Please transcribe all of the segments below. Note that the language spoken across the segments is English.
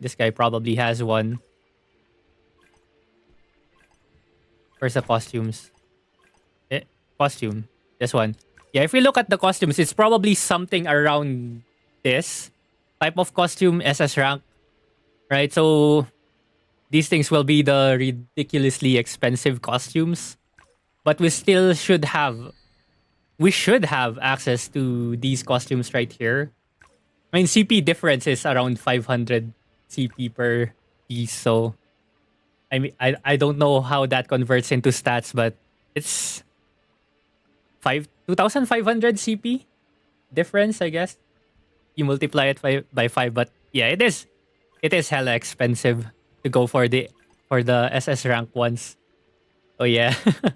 This guy probably has one. Where's the costumes? Eh, costume. This one. Yeah, if we look at the costumes, it's probably something around this type of costume, SS rank, right? So these things will be the ridiculously expensive costumes, but we should have access to these costumes right here. I mean, CP difference is around 500 CP per piece, so I mean, I don't know how that converts into stats, but it's 2,500 CP difference, I guess. You multiply it by 5, but yeah, it is hella expensive to go for the SS rank ones. Oh yeah. So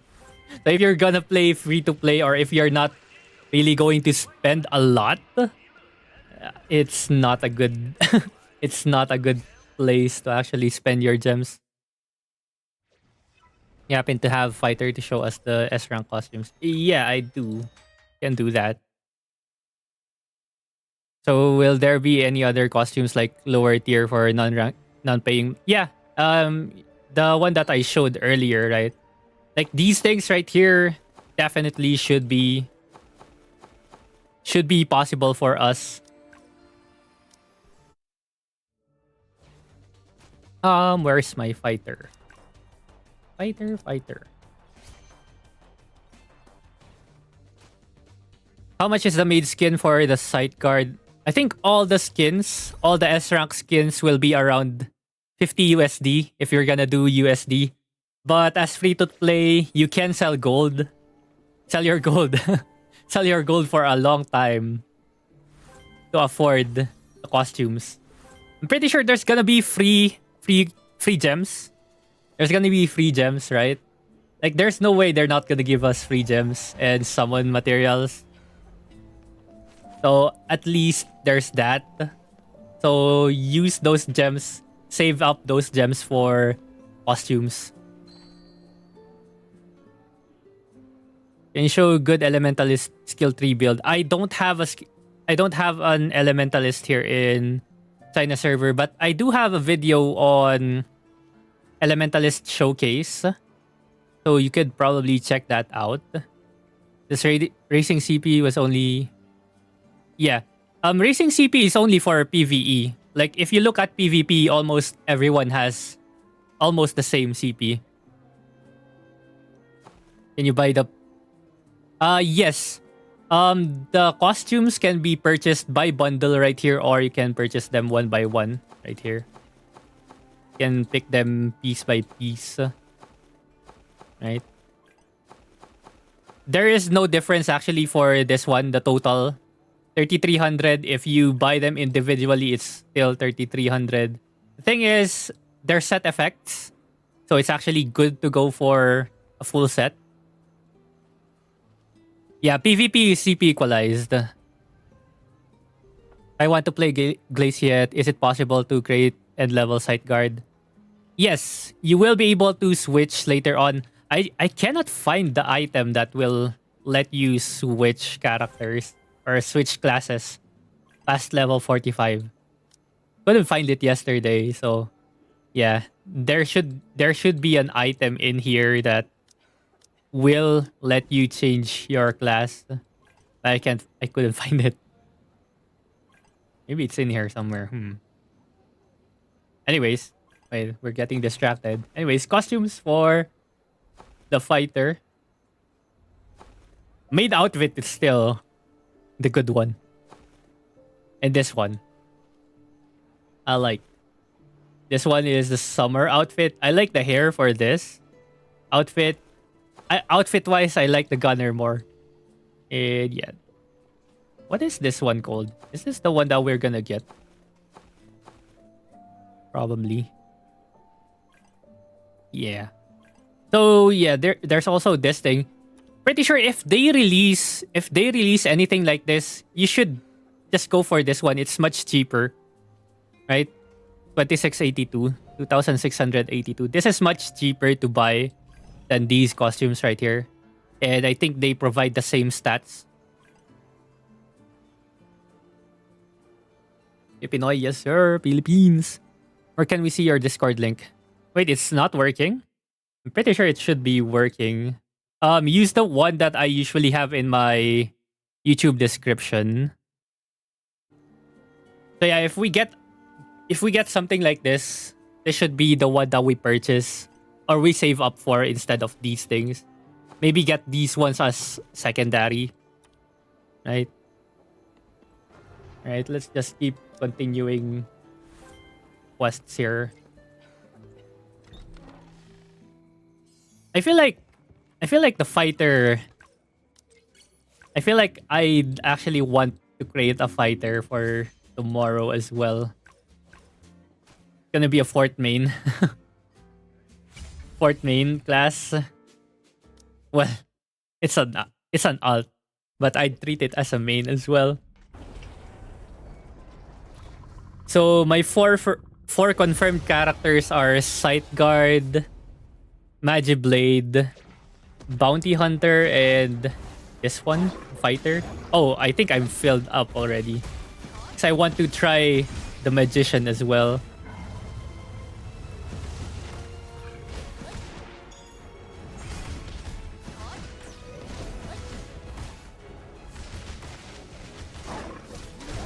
if you're gonna play free to play, or if you're not really going to spend a lot, it's not a good it's not a good place to actually spend your gems. You happen to have fighter to show us the S rank costumes? Yeah, I do. Can do that. So will there be any other costumes like lower tier for non-paying? Yeah. The one that I showed earlier, right? Like these things right here definitely should be possible for us. Where's my fighter? Fighter. How much is the made skin for the sight guard? I think all the skins, all the S rank skins will be around 50 USD if you're gonna do USD. But as free to play, you can sell gold. Sell your gold. Sell your gold for a long time to afford the costumes. I'm pretty sure there's gonna be free gems. There's gonna be free gems, right? Like there's no way they're not gonna give us free gems and summon materials. So at least there's that. So use those gems, save up those gems for costumes. Can you show good elementalist skill 3 build? I don't have an elementalist here in China server, but I do have a video on elementalist showcase. So you could probably check that out. This racing CP was only racing CP is only for PvE. Like if you look at PvP, almost everyone has almost the same CP. Can you buy the yes. The costumes can be purchased by bundle right here, or you can purchase them one by one right here. You can pick them piece by piece. Right? There is no difference actually for this one, the total 3,300. If you buy them individually, it's still 3,300. The thing is, they're set effects. So it's actually good to go for a full set. Yeah, PvP is CP equalized. I want to play Glaciate. Is it possible to create end level sight guard? Yes, you will be able to switch later on. I cannot find the item that will let you switch characters or switch classes past level 45. Couldn't find it yesterday, so yeah, there should be an item in here that will let you change your class. I couldn't find it. Maybe it's in here somewhere. Anyways, wait, we're getting distracted. Anyways, costumes for the fighter. Maid outfit is still the good one. And this one, I like. This one is the summer outfit. I like the hair for this outfit. Outfit wise, I like the gunner more. And yeah. What is this one called? Is this the one that we're gonna get? Probably. Yeah. So yeah, there's also this thing. Pretty sure if they release anything like this, you should just go for this one. It's much cheaper. Right? 2682, 2682. This is much cheaper to buy than these costumes right here. And I think they provide the same stats. Pinoy, yes sir. Philippines. Or can we see your Discord link? Wait, it's not working? I'm pretty sure it should be working. Use the one that I usually have in my YouTube description. So yeah, if we get something like this should be the one that we purchase or we save up for instead of these things. Maybe get these ones as secondary. Right? Right, let's just keep continuing quests here. I feel like the fighter. I feel like I actually want to create a fighter for tomorrow as well. It's gonna be a fourth main. Fourth main class. Well, it's an alt, but I treat it as a main as well. So my four confirmed characters are Sightguard, Magiblade, Bounty Hunter, and this one, Fighter. Oh, I think I'm filled up already. So I want to try the Magician as well.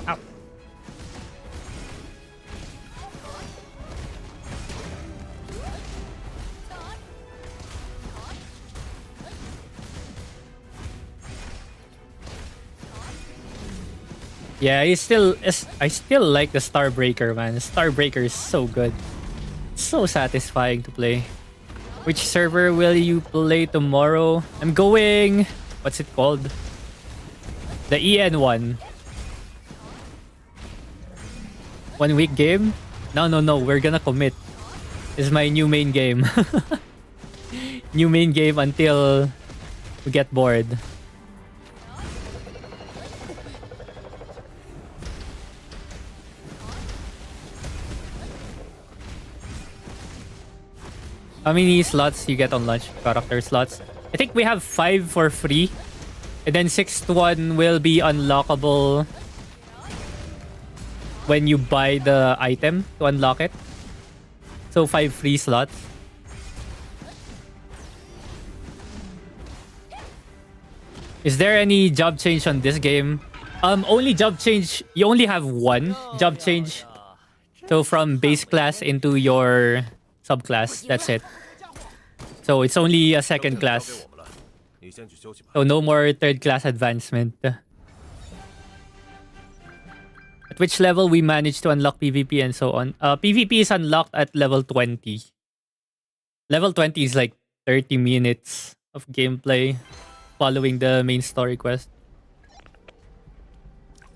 Ow. Yeah, I still like the Starbreaker, man. Starbreaker is so good. So satisfying to play. Which server will you play tomorrow? I'm going... What's it called? The EN one. 1 week game? No. We're gonna commit. This is my new main game. New main game until we get bored. How many slots you get on launch? Character slots? I think we have 5 for free. And then 6th one will be unlockable when you buy the item to unlock it. So 5 free slots. Is there any job change on this game? Only job change. You only have one job change. So from base class into your subclass. That's it. So it's only a second class. So no more third class advancement. At which level we managed to unlock PvP and so on. PvP is unlocked at level 20. Level 20 is like 30 minutes of gameplay following the main story quest.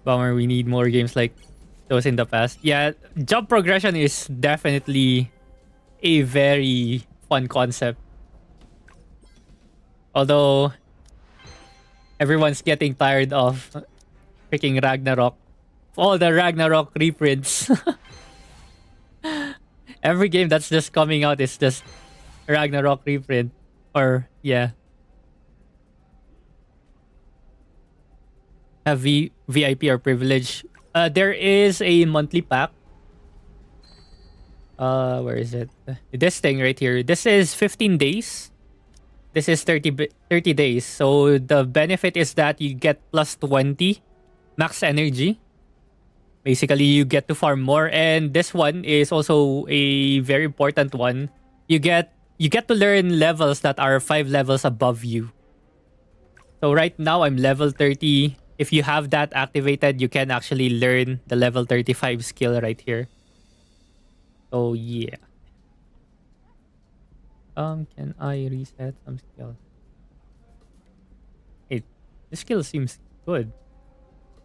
Bummer, we need more games like those in the past. Yeah, job progression is definitely a very fun concept. Although everyone's getting tired of freaking Ragnarok. All the Ragnarok reprints. Every game that's just coming out is just Ragnarok reprint. Or, yeah. Have VIP or privilege. There is a monthly pack. Where is it? This thing right here. This is 15 days. This is 30 days. So the benefit is that you get plus 20 max energy. Basically, you get to farm more. And this one is also a very important one. You get to learn levels that are 5 levels above you. So right now, I'm level 30. If you have that activated, you can actually learn the level 35 skill right here. So yeah. Can I reset some skills? Hey, this skill seems good.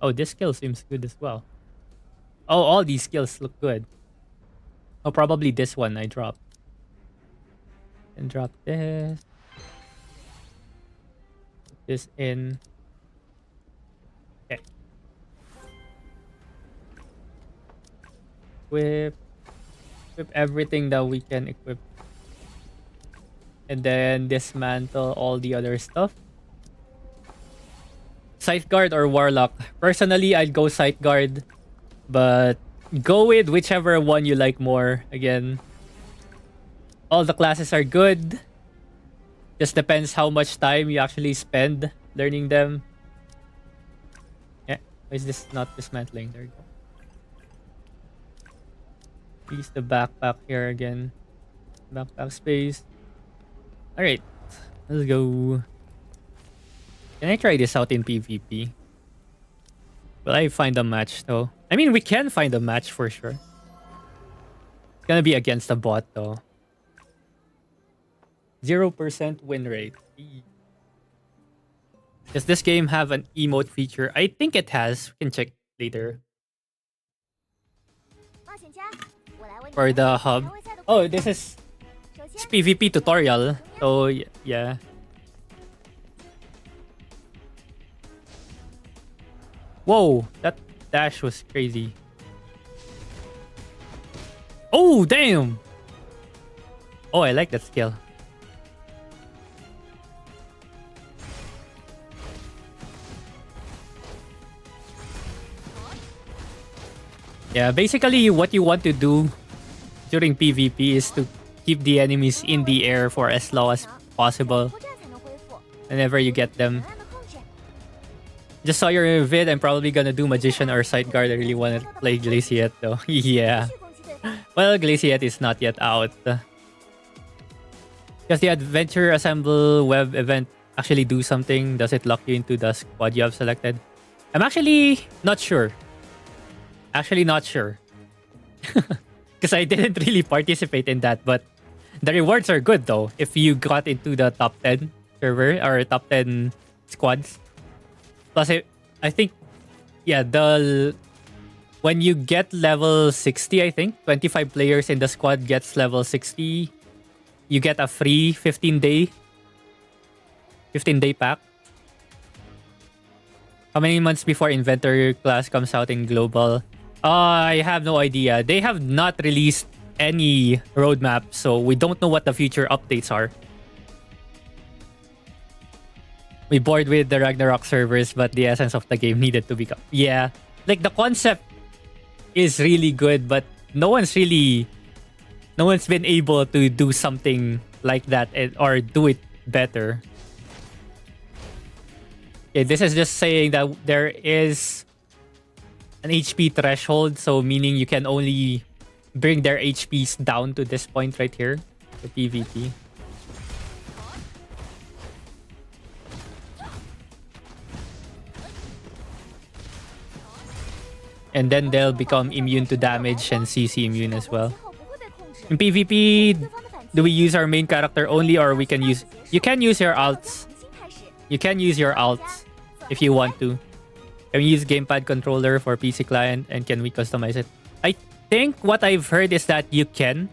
Oh, this skill seems good as well. Oh, all these skills look good. Oh, probably this one I dropped. And drop this. Put this in. Okay. Equip everything that we can equip. And then dismantle all the other stuff. Sightguard or Warlock? Personally, I'd go Sightguard. But Go with whichever one you like more. Again, all the classes are good. Just depends how much time you actually spend learning them. Yeah, why is this not dismantling? There you go. Use the backpack here again. Backpack space. Alright, let's go. Can I try this out in PvP? Will I find a match though? I mean, we can find a match for sure. It's gonna be against a bot though. 0% win rate. Does this game have an emote feature? I think it has. We can check later. For the hub. Oh, this is it's PvP tutorial. So yeah. Whoa, that dash was crazy. Oh, damn. Oh, I like that skill. Yeah, basically what you want to do during PvP is to keep the enemies in the air for as long as possible whenever you get them. Just saw your vid. I'm probably gonna do Magician or Sideguard. I really want to play Glaciate though. Yeah. Well, Glaciate is not yet out. Does the Adventure Assemble web event actually do something? Does it lock you into the squad you have selected? I'm actually not sure. Actually not sure. Because I didn't really participate in that. But the rewards are good though. If you got into the top 10 server or top 10 squads. Plus, I think, yeah, when you get level 60, I think, 25 players in the squad gets level 60, you get a free 15-day pack. How many months before Inventor class comes out in global? I have no idea. They have not released any roadmap, so we don't know what the future updates are. We bored with the Ragnarok servers, but the essence of the game needed to become... Yeah. Like, the concept is really good, but no one's been able to do something like that or do it better. Okay, this is just saying that there is an HP threshold, so meaning you can only bring their HPs down to this point right here for PvP. And then they'll become immune to damage and CC immune as well. In PvP, do we use our main character only, or we can use... You can use your alts. You can use your alts if you want to. Can we use gamepad controller for PC client, and can we customize it? I think what I've heard is that you can.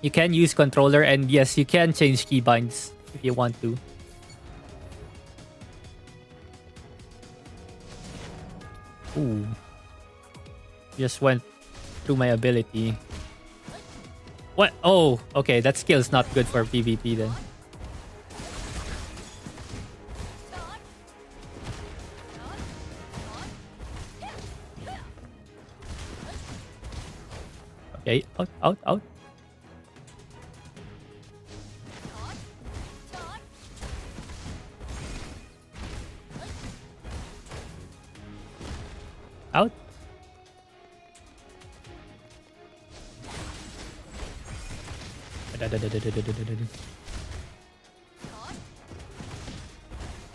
You can use controller, and yes, you can change keybinds if you want to. Ooh. Just went through my ability. What? Oh, okay. That skill's not good for PvP then. Okay, out. Out.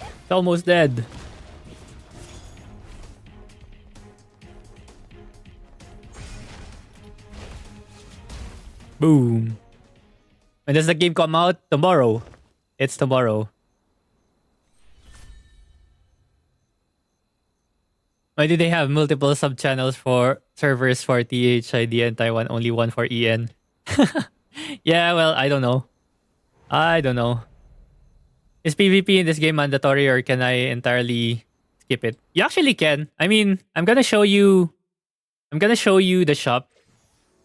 It's almost dead. Boom. When does the game come out? Tomorrow. It's tomorrow. Why do they have multiple sub-channels for servers for THID and Taiwan, only one for EN? Yeah, well, I don't know. Is PvP in this game mandatory, or can I entirely skip it? You actually can. I mean, I'm gonna show you the shop,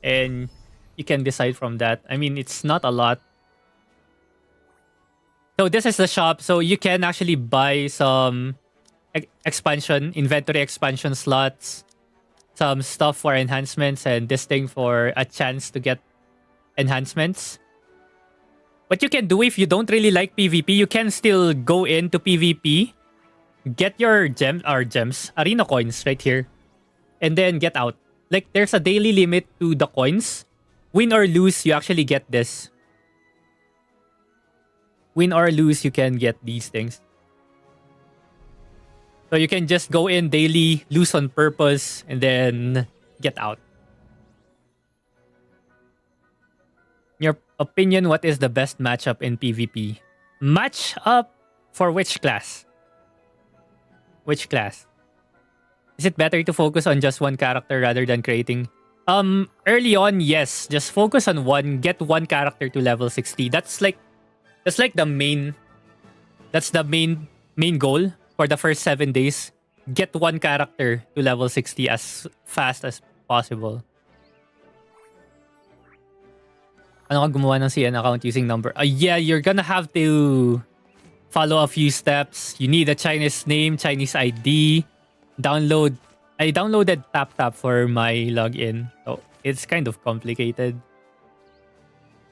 and you can decide from that. I mean, it's not a lot. So this is the shop. So you can actually buy some inventory expansion slots, some stuff for enhancements and this thing for a chance to get enhancements. What you can do if you don't really like PvP, you can still go into PvP, get your gems, arena coins right here, and then get out. Like, there's a daily limit to the coins. Win or lose, you actually get this. Win or lose, you can get these things. So you can just go in daily, lose on purpose, and then get out. In your opinion, what is the best matchup in PvP? Matchup for which class? Which class? Is it better to focus on just one character rather than creating? Early on, yes. Just focus on one. Get one character to level 60. That's like the main. That's the main goal for the first 7 days. Get one character to level 60 as fast as possible. Ano ka gumawa ng CN account using number? Yeah, you're gonna have to follow a few steps. You need a Chinese name, Chinese ID. I downloaded TapTap for my login. So it's kind of complicated.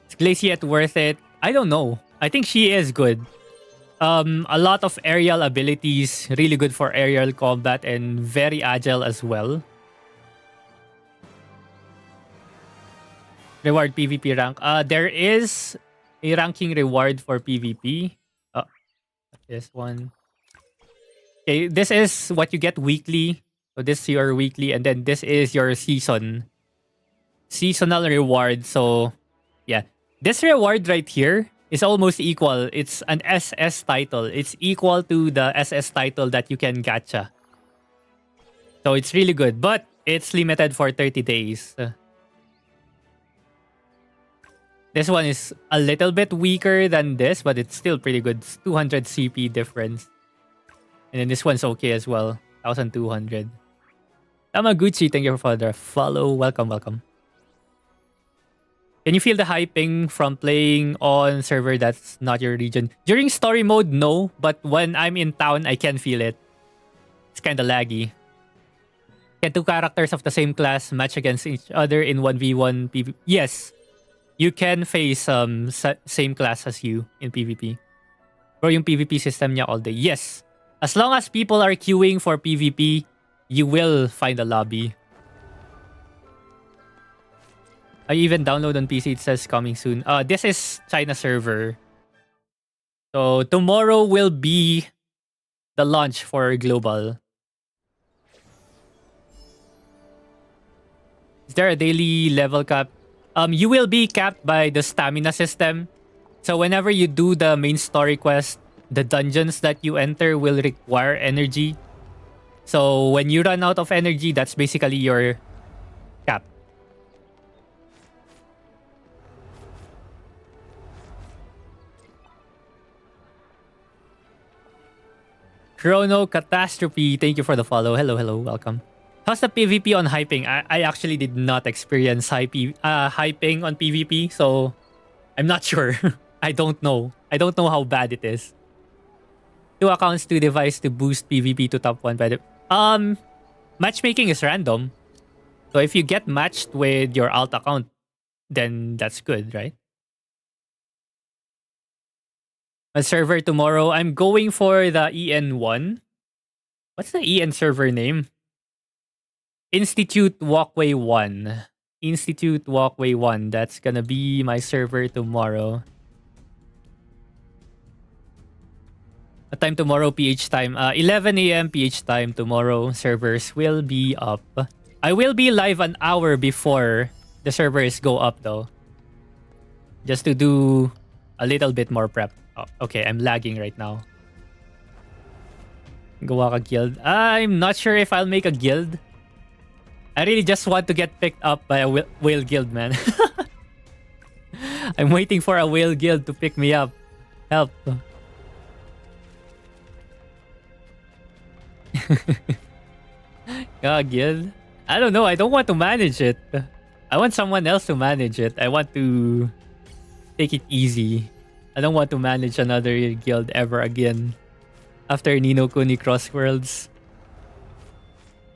Is Glaciette worth it? I don't know. I think she is good. A lot of aerial abilities, really good for aerial combat and very agile as well. Reward PvP rank. There is a ranking reward for PvP. This one. Okay, this is what you get weekly. So this is your weekly, and then this is your seasonal reward. So yeah, this reward right here is almost equal. It's an SS title. It's equal to the SS title that you can gacha. So it's really good, but it's limited for 30 days. This one is a little bit weaker than this, but it's still pretty good. It's 200 CP difference. And then this one's okay as well. 1,200. Tamaguchi, thank you for the follow. Welcome, welcome. Can you feel the hyping from playing on server that's not your region? During story mode, no. But when I'm in town, I can feel it. It's kind of laggy. Can two characters of the same class match against each other in 1v1 PvP? Yes. You can face same class as you in PvP. Bro, yung PvP system niya all day. Yes. As long as people are queuing for PvP, you will find a lobby. I even download on PC. It says coming soon. This is China server. So tomorrow will be the launch for global. Is there a daily level cap? You will be capped by the stamina system. So whenever you do the main story quest, the dungeons that you enter will require energy. So when you run out of energy, that's basically your cap. Chrono Catastrophe, thank you for the follow. Hello, hello, welcome. How's the PvP on hyping? I actually did not experience hyping on PvP, so I'm not sure. I don't know. I don't know how bad it is. 2 accounts, 2 devices to boost PvP to top 1. By the matchmaking is random. So if you get matched with your alt account, then that's good, right? A server tomorrow. I'm going for the EN1. What's the EN server name? Institute Walkway 1. Institute Walkway 1. That's gonna be my server tomorrow. What time tomorrow? PH time. 11 a.m. PH time tomorrow. Servers will be up. I will be live an hour before the servers go up though. Just to do a little bit more prep. Oh, okay, I'm lagging right now. Gawa ka guild. I'm not sure if I'll make a guild. I really just want to get picked up by a whale guild, man. I'm waiting for a whale guild to pick me up. Help. Guild? I don't know. I don't want to manage it. I want someone else to manage it. I want to take it easy. I don't want to manage another guild ever again. After Nino Kuni Cross Worlds.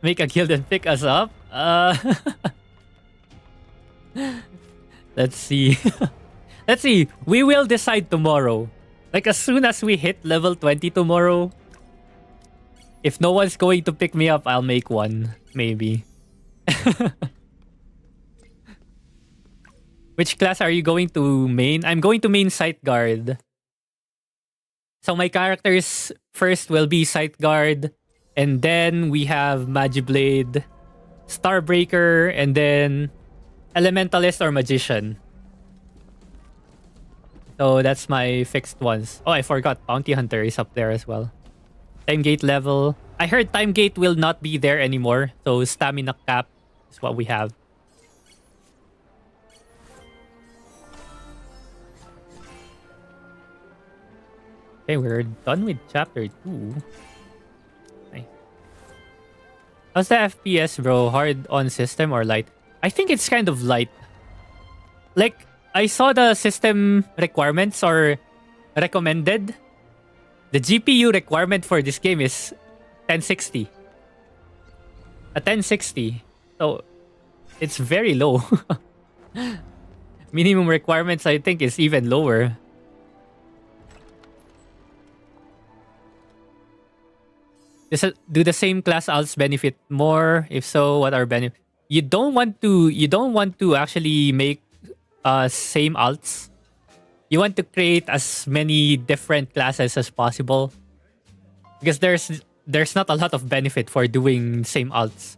Make a guild and pick us up? Uh, let's see. Let's see. We will decide tomorrow. Like as soon as we hit level 20 tomorrow, if no one's going to pick me up, I'll make one. Maybe. Which class are you going to main? I'm going to main Sight Guard. So my characters first will be Sight Guard. And then we have Magiblade, Starbreaker, and then Elementalist or Magician. So that's my fixed ones. Oh, I forgot. Bounty Hunter is up there as well. Time Gate level. I heard Time Gate will not be there anymore. So Stamina Cap is what we have. Okay, we're done with chapter 2. Nice. How's the FPS, bro? Hard on system or light? I think it's kind of light. Like, I saw the system requirements or recommended. The GPU requirement for this game is 1060. A 1060. So, it's very low. Minimum requirements, I think, is even lower. Do the same class alts benefit more? If so, what are benefits? You don't want to actually make same alts. You want to create as many different classes as possible. Because there's not a lot of benefit for doing same alts.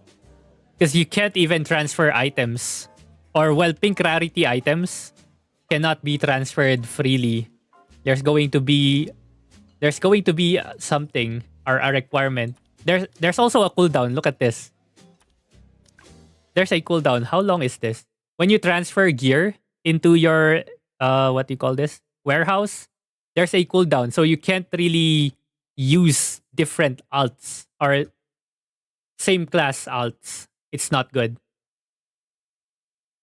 Because you can't even transfer items. Or well, pink rarity items cannot be transferred freely. There's going to be something or a requirement. There's also a cooldown. Look at this. There's a cooldown. How long is this? When you transfer gear into your what do you call this? Warehouse, there's a cooldown. So you can't really use different alts or same class alts. It's not good.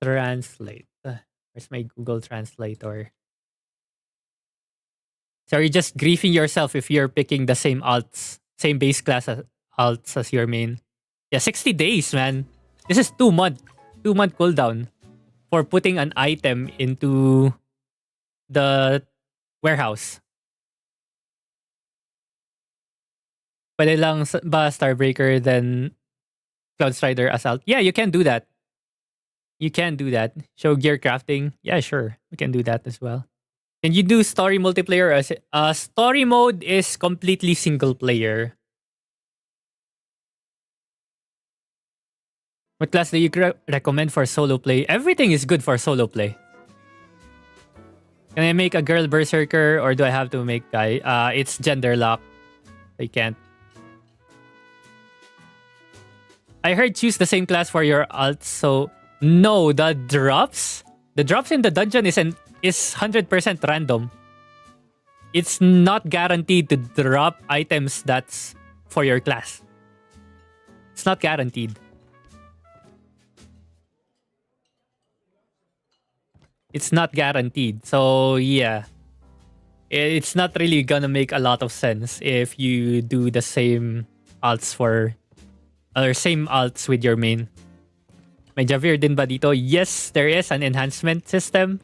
Translate. Where's my Google Translator? So you're just griefing yourself if you're picking the same alts, same base class alts as your main. Yeah, 60 days, man. This is 2-month cooldown for putting an item into the warehouse. Pwede lang ba Starbreaker then Cloud Strider Assault? Yeah, you can do that. You can do that. Show gear crafting. Yeah, sure. We can do that as well. Can you do story multiplayer? Story mode is completely single player. What class do you recommend for solo play? Everything is good for solo play. Can I make a girl berserker or do I have to make guy? It's gender lock. I can't. I heard choose the same class for your alts. So no, the drops in the dungeon is 100% random. It's not guaranteed to drop items that's for your class. It's not guaranteed. It's not guaranteed. So yeah. It's not really gonna make a lot of sense if you do the same alts or same alts with your main. May Javier din ba dito? Yes, there is an enhancement system.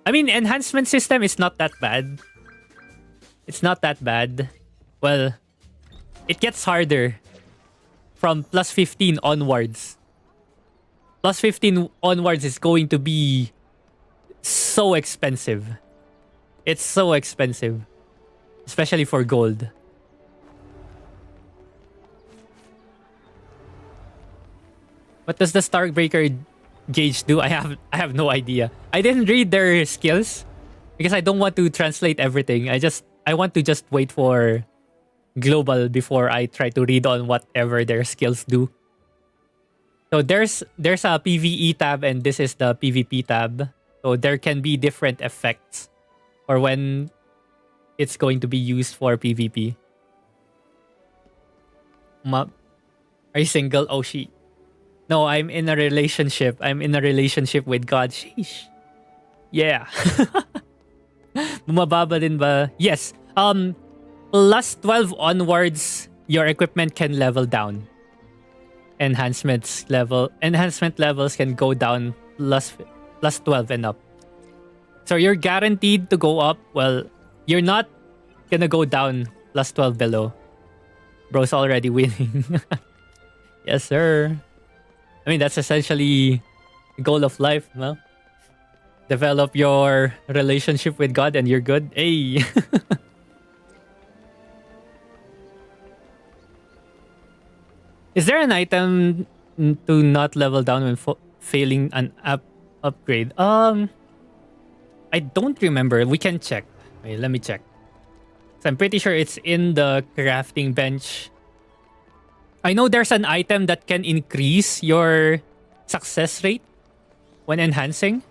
I mean, enhancement system is not that bad. It's not that bad. Well, it gets harder from plus 15 onwards. Plus 15 onwards is going to be so expensive. It's so expensive. Especially for gold. What does the Starbreaker gauge do? I have no idea. I didn't read their skills because I don't want to translate everything. I want to just wait for global before I try to read on whatever their skills do. So there's a PvE tab and this is the PvP tab. So there can be different effects or when it's going to be used for PvP. Are you single? Oh, she. No, I'm in a relationship. I'm in a relationship with God. Sheesh. Yeah. Bumababa din ba? Yes. Plus 12 onwards, your equipment can level down. enhancement levels can go down plus 12 and up. So you're guaranteed to go up. Well, you're not gonna go down plus 12 below. Bro's already winning. Yes, sir. I mean, that's essentially the goal of life, no? Develop your relationship with God and you're good. Hey. Is there an item to not level down when failing an upgrade? I don't remember. We can check. Wait, let me check. So I'm pretty sure it's in the crafting bench. I know there's an item that can increase your success rate when enhancing.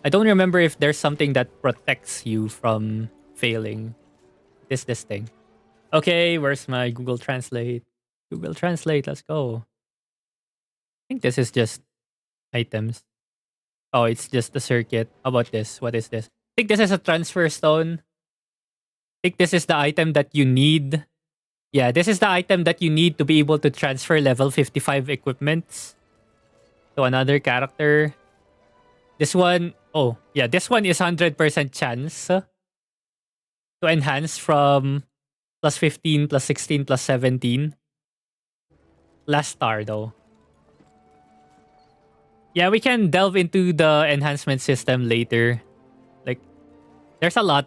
I don't remember if there's something that protects you from failing. This thing. Okay, where's my Google Translate? Google Translate, let's go. I think this is just items. Oh, it's just a circuit. How about this? What is this? I think this is a transfer stone. I think this is the item that you need. Yeah, this is the item that you need to be able to transfer level 55 equipments to another character. This one, oh, yeah, this one is 100% chance to enhance from plus 15, plus 16, plus 17. Last star, though. Yeah, we can delve into the enhancement system later. Like, there's a lot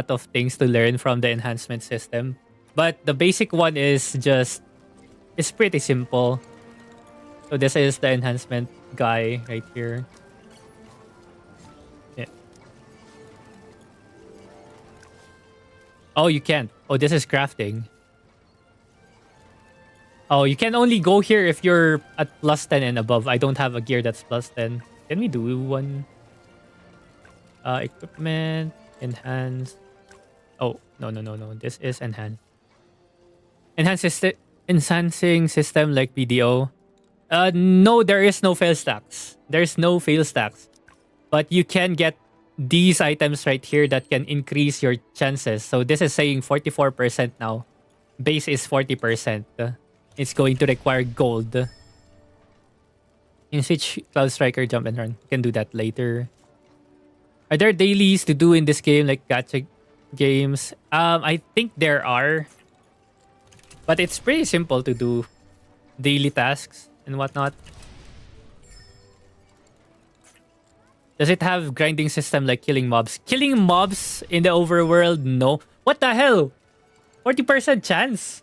of things to learn from the enhancement system. But the basic one is it's pretty simple. So this is the enhancement guy right here. Yeah. Oh, you can't. Oh, this is crafting. Oh, you can only go here if you're at plus 10 and above. I don't have a gear that's plus 10. Can we do one? Equipment, enhance. Oh, no. This is enhance. Enhancing system like PDO. No, there is no fail stacks. There's no fail stacks. But you can get these items right here that can increase your chances. So this is saying 44% now. Base is 40%. It's going to require gold. In switch Cloud Striker, jump and run. You can do that later. Are there dailies to do in this game like gacha games? I think there are. But it's pretty simple to do daily tasks and whatnot. Does it have grinding system like killing mobs? Killing mobs in the overworld? No. What the hell? 40% chance?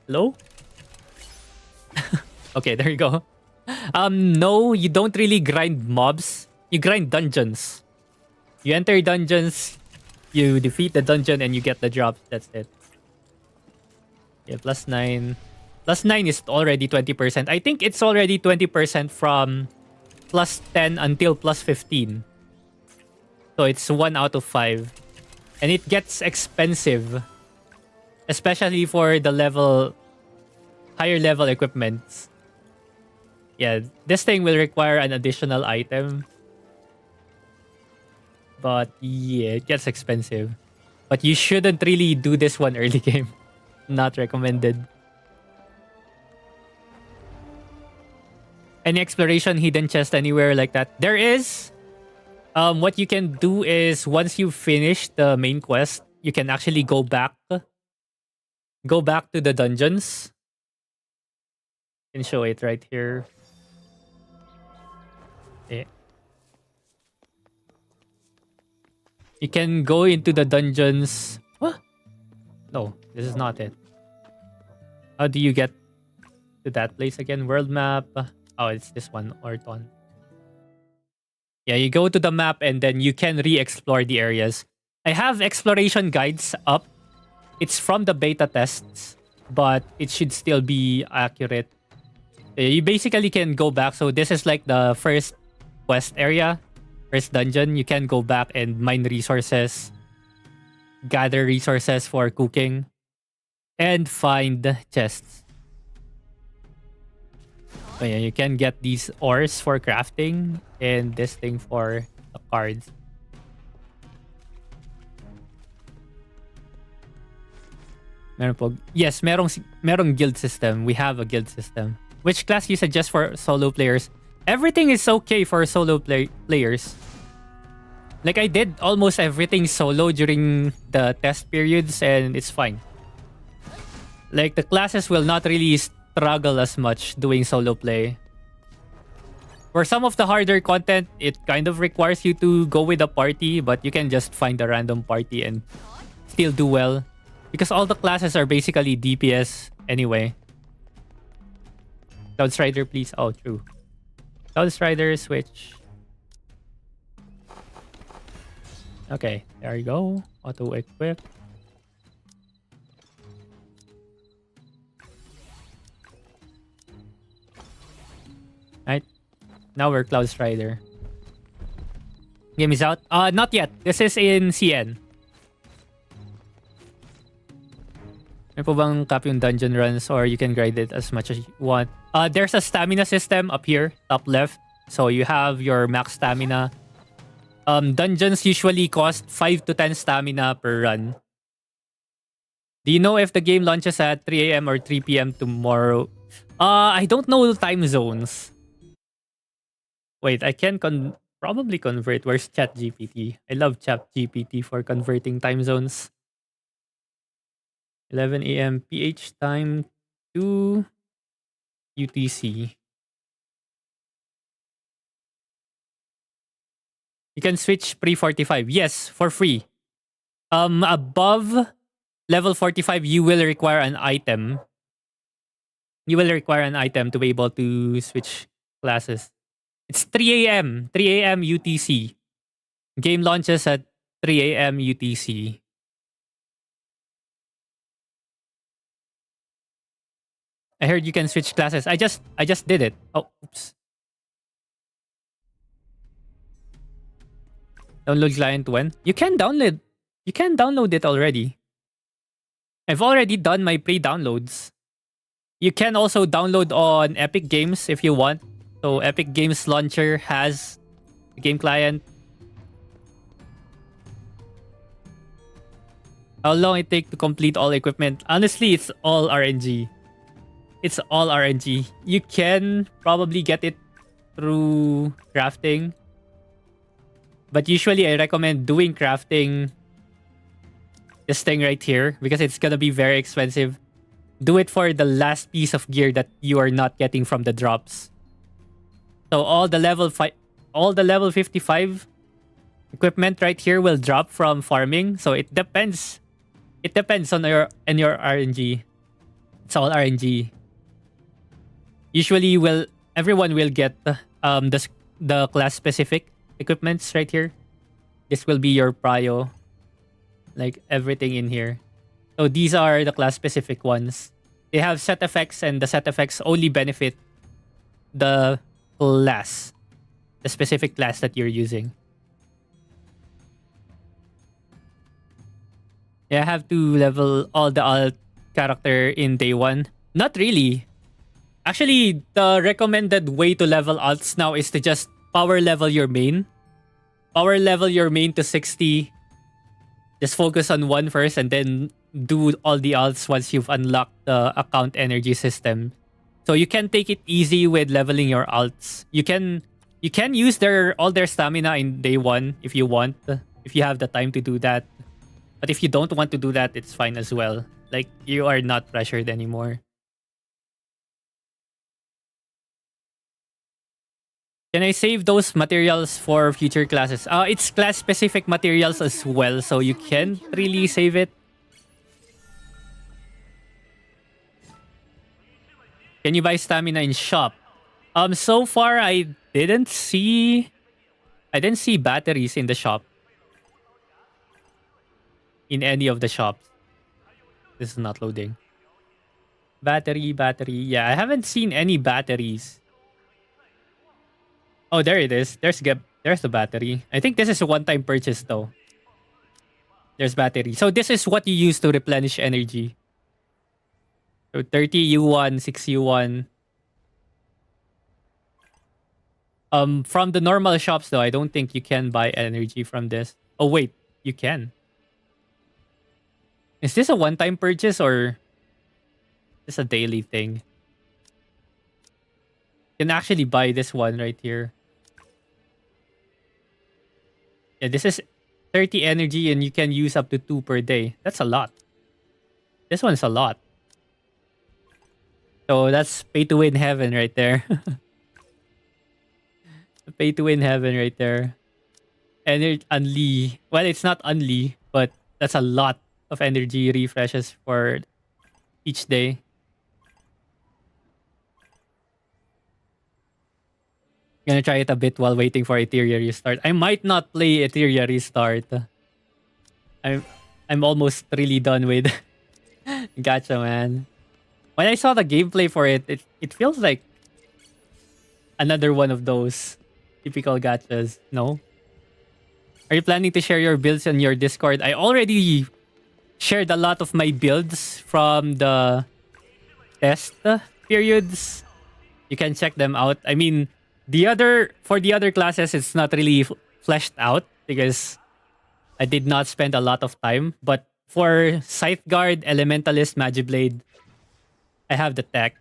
Hello? Okay, there you go. No, you don't really grind mobs. You grind dungeons. You enter dungeons, you defeat the dungeon, and you get the drops. That's it. Yeah, plus 9. Plus 9 is already 20%. I think it's already 20% from plus 10 until plus 15. So it's 1 out of 5. And it gets expensive. Especially for the higher level equipments. Yeah, this thing will require an additional item. But yeah, it gets expensive. But you shouldn't really do this one early game. Not recommended. Any exploration hidden chest anywhere like that? There is. What you can do is once you finish the main quest, you can actually go back to the dungeons. I can show it right here. Yeah. You can go into the dungeons. What? No, this is not it. How do you get to that place again? World map. Oh, it's this one, Orton. Yeah, you go to the map and then you can re-explore the areas. I have exploration guides up. It's from the beta tests, but it should still be accurate. You basically can go back. So this is like the first quest area, first dungeon. You can go back and mine resources, gather resources for cooking, and find chests. So yeah, you can get these ores for crafting and this thing for the cards. Meron po. Yes, merong guild system. We have a guild system. Which class you suggest for solo players? Everything is okay for solo players. Like I did almost everything solo during the test periods and it's fine. Like the classes will not really struggle as much doing solo play. For some of the harder content, it kind of requires you to go with a party, but you can just find a random party and still do well. Because all the classes are basically DPS anyway. Cloud Strider, please. Oh, true. Cloud Strider, switch. Okay, there you go. Auto equip. Right. Now we're Cloud Strider. Game is out? Not yet. This is in CN. May po bang cap yung dungeon runs or you can grind it as much as you want? There's a stamina system up here, top left. So you have your max stamina. Dungeons usually cost 5 to 10 stamina per run. Do you know if the game launches at 3 a.m. or 3 p.m. tomorrow? I don't know the time zones. Wait, I can probably convert. Where's ChatGPT? I love ChatGPT for converting time zones. 11 a.m. PH time to UTC. You can switch pre-45. Yes, for free. Above level 45, you will require an item. You will require an item to be able to switch classes. It's 3 a.m. 3 a.m. UTC. Game launches at 3 a.m. UTC. I heard you can switch classes. I just did it. Oh, oops. Download client when? You can download it already. I've already done my pre-downloads. You can also download on Epic Games if you want. So Epic Games Launcher has a game client. How long it take to complete all equipment? Honestly, it's all RNG. It's all RNG. You can probably get it through crafting. But usually I recommend doing crafting this thing right here because it's gonna be very expensive. Do it for the last piece of gear that you are not getting from the drops. So all the level 55 equipment right here will drop from farming. So it depends. It depends on your RNG. It's all RNG. Usually everyone will get the class specific equipments right here. This will be your prio. Like everything in here. So these are the class specific ones. They have set effects and the set effects only benefit the class. The specific class that you're using. Yeah, I have to level all the alt character in day one. Not really. Actually, the recommended way to level alts now is to just power level your main. Power level your main to 60. Just focus on one first and then do all the alts once you've unlocked the account energy system. So you can take it easy with leveling your alts. You can use all their stamina in day one if you want. If you have the time to do that. But if you don't want to do that, it's fine as well. Like, you are not pressured anymore. Can I save those materials for future classes? It's class-specific materials as well, so you can't really save it. Can you buy stamina in shop? So far I didn't see batteries in the shop. In any of the shops. This is not loading. Battery. Yeah, I haven't seen any batteries. Oh, there it is. There's the battery. I think this is a one-time purchase though. There's battery. So this is what you use to replenish energy. So 30 U1, 6 U1. From the normal shops though, I don't think you can buy energy from this. Oh wait, you can. Is this a one-time purchase or is this a daily thing? You can actually buy this one right here. Yeah, this is 30 energy and you can use up to 2 per day. That's a lot. This one's a lot. So that's pay to win heaven right there. Pay to win heaven right there. And it's unli. Well, it's not unli, but that's a lot of energy refreshes for each day. Gonna try it a bit while waiting for Etheria restart. I might not play Etheria restart. I'm almost really done with gacha, man. When I saw the gameplay for it, it feels like another one of those typical gachas. No? Are you planning to share your builds on your Discord? I already shared a lot of my builds from the test periods. You can check them out. I mean, for the other classes, it's not really fleshed out because I did not spend a lot of time. But for Scytheguard, Elementalist, Magiblade, I have the tech.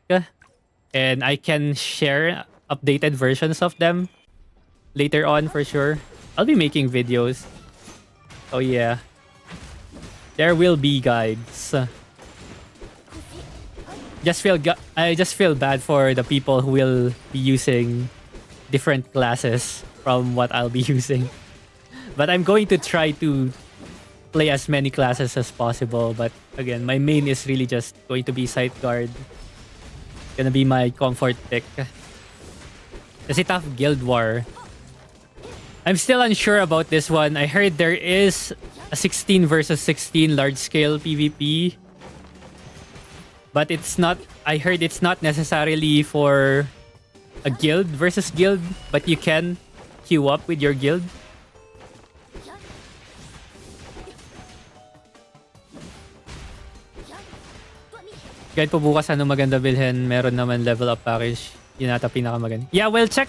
And I can share updated versions of them later on for sure. I'll be making videos. Oh yeah. There will be guides. I just feel bad for the people who will be using different classes from what I'll be using. But I'm going to try to play as many classes as possible. But again, my main is really just going to be Scytheguard. Gonna be my comfort pick. Kasi tough Guild War. I'm still unsure about this one. I heard there is a 16 versus 16 large-scale PvP. But it's not... I heard it's not necessarily for a guild versus guild. But you can queue up with your guild. Guide po bukas ano maganda bilhin. Meron naman level up package. Yun ata pinakamaganda. Yeah, we'll check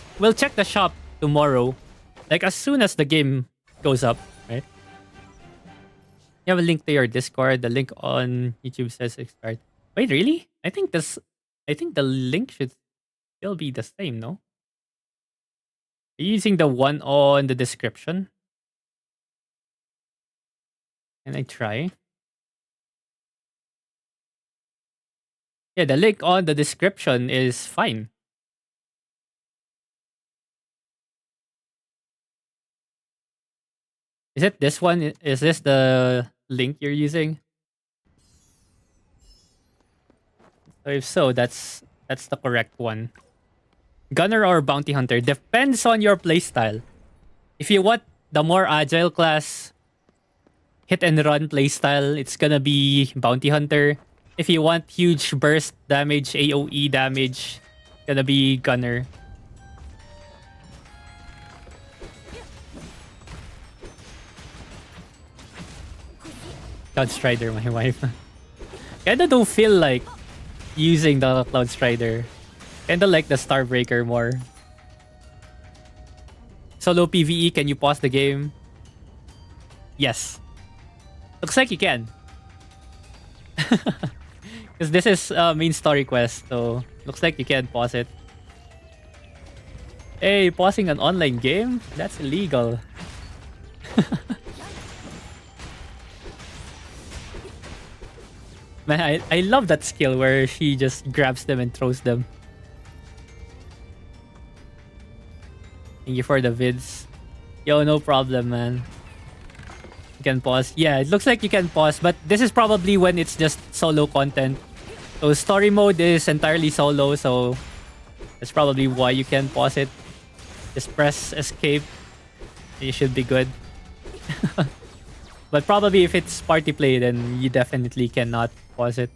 the shop tomorrow. Like as soon as the game goes up, right? You have a link to your Discord. The link on YouTube says expired. Wait, really? I think the link should still be the same, no? Are you using the one on the description? Can I try? Yeah, the link on the description is fine. Is it this one? Is this the link you're using? So if so, that's the correct one. Gunner or Bounty Hunter? Depends on your playstyle. If you want the more agile class, hit and run playstyle, it's gonna be Bounty Hunter. If you want huge burst damage, AoE damage, gonna be Gunner. Cloud Strider, my wife. Kinda don't feel like using the Cloud Strider. Kinda like the Starbreaker more. Solo PvE, can you pause the game? Yes. Looks like you can. Because this is main story quest, so looks like you can pause it. Hey, pausing an online game? That's illegal. Man, I love that skill where she just grabs them and throws them. Thank you for the vids. Yo, no problem, man. You can pause. Yeah, it looks like you can pause, but this is probably when it's just solo content. So story mode is entirely solo, so that's probably why you can pause it. Just press escape. You should be good. But probably if it's party play, then you definitely cannot pause it.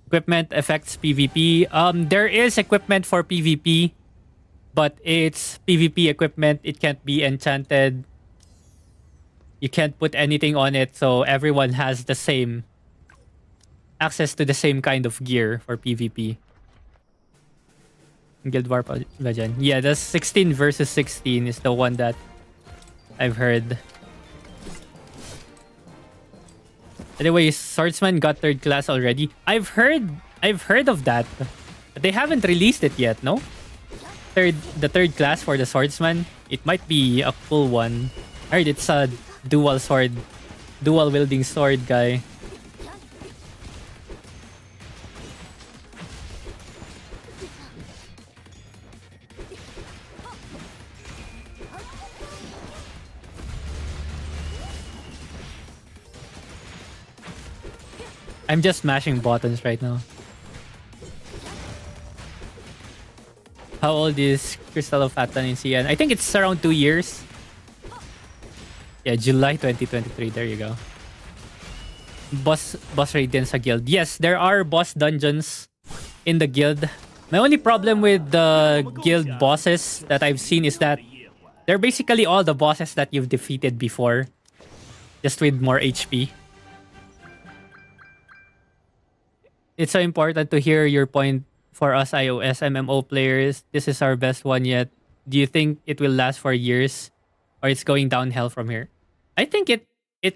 Equipment affects PvP. There is equipment for PvP, but it's PvP equipment. It can't be enchanted. You can't put anything on it, so everyone has the same access to the same kind of gear for PvP. Guild War Legend. Yeah, the 16 versus 16 is the one that I've heard. Anyway, swordsman got third class already. I've heard of that. But they haven't released it yet, no? The third class for the swordsman. It might be a cool one. I heard it's a dual sword, dual wielding sword guy. I'm just smashing buttons right now. How old is Crystal of Atlan in CN? I think it's around 2 years. Yeah, July 2023. There you go. Boss raid din sa guild. Yes, there are boss dungeons in the guild. My only problem with the guild bosses that I've seen is that they're basically all the bosses that you've defeated before, just with more HP. It's so important to hear your point for us iOS MMO players. This is our best one yet. Do you think it will last for years, or it's going downhill from here? I think it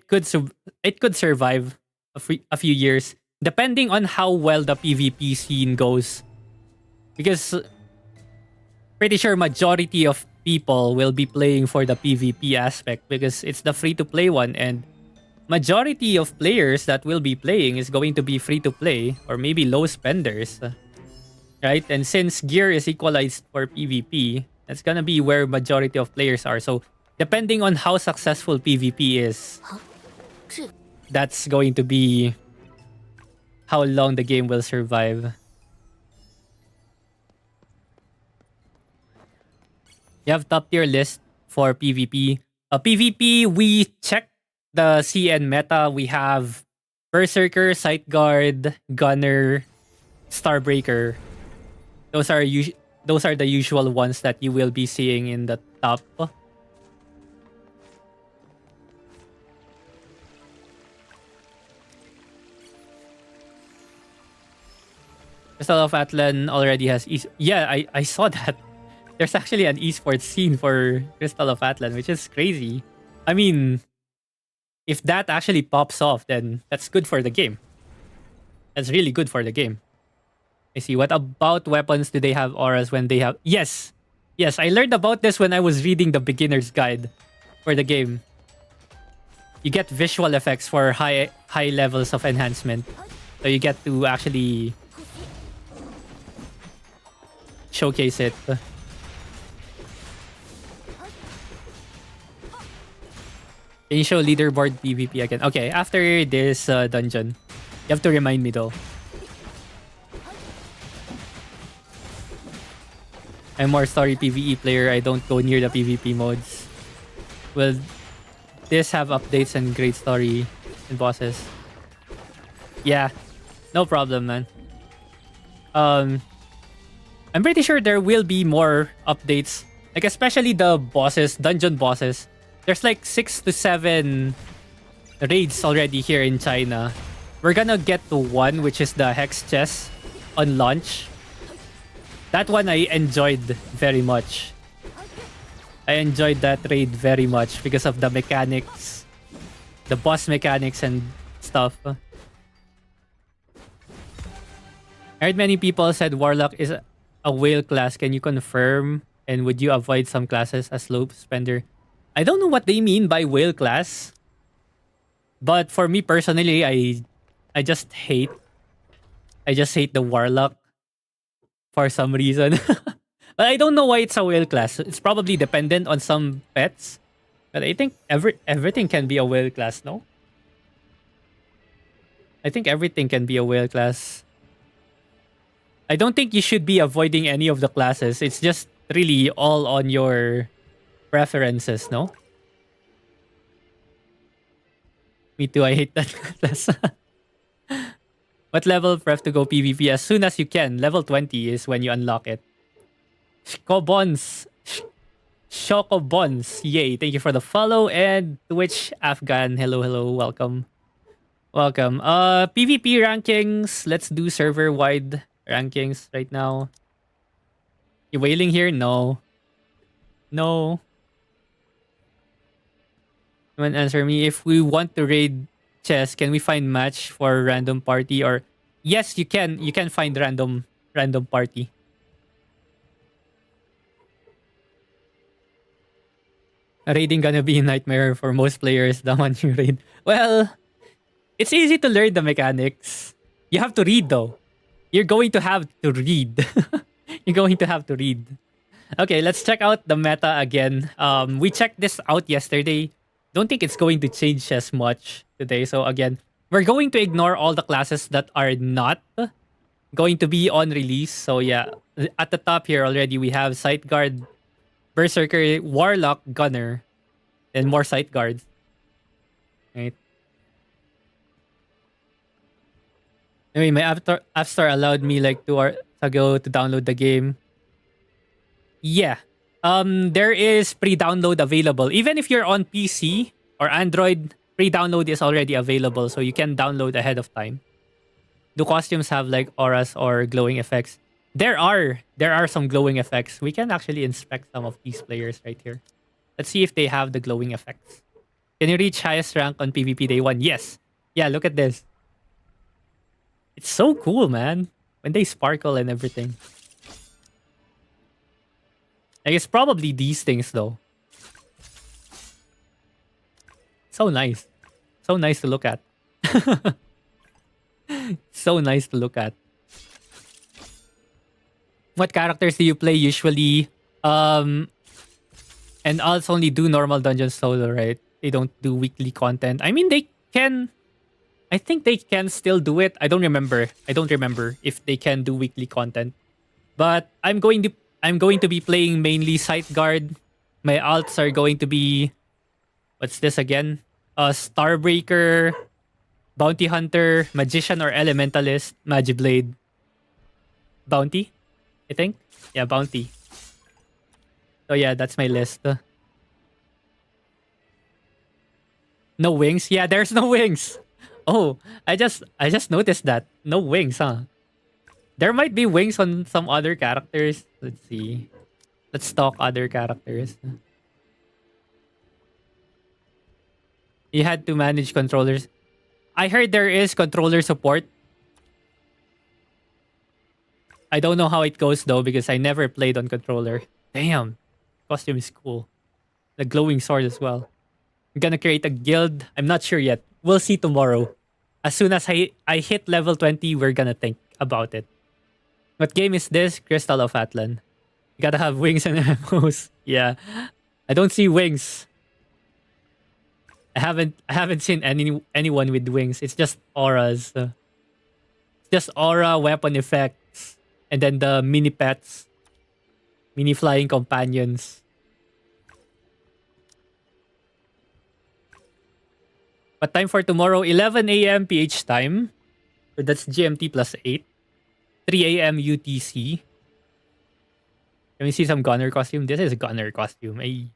could survive a few years, depending on how well the PvP scene goes. Because pretty sure majority of people will be playing for the PvP aspect because it's the free to play one, and majority of players that will be playing is going to be free to play or maybe low spenders, right? And since gear is equalized for PvP, that's gonna be where majority of players are. So depending on how successful PvP is, that's going to be how long the game will survive. You have top tier list for PvP. PvP, we check the CN meta. We have Berserker, Sight Guard, Gunner, Starbreaker. Those are the usual ones that you will be seeing in the top. Crystal of Atlan already has yeah, I saw that. There's actually an esports scene for Crystal of Atlan, which is crazy. I mean, if that actually pops off, then that's good for the game. That's really good for the game. I see. What about weapons? Do they have auras when they have... Yes! Yes, I learned about this when I was reading the beginner's guide for the game. You get visual effects for high levels of enhancement. So you get to actually showcase it. Can you show leaderboard PvP again? Okay, after this dungeon. You have to remind me though. I'm more story PvE player. I don't go near the PvP modes. Will this have updates and great story and bosses? Yeah, no problem, man. I'm pretty sure there will be more updates. Like especially the bosses, dungeon bosses. There's like 6 to 7 raids already here in China. We're gonna get to one, which is the Hex Chess on launch. That one I enjoyed very much. I enjoyed that raid very much because of the mechanics, the boss mechanics and stuff. I heard many people said Warlock is a whale class. Can you confirm? And would you avoid some classes as low spender? I don't know what they mean by whale class. But for me personally, I just hate the Warlock for some reason. But I don't know why it's a whale class. It's probably dependent on some pets. But I think everything can be a whale class, no? I think everything can be a whale class. I don't think you should be avoiding any of the classes. It's just really all on your preferences, no? Me too, I hate that class. What level pref to go PvP? As soon as you can. Level 20 is when you unlock it. Shokobons. Shokobons. Yay, thank you for the follow. And Twitch Afghan. Hello, hello, welcome. Welcome. PvP rankings. Let's do server-wide rankings right now. You wailing here? No. No. You want to answer me? If we want to raid chess, can we find match for random party? Or yes, you can. You can find random party. Raiding gonna be a nightmare for most players. The one you raid. Well, it's easy to learn the mechanics. You have to read though. You're going to have to read. You're going to have to read. Okay, let's check out the meta again. We checked this out yesterday. Don't think it's going to change as much today. So again, we're going to ignore all the classes that are not going to be on release. So yeah, at the top here already we have Sight Guard, Berserker, Warlock, Gunner, and more Sight Guards. Right. Anyway, my app store allowed me like 2 hours ago to download the game. Yeah. There is pre-download available. Even if you're on PC or Android, pre-download is already available, so you can download ahead of time. Do costumes have like auras or glowing effects? There are some glowing effects. We can actually inspect some of these players right here. Let's see if they have the glowing effects. Can you reach highest rank on PvP day 1? Yes. Yeah, look at this. It's so cool, man. When they sparkle and everything. I guess probably these things though. So nice. So nice to look at. So nice to look at. What characters do you play usually? And also only do normal dungeons solo, right? They don't do weekly content. I mean, they can. I think they can still do it. I don't remember if they can do weekly content. But I'm going to be playing mainly Sight Guard. My alts are going to be, what's this again? Starbreaker, Bounty Hunter, Magician or Elementalist, Magiblade, Bounty, I think. Yeah, Bounty. So yeah, that's my list. No wings? Yeah, there's no wings. Oh, I just noticed that. No wings, huh? There might be wings on some other characters. Let's see. Let's stalk other characters. You had to manage controllers. I heard there is controller support. I don't know how it goes though because I never played on controller. Damn. Costume is cool. The glowing sword as well. I'm gonna create a guild. I'm not sure yet. We'll see tomorrow. As soon as I hit level 20, we're gonna think about it. What game is this? Crystal of Atlan. You gotta have wings and MMOs. Yeah. I don't see wings. I haven't seen anyone with wings. It's just auras. It's just aura weapon effects. And then the mini pets. Mini flying companions. What time for tomorrow? 11 a.m. PH time. So that's GMT plus 8. 3 a.m. UTC. Can we see some gunner costume? This is a gunner costume. Ay.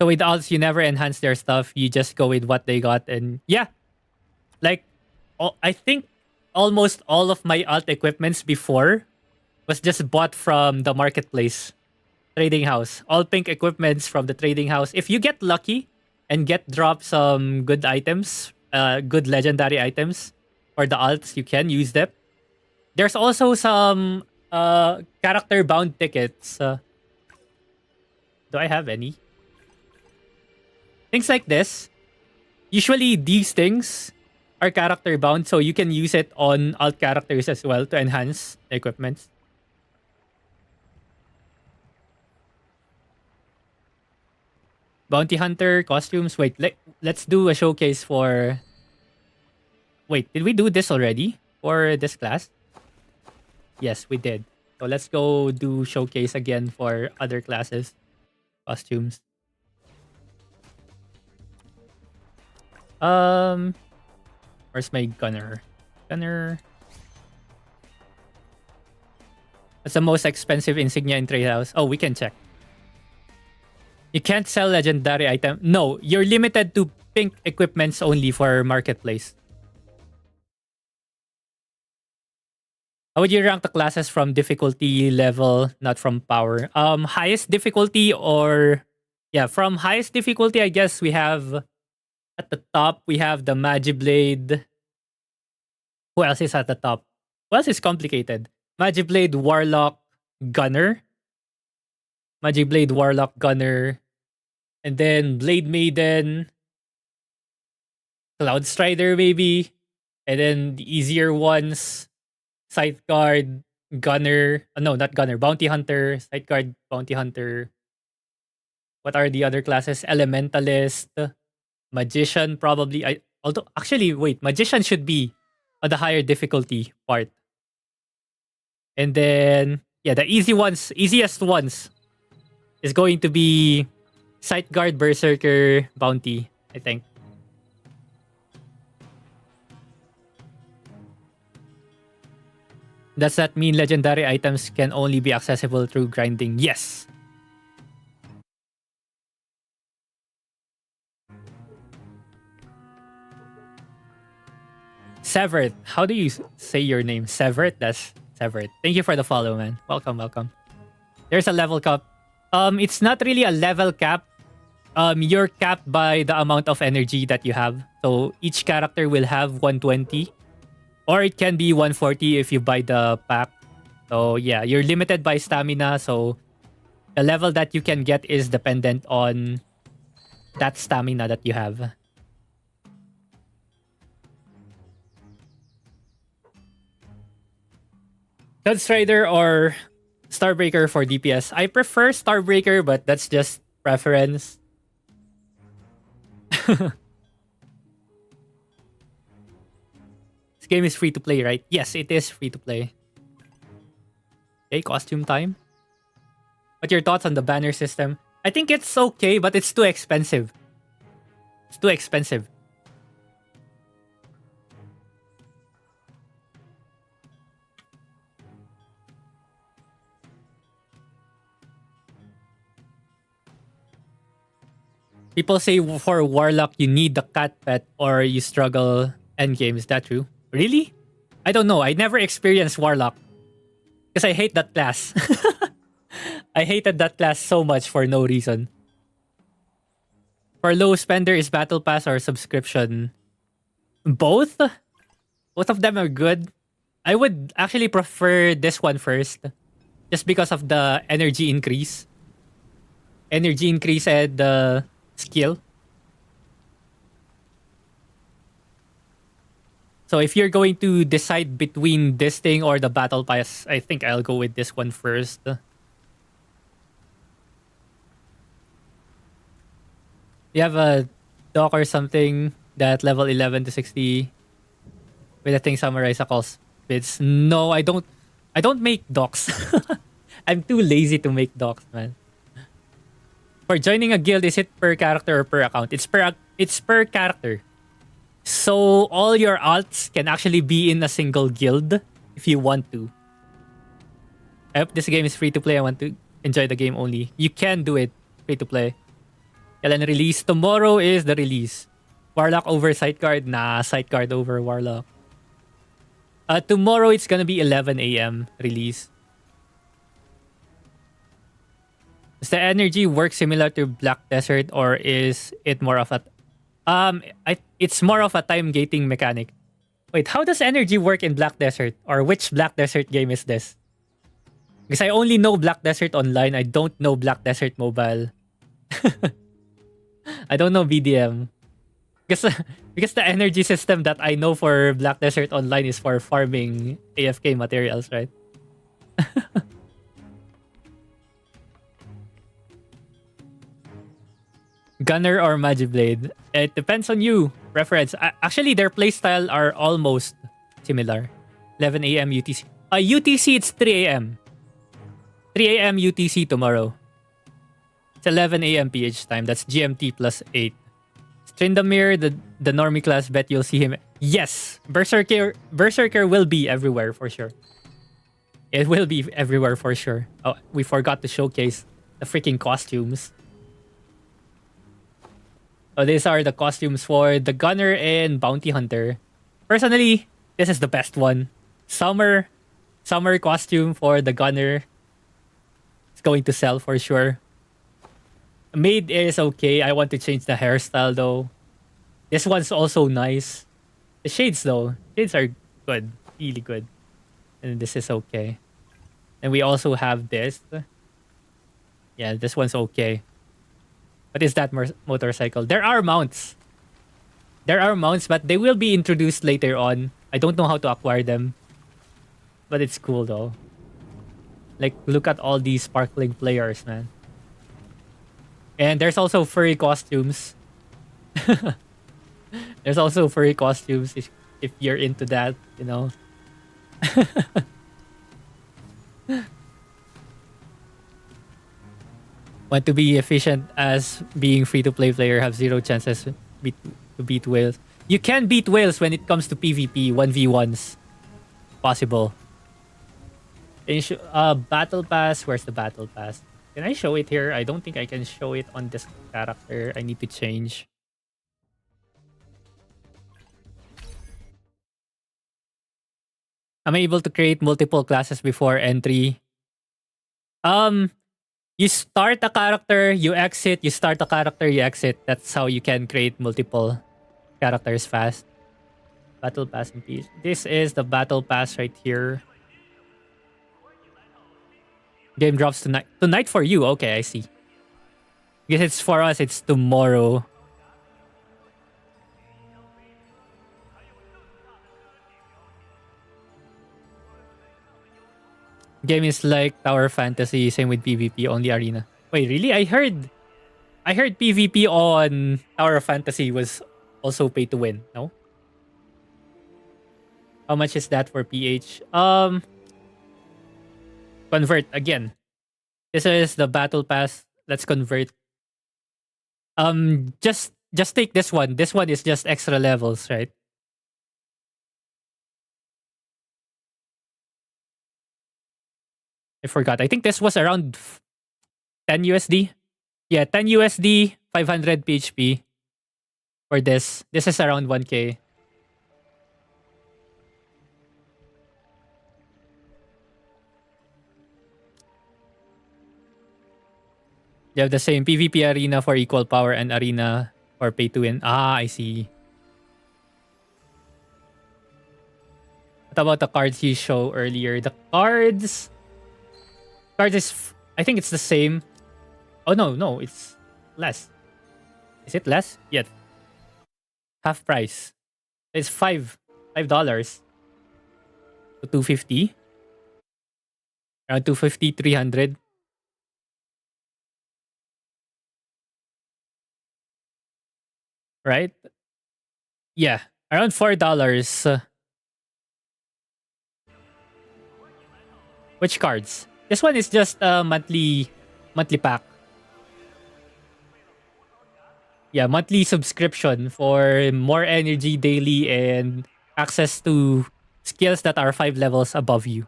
So with alts, you never enhance their stuff. You just go with what they got. And yeah. Like, I think almost all of my alt equipments before was just bought from the marketplace. Trading house. All pink equipments from the trading house. If you get lucky and get drop some good items, good legendary items for the alts, you can use them. There's also some character bound tickets. Do I have any? Things like this. Usually these things are character bound, so you can use it on alt characters as well to enhance the equipments. Bounty Hunter costumes. Wait, let's do a showcase for... Wait, did we do this already for this class? Yes, we did. So let's go do showcase again for other classes. Costumes. Where's my gunner? Gunner. What's the most expensive insignia in trade house? Oh, we can check. You can't sell legendary item. No, you're limited to pink equipments only for marketplace. How would you rank the classes from difficulty level, not from power? Highest difficulty or... Yeah, from highest difficulty, I guess we have At the top, we have the Magiblade. Who else is at the top? Who else is complicated? Magiblade, Warlock, Gunner. Magiblade, Warlock, Gunner. And then Blade Maiden, Cloud Strider maybe. And then the easier ones, Scytheguard, Gunner. No, not Gunner. Bounty Hunter, Scytheguard, Bounty Hunter. What are the other classes? Elementalist, Magician probably. Although actually wait, Magician should be on the higher difficulty part. And then yeah, the easiest ones is going to be Scytheguard, Berserker, Bounty, I think. Does that mean legendary items can only be accessible through grinding? Yes. Severt. How do you say your name? Severt? That's Severt. Thank you for the follow, man. Welcome, welcome. There's a level cap. It's not really a level cap. You're capped by the amount of energy that you have. So each character will have 120. Or it can be 140 if you buy the pack. So yeah, you're limited by stamina. So the level that you can get is dependent on that stamina that you have. Cloud Strider or Starbreaker for DPS. I prefer Starbreaker, but that's just preference. This game is free to play, right? Yes, it is free to play. Okay, costume time. What your thoughts on the banner system? I think it's okay, but it's too expensive. It's too expensive. People say for Warlock, you need the cat pet or you struggle endgame. Is that true? Really? I don't know. I never experienced Warlock. Because I hate that class. I hated that class so much for no reason. For low spender, is Battle Pass or subscription? Both? Both of them are good. I would actually prefer this one first. Just because of the energy increase. Energy increase and the skill. So if you're going to decide between this thing or the battle pass, I think I'll go with this one first. You have a dock or something that level 11 to 60 with a thing samurai calls bits. No, I don't make docks. I'm too lazy to make docks, man. For joining a guild, is it per character or per account? It's per character. So all your alts can actually be in a single guild if you want to. I hope this game is free to play. I want to enjoy the game only. You can do it free to play. Kailan release? Tomorrow is the release. Warlock over Scytheguard? Nah, Scytheguard over Warlock. Tomorrow it's gonna be 11 a.m. release. Does the energy work similar to Black Desert or is it more of a... it's more of a time gating mechanic. Wait, how does energy work in Black Desert? Or which Black Desert game is this? Because I only know Black Desert Online. I don't know Black Desert Mobile. I don't know BDM. Because the energy system that I know for Black Desert Online is for farming AFK materials, right? Gunner or Magiblade? It depends on you. Preference. Actually, their playstyle are almost similar. 11 a.m. UTC. UTC, it's 3 a.m. 3 a.m. UTC tomorrow. It's 11 a.m. PH time. That's GMT plus 8. Strindamir, the normie class, bet you'll see him. Yes! Berserker will be everywhere for sure. It will be everywhere for sure. Oh, we forgot to showcase the freaking costumes. So these are the costumes for the Gunner and Bounty Hunter. Personally, this is the best one. Summer costume for the Gunner. It's going to sell for sure. Maid is okay. I want to change the hairstyle though. This one's also nice. The shades though, shades are good, really good. And this is okay. And we also have this. Yeah, this one's okay. What is that motorcycle? There are mounts. There are mounts, but they will be introduced later on. I don't know how to acquire them. But it's cool though. Like, look at all these sparkling players, man. And there's also furry costumes. There's also furry costumes if you're into that, you know. Want to be efficient as being free-to-play player, have zero chances to beat whales. You can beat whales when it comes to PvP, 1v1s. Possible. Battle Pass. Where's the Battle Pass? Can I show it here? I don't think I can show it on this character. I need to change. Am I able to create multiple classes before entry? You start a character, you exit, you start a character, you exit. That's how you can create multiple characters fast. Battle Pass and peace. This is the Battle Pass right here. Game drops tonight. Tonight for you. Okay, I see. Because it's for us, it's tomorrow. Game is like Tower Fantasy, same with PvP, only arena. Wait, really? I heard PvP on Tower Fantasy was also pay to win, no? How much is that for PH? Convert again. This is the battle pass. Let's convert. Just take this one. This one is just extra levels, right? I forgot. I think this was around 10 USD. Yeah, 10 USD, 500 PHP for this. This is around 1K. You have the same PvP arena for equal power and arena for pay to win. Ah, I see. What about the cards you show earlier? The cards is, I think it's the same. Oh no, it's less. Is it less? Yeah. Half price. It's $5 to 250. Around 250, 300. Right? Yeah. Around $4. Which cards? This one is just a monthly pack. Yeah, monthly subscription for more energy daily and access to skills that are 5 levels above you.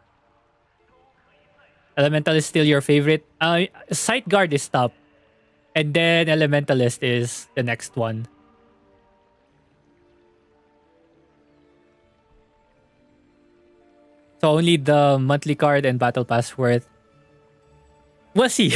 Elemental is still your favorite. Sight Guard is top. And then Elementalist is the next one. So only the monthly card and battle pass worth. We'll see.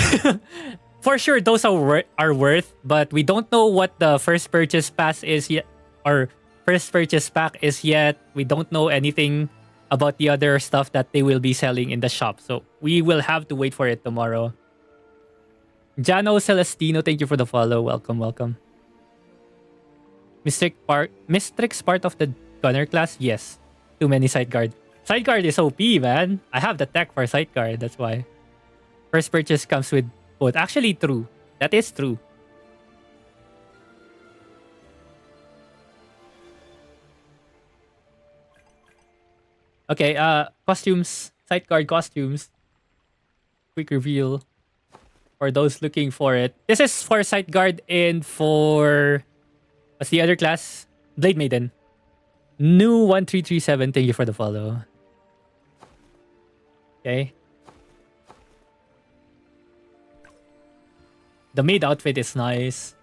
For sure, those are worth, but we don't know what the first purchase pass is yet, or first purchase pack is yet. We don't know anything about the other stuff that they will be selling in the shop. So we will have to wait for it tomorrow. Jano Celestino, thank you for the follow. Welcome, welcome. Mistrix part of the gunner class? Yes. Too many sight guard. Sight guard is OP, man. I have the tech for sight guard, that's why. First purchase comes with both. Actually, true. That is true. Okay, costumes. Sight guard costumes. Quick reveal. For those looking for it. This is for sight guard and for... What's the other class? Blade Maiden. New 1337, thank you for the follow. Okay. The maid outfit is nice.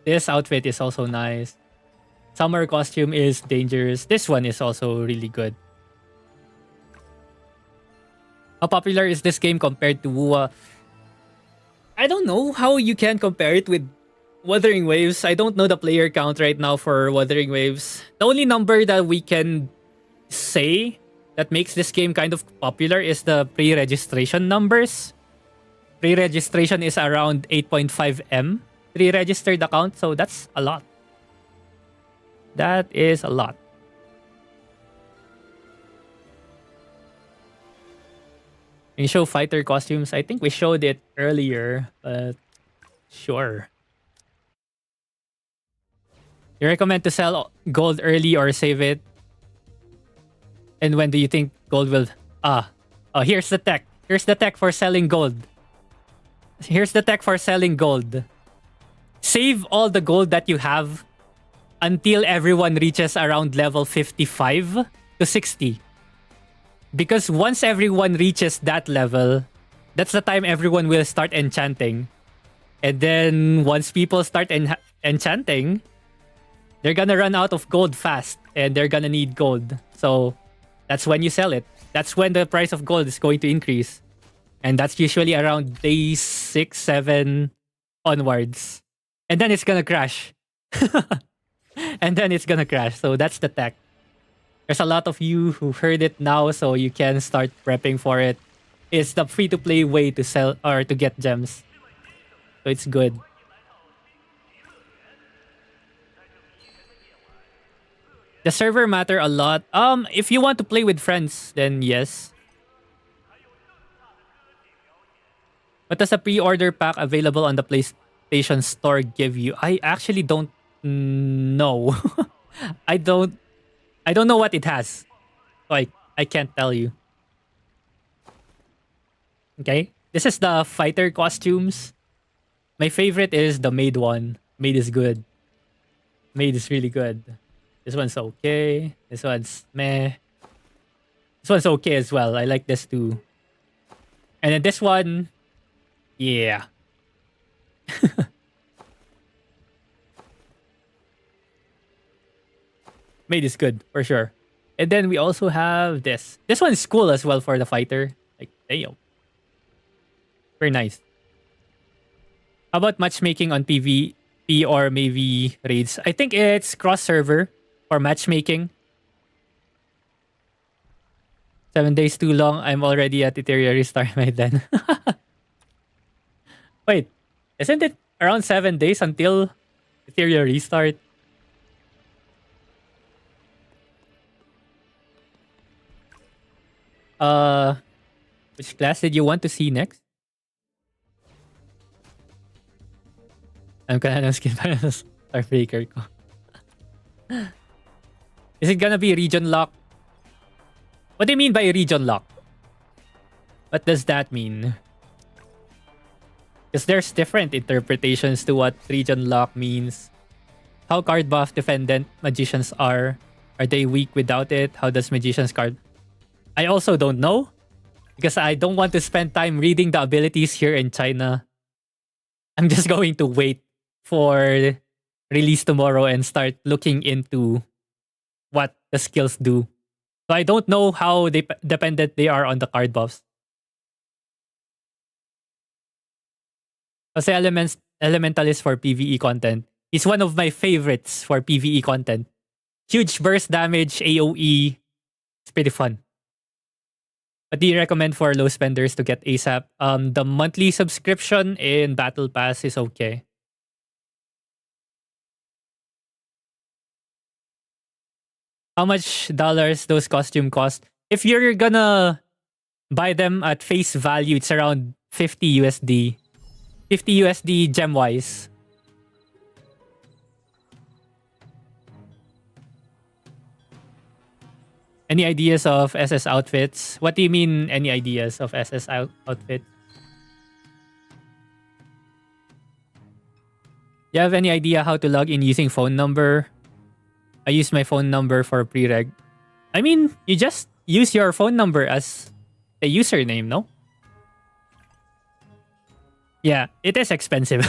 This outfit is also nice. Summer costume is dangerous. This one is also really good. How popular is this game compared to WoA? I don't know how you can compare it with Wuthering Waves. I don't know the player count right now for Wuthering Waves. The only number that we can say that makes this game kind of popular is the pre-registration numbers. Pre-registration is around 8.5M pre-registered account, so that's a lot. That is a lot. Can you show fighter costumes? I think we showed it earlier, but sure. You recommend to sell gold early or save it? And when do you think gold will... here's the tech. Here's the tech for selling gold. Here's the tech for selling gold. Save all the gold that you have until everyone reaches around level 55 to 60. Because once everyone reaches that level, that's the time everyone will start enchanting. And then once people start enchanting, they're gonna run out of gold fast and they're gonna need gold. So that's when you sell it. That's when the price of gold is going to increase. And that's usually around day 6, 7 onwards. And then it's gonna crash. And then it's gonna crash. So that's the tech. There's a lot of you who heard it now, so you can start prepping for it. It's the free-to-play way to sell or to get gems. So it's good. The server matter a lot. If you want to play with friends, then yes. What does a pre-order pack available on the PlayStation Store give you? I actually don't know. I don't know what it has. So I can't tell you. Okay. This is the fighter costumes. My favorite is the maid one. Maid is good. Maid is really good. This one's okay. This one's meh. This one's okay as well. I like this too. And then this one, yeah. Maid is good for sure. And then we also have this. This one's cool as well for the fighter. Like, damn. Very nice. How about matchmaking on PvP or maybe raids? I think it's cross-server for matchmaking. 7 days too long. I'm already at Ethereum restart by then. Wait, isn't it around 7 days until Ethereum restart? Which class did you want to see next? I'm gonna skip Starbreaker ko. Is it gonna be region lock? What do you mean by region lock? What does that mean? Because there's different interpretations to what region lock means. How card buff dependent magicians are. Are they weak without it? How does magician's card... I also don't know. Because I don't want to spend time reading the abilities here in China. I'm just going to wait for release tomorrow and start looking into what the skills do. So I don't know how dependent they are on the card buffs. Kasi Elementalist for PvE content is one of my favorites for PvE content. Huge burst damage, AoE. It's pretty fun. What do you recommend for low spenders to get ASAP? The monthly subscription in Battle Pass is okay. How much dollars those costume cost? If you're gonna buy them at face value, it's around 50 USD. 50 USD gem-wise. Any ideas of SS outfits? What do you mean, any ideas of SS outfit? You have any idea how to log in using phone number? I use my phone number for pre-reg. I mean, you just use your phone number as a username, no? Yeah, it is expensive.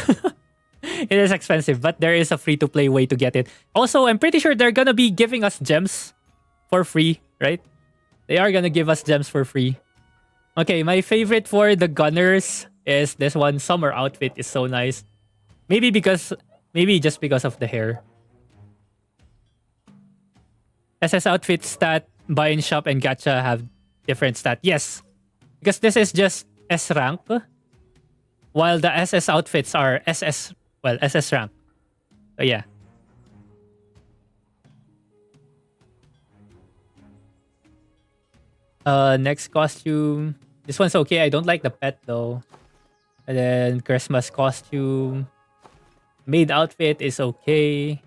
It is expensive, but there is a free-to-play way to get it. Also, I'm pretty sure they're gonna be giving us gems for free, right? They are gonna give us gems for free. Okay, my favorite for the gunners is this one. Summer outfit is so nice. Maybe because Maybe just because of the hair. SS outfit stat, buy in shop, and gacha have different stat. Yes, because this is just S rank, while the SS outfits are SS rank. So yeah. Next costume. This one's okay. I don't like the pet though. And then Christmas costume. Maid outfit is okay.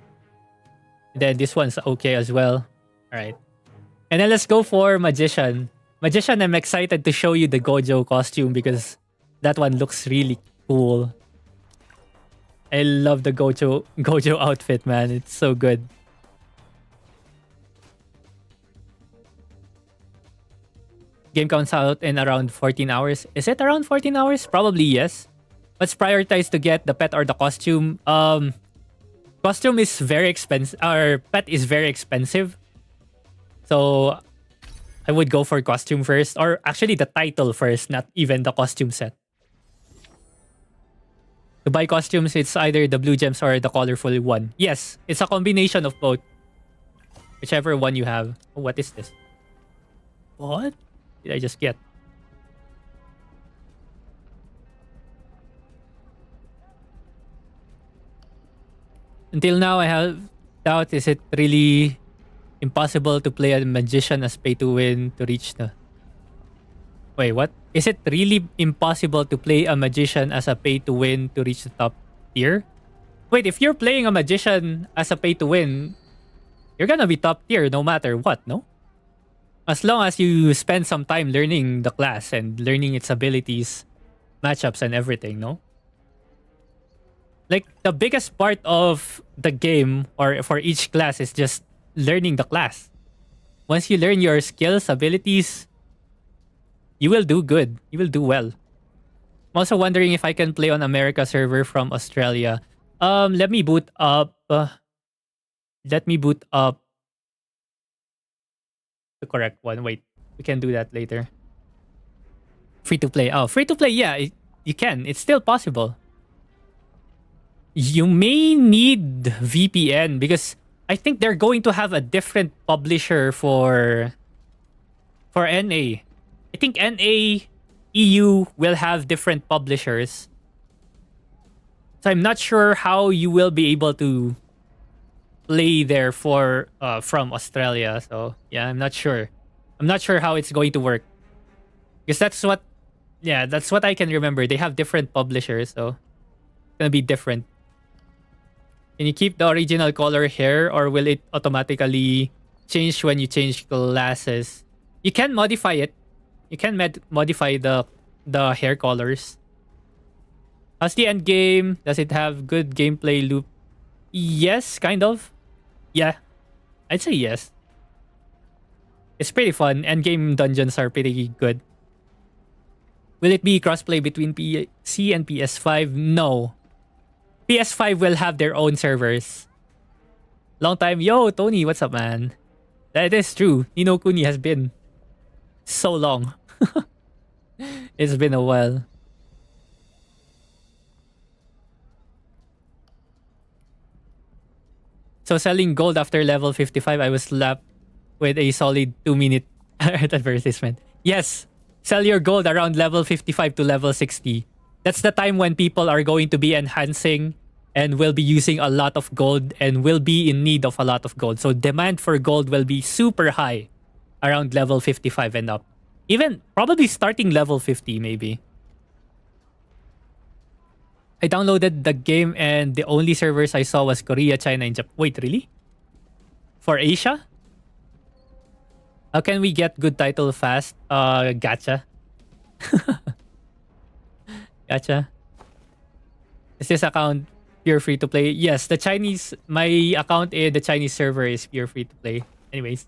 And then this one's okay as well. Alright. And then let's go for Magician. Magician, I'm excited to show you the Gojo costume because that one looks really cool. I love the Gojo outfit, man. It's so good. Game comes out in around 14 hours. Is it around 14 hours? Probably yes. Let's prioritize to get the pet or the costume. Costume is very expensive. Our pet is very expensive. So I would go for costume first. Or actually the title first, not even the costume set. To buy costumes, it's either the blue gems or the colorful one. Yes, it's a combination of both. Whichever one you have. Oh, what is this? What did I just get? Until now, I have doubt, is it really impossible to play a magician as pay to win to reach the... Wait, what? Is it really impossible to play a magician as a pay to win to reach the top tier? Wait, if you're playing a magician as a pay to win, you're gonna be top tier no matter what, no? As long as you spend some time learning the class and learning its abilities, matchups, and everything, no? Like, the biggest part of the game or for each class is just learning the class. Once you learn your skills, abilities, you will do good. You will do well. I'm also wondering if I can play on America server from Australia. Let me boot up. Let me boot up the correct one. Wait, we can do that later. Free to play. Oh, free to play. Yeah, you can. It's still possible. You may need VPN because I think they're going to have a different publisher for NA. I think NA EU will have different publishers. So I'm not sure how you will be able to play there for from Australia. So yeah, I'm not sure. I'm not sure how it's going to work. Because that's what I can remember. They have different publishers, so it's gonna be different. Can you keep the original color hair or will it automatically change when you change classes? You can modify it. You can modify the hair colors. How's the end game? Does it have good gameplay loop? Yes, kind of. Yeah, I'd say yes. It's pretty fun. End game dungeons are pretty good. Will it be crossplay between PC and PS5? No. PS5 will have their own servers. Long time. Yo, Tony, what's up, man? That is true. Nino Kuni has been so long. It's been a while. So selling gold after level 55, I was slapped with a solid 2-minute advertisement. Yes, sell your gold around level 55 to level 60. That's the time when people are going to be enhancing and will be using a lot of gold and will be in need of a lot of gold. So demand for gold will be super high around level 55 and up. Even probably starting level 50 maybe. I downloaded the game and the only servers I saw was Korea, China, and Japan. Wait, really? For Asia? How can we get good title fast? Gacha. Gacha. Is this account pure free to play? Yes, my account in the Chinese server is pure free to play. Anyways,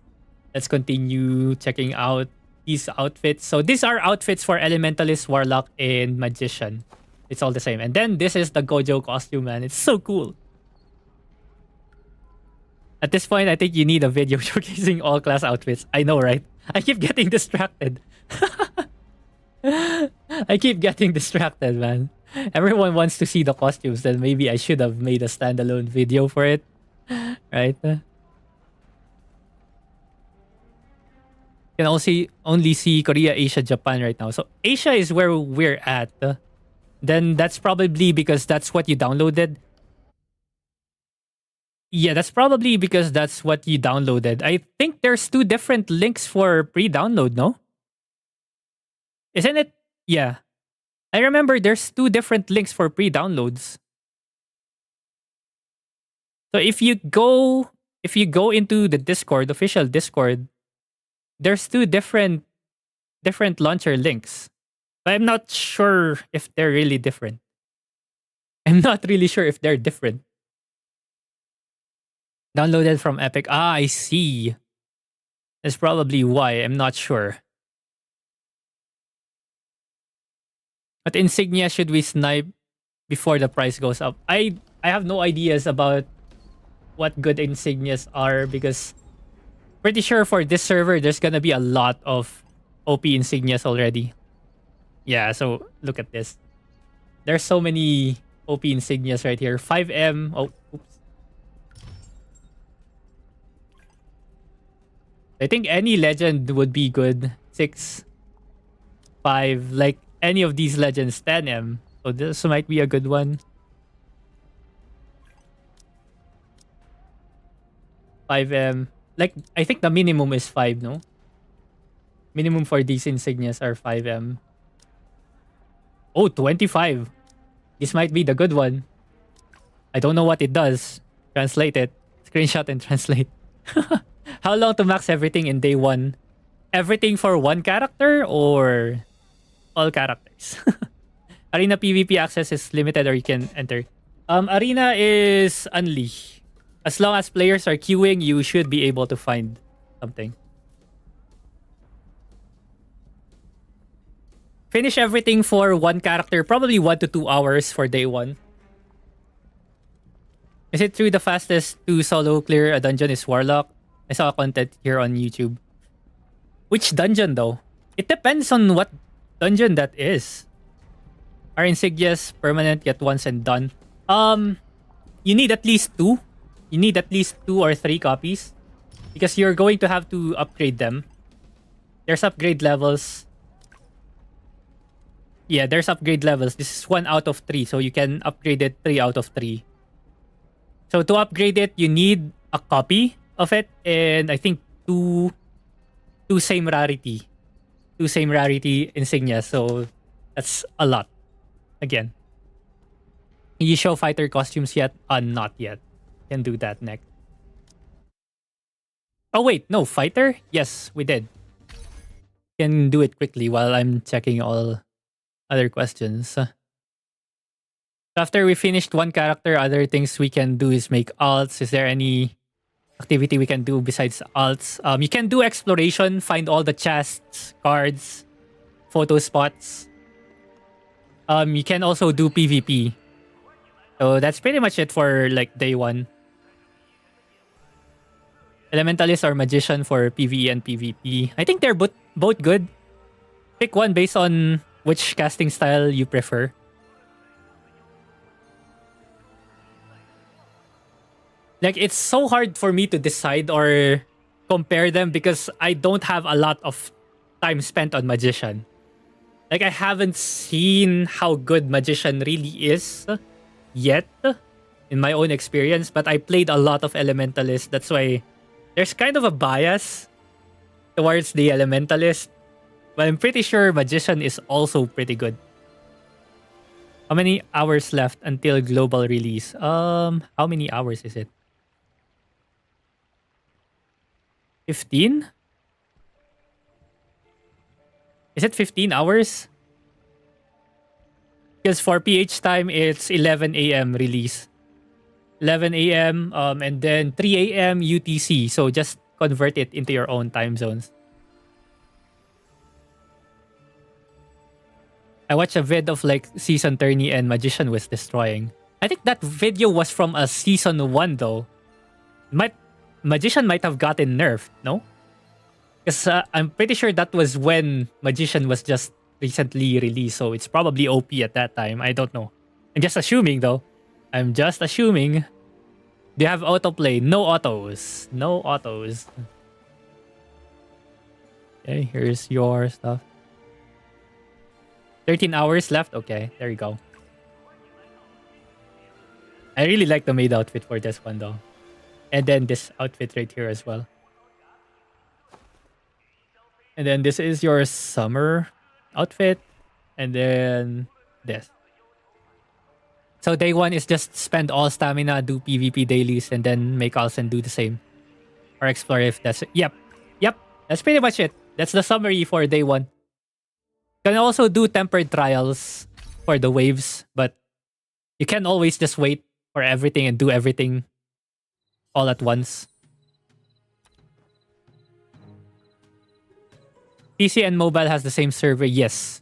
let's continue checking out these outfits. So these are outfits for Elementalist, Warlock, and Magician. It's all the same. And then this is the Gojo costume, man. It's so cool. At this point, I think you need a video showcasing all class outfits. I know, right? I keep getting distracted. I keep getting distracted, man. Everyone wants to see the costumes, then maybe I should have made a standalone video for it. Right? Can also only see Korea, Asia, Japan right now. So Asia is where we're at. Then that's probably because that's what you downloaded. Yeah, that's probably because that's what you downloaded. I think there's two different links for pre-download, no? Isn't it? Yeah. I remember there's two different links for pre-downloads. So if you go into the Discord, official Discord, there's two different launcher links. But I'm not sure if they're really different. I'm not really sure if they're different. Downloaded from Epic. Ah, I see. That's probably why. I'm not sure. But insignia should we snipe before the price goes up? I have no ideas about what good insignias are because pretty sure for this server there's gonna be a lot of OP insignias already. Yeah, so look at this. There's so many OP insignias right here. 5M. Oh, oops. I think any legend would be good. 6, 5, like any of these legends. 10M. So this might be a good one. 5M. Like, I think the minimum is 5, no? Minimum for these insignias are 5M. Oh, 25. This might be the good one. I don't know what it does. Translate it. Screenshot and translate. How long to max everything in day 1? Everything for one character or all characters? Arena PvP access is limited or you can enter. Arena is only. As long as players are queuing, you should be able to find something. Finish everything for one character, probably 1 to 2 hours for day 1. Is it true the fastest to solo clear a dungeon is Warlock? I saw content here on YouTube. Which dungeon though? It depends on what dungeon that is. Are insignias permanent yet once and done? You need at least 2. You need at least 2 or 3 copies. Because you're going to have to upgrade them. There's upgrade levels. Yeah, there's upgrade levels. This is 1 out of 3. So you can upgrade it 3 out of 3. So to upgrade it, you need a copy of it. And I think 2 same rarity. 2 same rarity insignia. So that's a lot. Again. You show fighter costumes yet? Not yet. Can do that next. Oh wait, no, fighter? Yes, we did. Can do it quickly while I'm checking all other questions. So after we finished one character, other things we can do is make alts. Is there any activity we can do besides alts? You can do exploration, find all the chests, cards, photo spots. You can also do PvP. So that's pretty much it for like day 1. Elementalist or Magician for PvE and PvP. I think they're both good. Pick one based on which casting style you prefer. Like, it's so hard for me to decide or compare them because I don't have a lot of time spent on Magician. Like, I haven't seen how good Magician really is yet in my own experience, but I played a lot of Elementalist. That's why there's kind of a bias towards the Elementalist. But I'm pretty sure Magician is also pretty good. How many hours left until global release? How many hours is it? 15? Is it 15 hours? Because for PH time, it's 11 a.m. release. 11 a.m. And then 3 a.m. UTC. So just convert it into your own time zones. I watched a vid of like Season 30 and Magician was destroying. I think that video was from a Season 1 though. Magician might have gotten nerfed, no? Because I'm pretty sure that was when Magician was just recently released, so it's probably OP at that time. I don't know. I'm just assuming though. I'm just assuming. Do you have autoplay? No autos. No autos. Okay, here's your stuff. 13 hours left? Okay, there you go. I really like the maid outfit for this one though. And then this outfit right here as well. And then this is your summer outfit. And then this. So day one is just spend all stamina, do PvP dailies, and then make Alsen do the same. Or explore if that's... Yep. That's pretty much it. That's the summary for day one. You can also do tempered trials for the waves, but you can always just wait for everything and do everything all at once. PC and mobile has the same server, yes.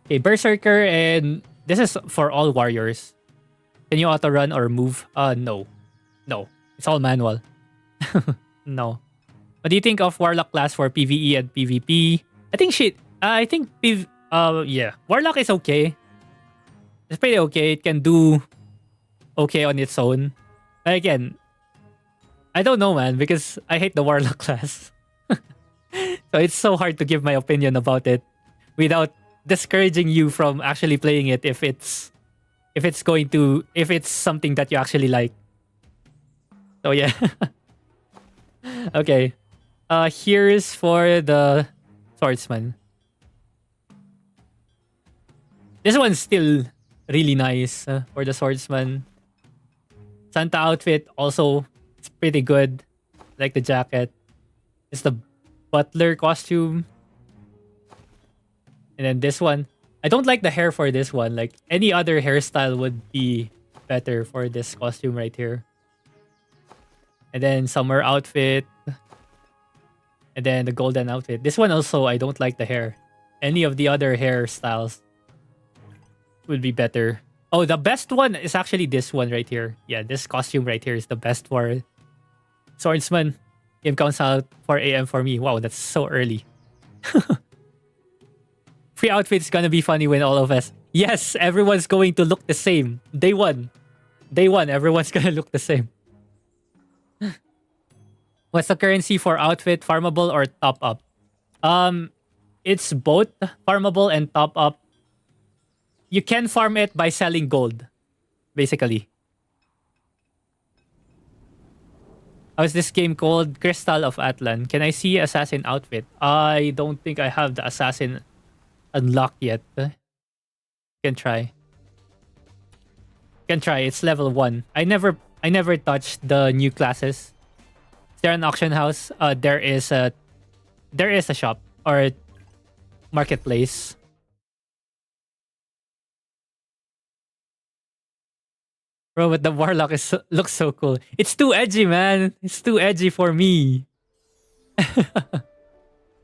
Okay, Berserker, and this is for all warriors. Can you auto run or move? No. It's all manual. No. What do you think of Warlock class for PvE and PvP? Yeah. Warlock is okay. It's pretty okay. It can do okay on its own. But again, I don't know, man, because I hate the Warlock class. So it's so hard to give my opinion about it without discouraging you from actually playing it if it's something that you actually like. So yeah. Okay. Here's for the swordsman. This one's still really nice for the swordsman. Santa outfit also, it's pretty good. Like the jacket. It's the butler costume. And then this one. I don't like the hair for this one. Like any other hairstyle would be better for this costume right here. And then summer outfit. And then the golden outfit. This one also, I don't like the hair. Any of the other hairstyles would be better. Oh, the best one is actually this one right here. Yeah, this costume right here is the best for swordsman. Game comes out 4 a.m. for me. Wow, that's so early. Free outfit is gonna be funny when all of us... Yes, everyone's going to look the same. Day one, everyone's gonna look the same. What's the currency for outfit? Farmable or top up? It's both farmable and top up. You can farm it by selling gold, basically. How's this game called? Crystal of Atlan. Can I see assassin outfit? I don't think I have the assassin unlocked yet. Can try. It's level 1. I never touched the new classes. Is there an auction house? There is a shop or marketplace. Bro, but the warlock looks so cool. It's too edgy, man. It's too edgy for me.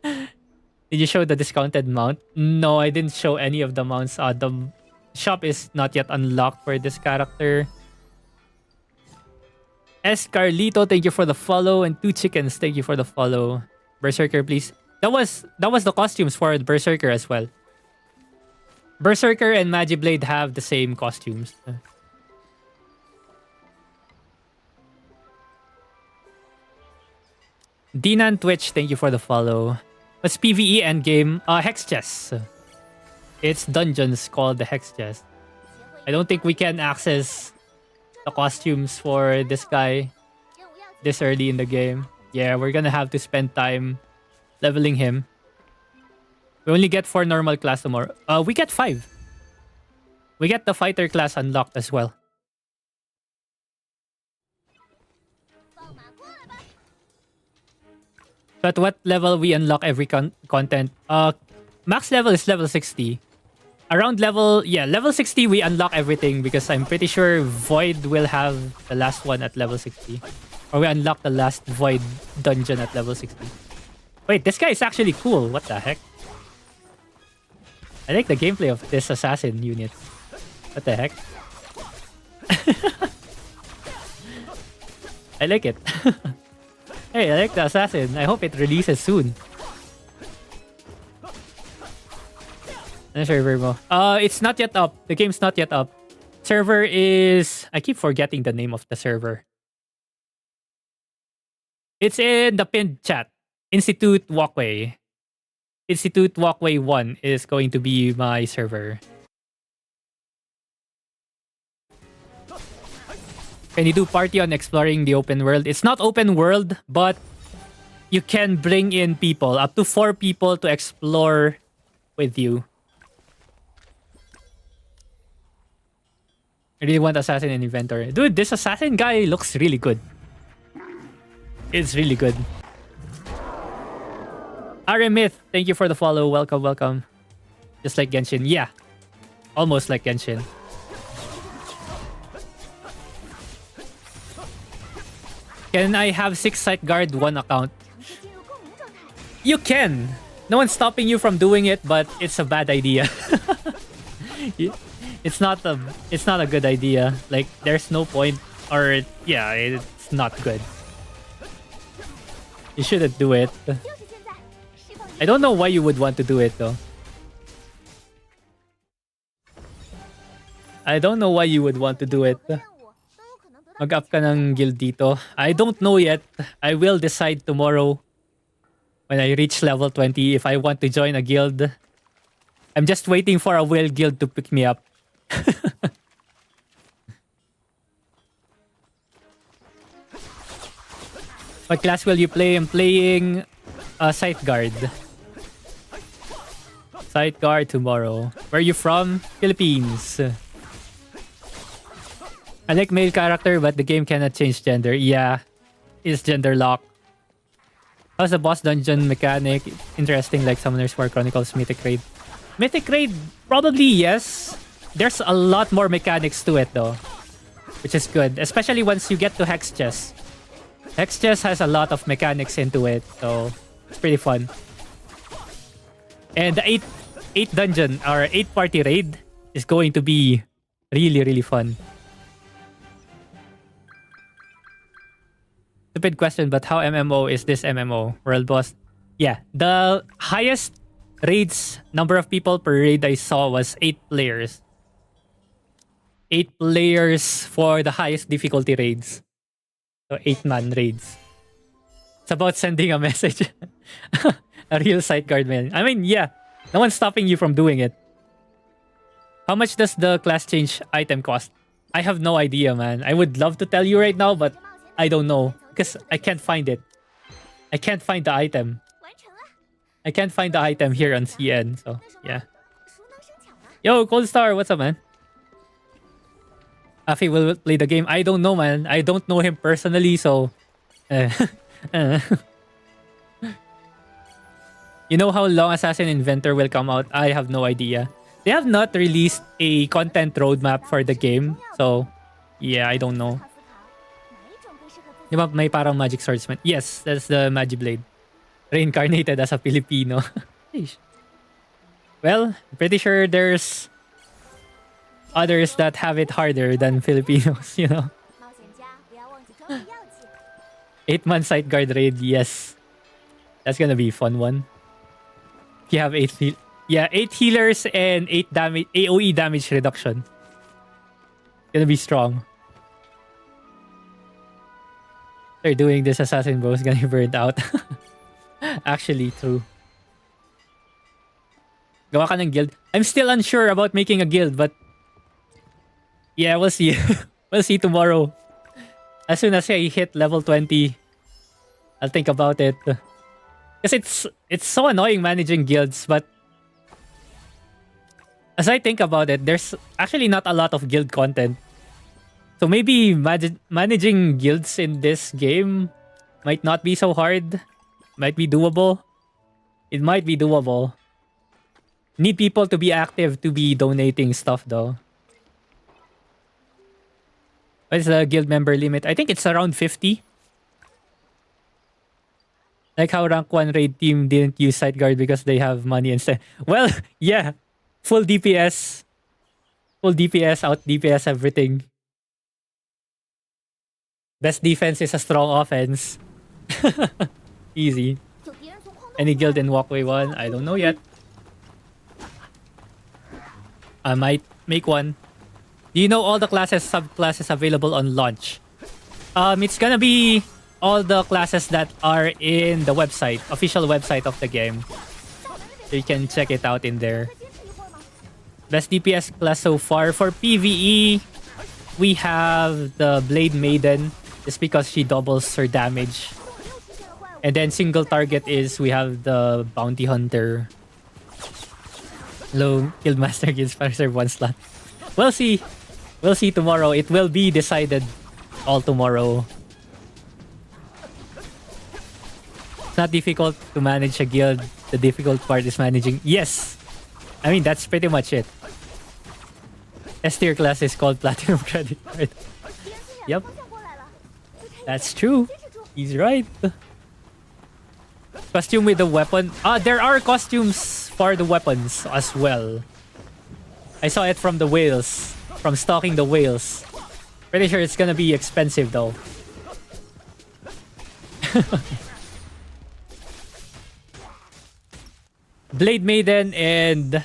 Did you show the discounted mount? No, I didn't show any of the mounts. The shop is not yet unlocked for this character. S. Carlito, thank you for the follow. And 2 chickens, thank you for the follow. Berserker, please. That was the costumes for the Berserker as well. Berserker and Magiblade have the same costumes. Dinan Twitch, thank you for the follow. What's PvE endgame? Hex chest. It's dungeons called the Hex chest. I don't think we can access the costumes for this guy this early in the game. Yeah, we're gonna have to spend time leveling him. We only get 4 normal class tomorrow. We get 5. We get the fighter class unlocked as well. So at what level we unlock every content? Max level is level 60. Around level 60 we unlock everything because I'm pretty sure Void will have the last one at level 60. Or we unlock the last Void dungeon at level 60. Wait, this guy is actually cool. What the heck? I like the gameplay of this assassin unit. What the heck? I like it. Hey, I like the assassin. I hope it releases soon. Ano server mo? It's not yet up. The game's not yet up. Server is... I keep forgetting the name of the server. It's in the pinned chat. Institute Walkway. Institute Walkway 1 is going to be my server. Can you do party on exploring the open world? It's not open world, but you can bring in people. Up to 4 people to explore with you. I really want Assassin in inventory. Dude, this Assassin guy looks really good. It's really good. Aramith, thank you for the follow. Welcome, welcome. Just like Genshin. Yeah. Almost like Genshin. Can I have 6 sight guard 1 account? You can. No one's stopping you from doing it, but it's a bad idea. It's not a good idea. Like, there's no point, or yeah, it's not good. You shouldn't do it. I don't know why you would want to do it though. I don't know why you would want to do it. Mag-up ka ng guild dito. I don't know yet. I will decide tomorrow when I reach level 20 if I want to join a guild. I'm just waiting for a whale guild to pick me up. What class will you play? I'm playing Sight Guard. Sight Guard tomorrow. Where are you from? Philippines. I like male character, but the game cannot change gender. Yeah, it's gender lock. How's the boss dungeon mechanic? Interesting, like Summoner's War Chronicles Mythic Raid. Mythic Raid, probably yes. There's a lot more mechanics to it though, which is good, especially once you get to Hex Chess. Hex Chess has a lot of mechanics into it, so it's pretty fun. And the 8 dungeon or 8 party raid is going to be really fun. Stupid question, but how MMO is this MMO? World boss? Yeah, the highest raids number of people per raid I saw was 8 players. 8 players for the highest difficulty raids. So 8-man raids. It's about sending a message. A real sight guard, man. I mean, yeah. No one's stopping you from doing it. How much does the class change item cost? I have no idea, man. I would love to tell you right now, but I don't know. Because I can't find it. I can't find the item. I can't find the item here on CN. So, yeah. Yo, Cold Star, what's up, man? Afi will play the game. I don't know, man. I don't know him personally, so... You know how long Assassin Inventor will come out? I have no idea. They have not released a content roadmap for the game. So, yeah, I don't know. Diba may parang magic swordsman? Yes, that's the Magiblade. Reincarnated as a Filipino. Well, I'm pretty sure there's others that have it harder than Filipinos, you know? 8-man sight guard raid, yes. That's gonna be a fun one. If you have 8 healers and 8 damage, AoE damage reduction. Gonna be strong. They're doing this, Assassin Bro is gonna be burned out. Actually, true. Gawa ka ng guild. I'm still unsure about making a guild, but yeah, we'll see. We'll see tomorrow. As soon as I hit level 20, I'll think about it. Because it's so annoying managing guilds, but as I think about it, there's actually not a lot of guild content. So maybe managing guilds in this game might not be so hard. Might be doable. It might be doable. Need people to be active to be donating stuff though. What is the guild member limit? I think it's around 50. Like how rank 1 raid team didn't use sight guard because they have money instead. Well, yeah. Full DPS. Full DPS, out DPS everything. Best defense is a strong offense. Easy. Any guild in Walkway 1? I don't know yet. I might make one. Do you know all the classes, subclasses available on launch? It's gonna be all the classes that are in the website, official website of the game. So you can check it out in there. Best DPS class so far. For PvE, we have the Blade Maiden, just because she doubles her damage. And then single target is we have the Bounty Hunter. Low Guildmaster gives reserve 1 slot. We'll see. We'll see tomorrow. It will be decided all tomorrow. It's not difficult to manage a guild. The difficult part is managing. Yes! I mean, that's pretty much it. S tier class is called Platinum Credit Card. Yep. That's true. He's right. Costume with the weapon. There are costumes for the weapons as well. I saw it from the whales. From stalking the whales. Pretty sure it's gonna be expensive though. Blade Maiden and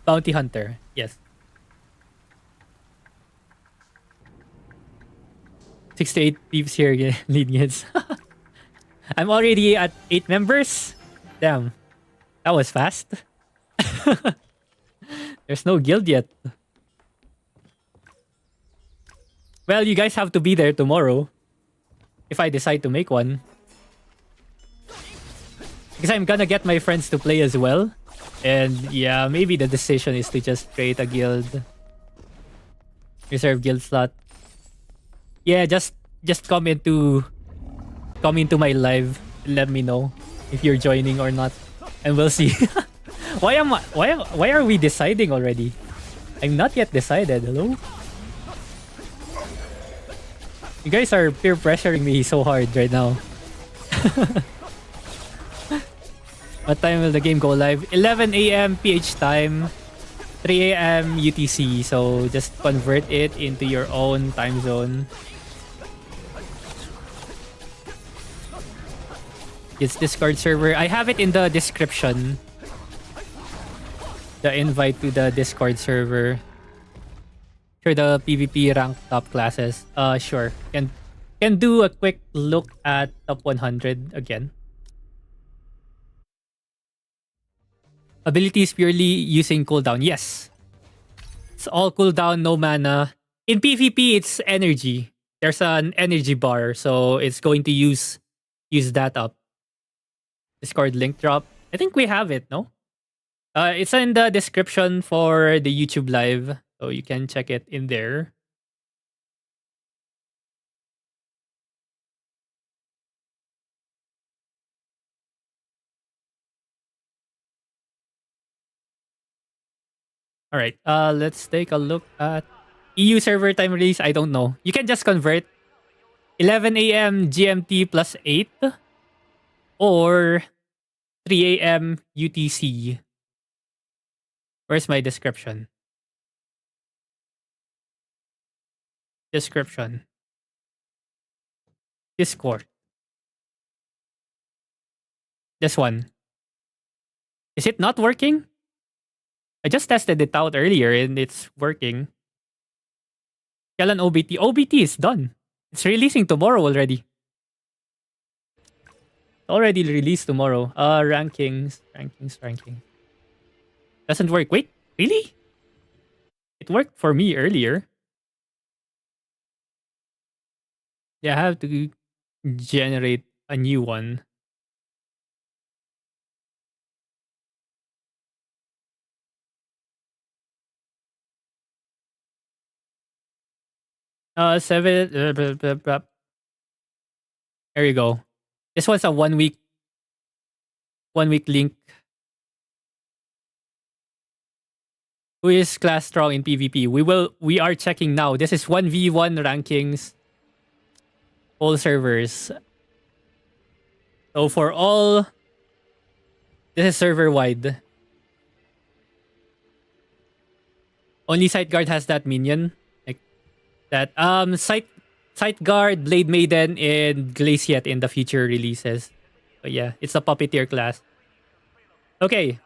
Bounty Hunter. Yes. 6 to 8 peeps here lead guilds. I'm already at 8 members. Damn. That was fast. There's no guild yet. Well, you guys have to be there tomorrow. If I decide to make one. Because I'm gonna get my friends to play as well. And yeah, maybe the decision is to just create a guild. Reserve guild slot. Yeah, just come into my live. Let me know if you're joining or not. And we'll see. Why are we deciding already? I'm not yet decided. Hello? You guys are peer pressuring me so hard right now. What time will the game go live? 11 a.m. PH time, 3 a.m. UTC. So just convert it into your own time zone. It's Discord server. I have it in the description. The invite to the Discord server. Sure, the PvP rank top classes. Sure. Can do a quick look at top 100 again. Abilities purely using cooldown. Yes. It's all cooldown, no mana. In PvP, it's energy. There's an energy bar, so it's going to use that up. Discord link drop. I think we have it, no? It's in the description for the YouTube live, so you can check it in there. All right, let's take a look at EU server time release. I don't know. You can just convert 11 a.m. GMT plus 8 or 3 a.m. UTC. Where's my description? Description. Discord. This one. Is it not working? I just tested it out earlier and it's working. Kailan OBT? OBT is done. It's releasing tomorrow already. Already released tomorrow. Rankings. Doesn't work. Wait, really? It worked for me earlier. Yeah, I have to generate a new one. Seven. There you go. This one's a 1 week link. Who is class strong in PvP? We are checking now. This is 1v1 rankings. All servers. So for all, this is server wide. Only Sight Guard has that minion. Like that. Sight Guard, Blade Maiden, and Glaciate in the future releases. But yeah, it's a puppeteer class. Okay.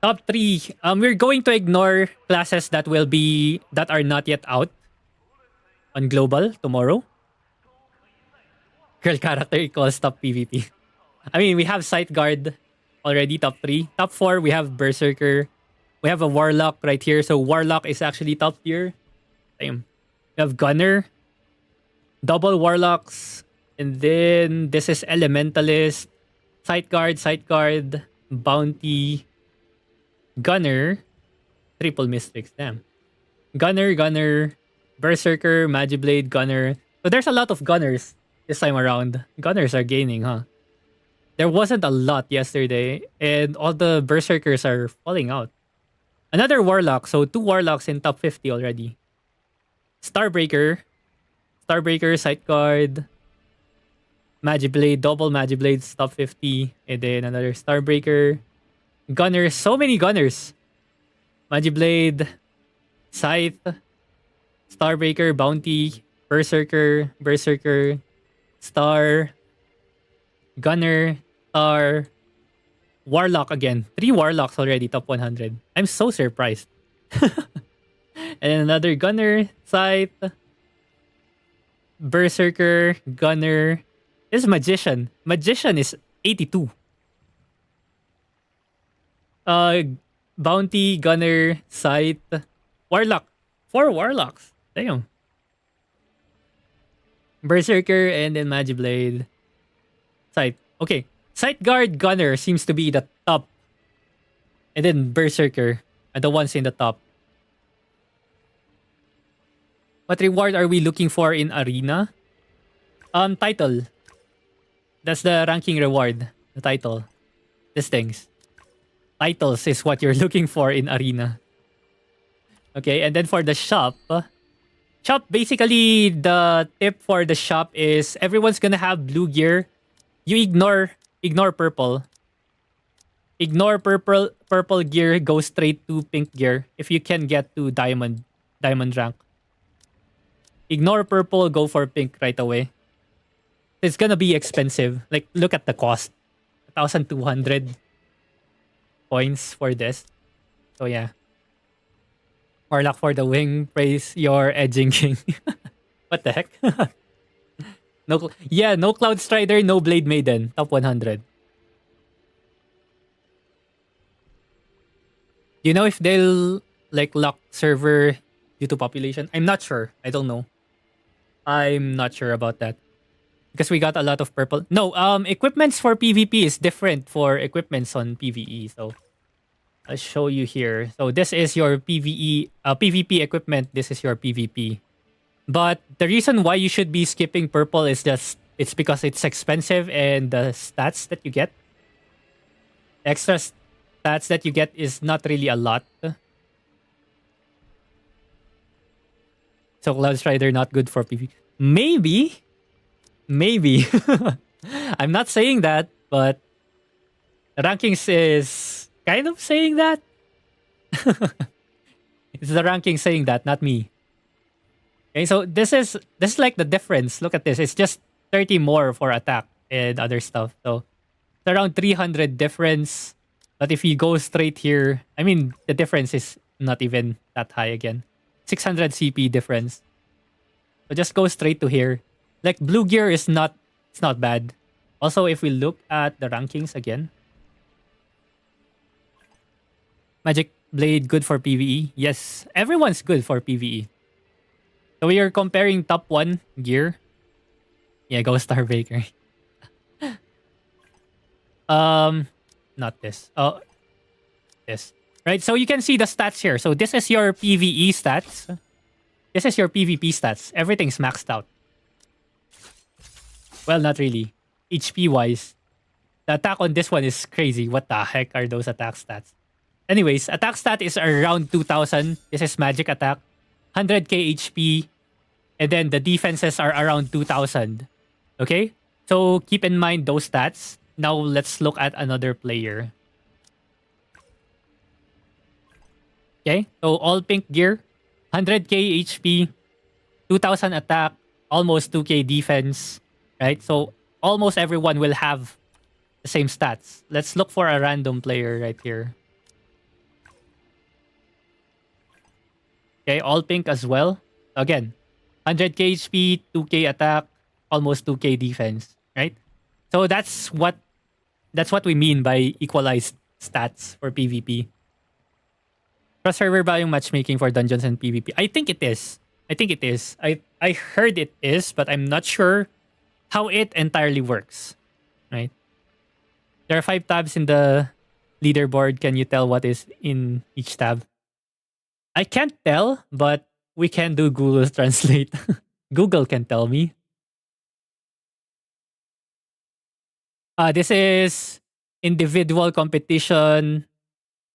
Top 3. We're going to ignore classes that are not yet out on global tomorrow. Girl character equals top PvP. I mean, we have Sight Guard already, top 3. Top 4, we have Berserker. We have a Warlock right here. So Warlock is actually top tier. Damn. We have Gunner. Double Warlocks. And then this is Elementalist. Sight Guard, Bounty, Gunner. Triple Mystics, damn. Gunner, Berserker, Magiblade, Gunner. So there's a lot of Gunners this time around. Gunners are gaining, huh? There wasn't a lot yesterday, and all the Berserkers are falling out. Another Warlock, so 2 Warlocks in top 50 already. Starbreaker, Sight Guard, Magiblade, double Magiblades, top 50. And then another Starbreaker. Gunners, so many Gunners. Magiblade, Scythe, Starbreaker, Bounty, Berserker, Star, Gunner, Star, Warlock again. 3 Warlocks already, top 100. I'm so surprised. And another Gunner, Scythe, Berserker, Gunner. This is Magician. Magician is 82. Bounty, Gunner, Scythe, Warlock. 4 Warlocks. Damn. Berserker and then Magiblade. Scythe. Okay. Sight Guard, Gunner seems to be the top. And then Berserker are the ones in the top. What reward are we looking for in Arena? Title. That's the ranking reward. The title. These things. Titles is what you're looking for in Arena. Okay, and then for the shop. Shop, basically, the tip for the shop is everyone's gonna have blue gear. You ignore purple. Ignore purple gear, go straight to pink gear if you can get to diamond rank. Ignore purple, go for pink right away. It's gonna be expensive. Like, look at the cost. 1,200 points for this. So yeah. Warlock for the wing. Praise your edging king. What the heck? No Cloud Strider, no Blade Maiden. Top 100. Do you know if they'll like lock server due to population? I'm not sure. I don't know. I'm not sure about that. Because we got a lot of purple. No, equipments for PvP is different for equipments on PvE. So I'll show you here. So this is your PvP equipment. This is your PvP. But the reason why you should be skipping purple is just it's because it's expensive and the stats that you get, extra stats that you get is not really a lot. So Cloud Strider not good for PvP. Maybe. I'm not saying that, but the rankings is kind of saying that. It's the ranking saying that, not me. Okay, so this is like the difference. Look at this. It's just 30 more for attack and other stuff. So it's around 300 difference. But if you go straight here, I mean, the difference is not even that high again. 600 CP difference. So just go straight to here. Like, blue gear is not bad. Also, if we look at the rankings again. Magic Blade, good for PvE. Yes, everyone's good for PvE. So we are comparing top 1 gear. Yeah, go Starbreaker. Not this. Oh, this. Right, so you can see the stats here. So this is your PvE stats. This is your PvP stats. Everything's maxed out. Well, not really. HP-wise. The attack on this one is crazy. What the heck are those attack stats? Anyways, attack stat is around 2,000. This is magic attack. 100k HP. And then the defenses are around 2,000. Okay? So keep in mind those stats. Now let's look at another player. Okay? So all pink gear. 100k HP. 2,000 attack. Almost 2k defense. Right? So almost everyone will have the same stats. Let's look for a random player right here. Okay, all pink as well. Again, 100k HP, 2k attack, almost 2k defense, right? So that's what we mean by equalized stats for PvP. Cross server ba yung matchmaking for dungeons and PvP? I think it is. I think it is. I heard it is, but I'm not sure how it entirely works. Right? There are 5 tabs in the leaderboard. Can you tell what is in each tab? I can't tell, but we can do Google Translate. Google can tell me. This is individual competition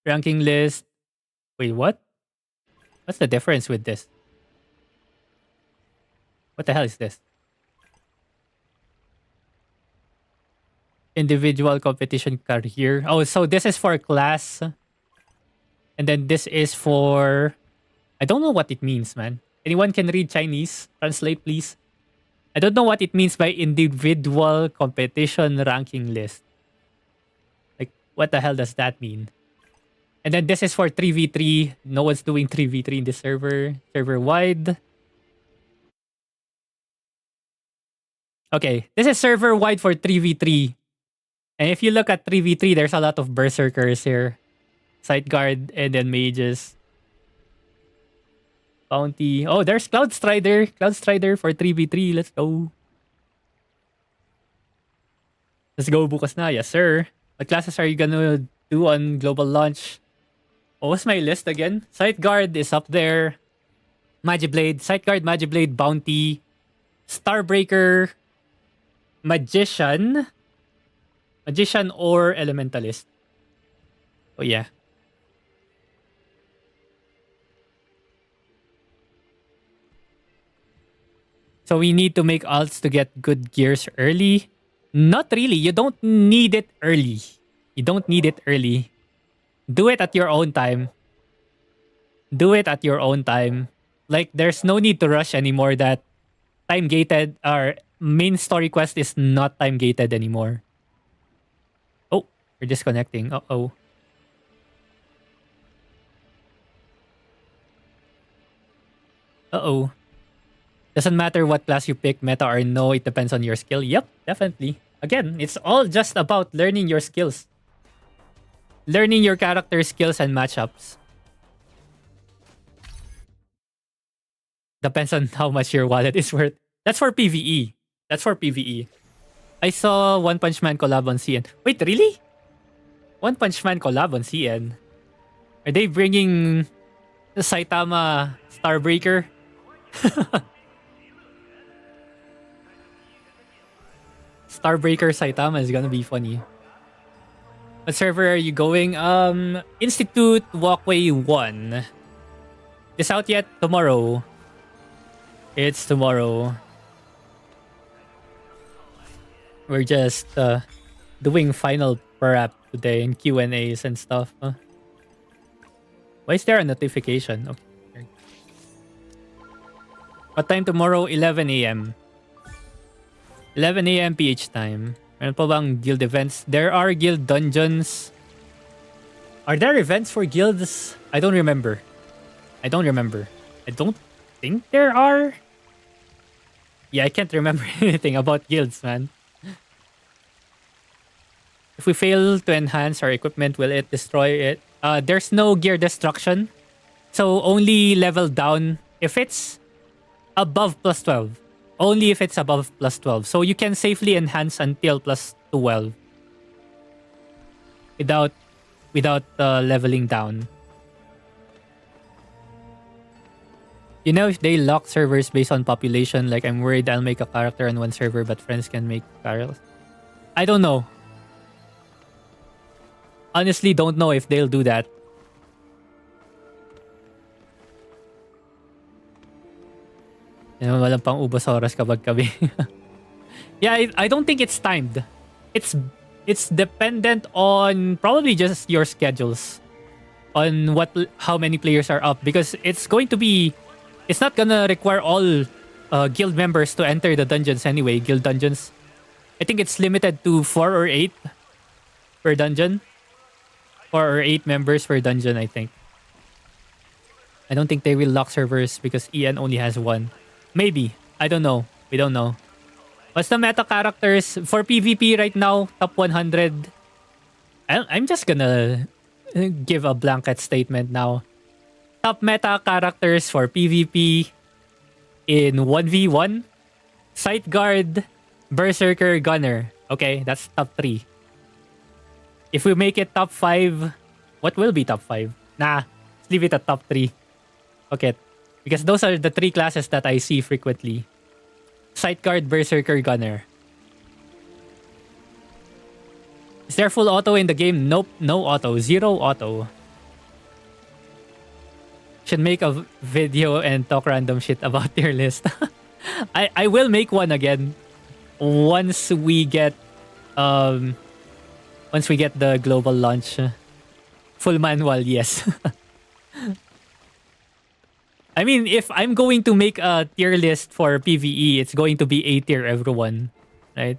ranking list. Wait, what? What's the difference with this? What the hell is this? Individual competition career. Oh, so this is for class. And then this is for... I don't know what it means, man. Anyone can read Chinese? Translate, please. I don't know what it means by individual competition ranking list. Like, what the hell does that mean? And then this is for 3v3. No one's doing 3v3 in the server. Server wide. Okay, this is server wide for 3v3. And if you look at 3v3, there's a lot of berserkers here. Sight guard and then mages. Bounty. Oh, there's Cloud Strider. Cloud Strider for 3v3. Let's go. Let's go bukas na. Yes, sir. What classes are you gonna do on global launch? What was my list again? Sight guard is up there. Magiblade. Sight guard, Magiblade, Bounty. Starbreaker. Magician. Magician or Elementalist. Oh, yeah. So we need to make alts to get good gears early. Not really. You don't need it early. You don't need it early. Do it at your own time. Do it at your own time. Like, there's no need to rush anymore that time gated or main story quest is not time gated anymore. Oh, we're disconnecting. Uh-oh. Uh-oh. Doesn't matter what class you pick, meta or no, it depends on your skill. Yep, definitely. Again, it's all just about learning your skills. Learning your character skills and matchups. Depends on how much your wallet is worth. That's for PvE. That's for PvE. I saw One Punch Man collab on CN. Wait, really? One Punch Man collab on CN? Are they bringing the Saitama Starbreaker? Starbreaker Saitama is gonna be funny. What server are you going? Institute Walkway 1. Is out yet? Tomorrow. It's tomorrow. We're just doing final prep today and Q&As and stuff. Why is there a notification? Okay. What time tomorrow? 11 a.m. 11 a.m. PH time. Meron pa bang guild events? There are guild dungeons. Are there events for guilds? I don't remember. I don't think there are. Yeah, I can't remember anything about guilds, man. If we fail to enhance our equipment, will it destroy it? There's no gear destruction. So only level down if it's above plus 12. Only if it's above plus 12. So you can safely enhance until plus 12. Without leveling down. You know, if they lock servers based on population, like I'm worried I'll make a character on one server but friends can make carols. I don't know. Honestly, don't know if they'll do that. You know, walang pang ubos oras kapag gabi. Yeah, I don't think it's timed. It's dependent on probably just your schedules. On how many players are up. Because it's not gonna require all guild members to enter the dungeons anyway. Guild dungeons. I think it's limited to 4 or 8 per dungeon. 4 or 8 members per dungeon, I think. I don't think they will lock servers because EN only has one. Maybe. I don't know. We don't know. What's the meta characters for PvP right now? Top 100. I'm just gonna give a blanket statement now. Top meta characters for PvP in 1v1. Sight Guard, Berserker, Gunner. Okay, that's top 3. If we make it top 5, what will be top 5? Nah, let's leave it at top 3. Okay, because those are the 3 classes that I see frequently. Sight Guard, Berserker, Gunner. Is there full auto in the game? Nope, no auto. 0 auto. Should make a video and talk random shit about tier list. I will make one again once we get the global launch. Full manual, yes. I mean, if I'm going to make a tier list for PvE, it's going to be A tier everyone, right?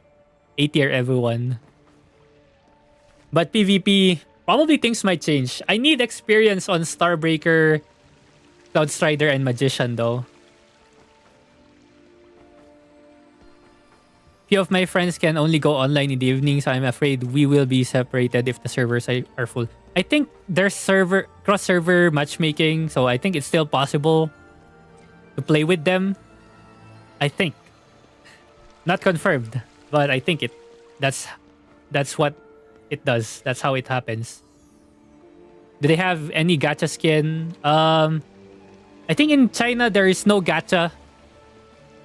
A tier everyone. But PvP, probably things might change. I need experience on Starbreaker, Cloud Strider, and Magician though. Few of my friends can only go online in the evening, so I'm afraid we will be separated if the servers are full. I think there's cross-server matchmaking, so I think it's still possible to play with them. I think. Not confirmed, but I think that's what it does. That's how it happens. Do they have any gacha skin? I think in China there is no gacha.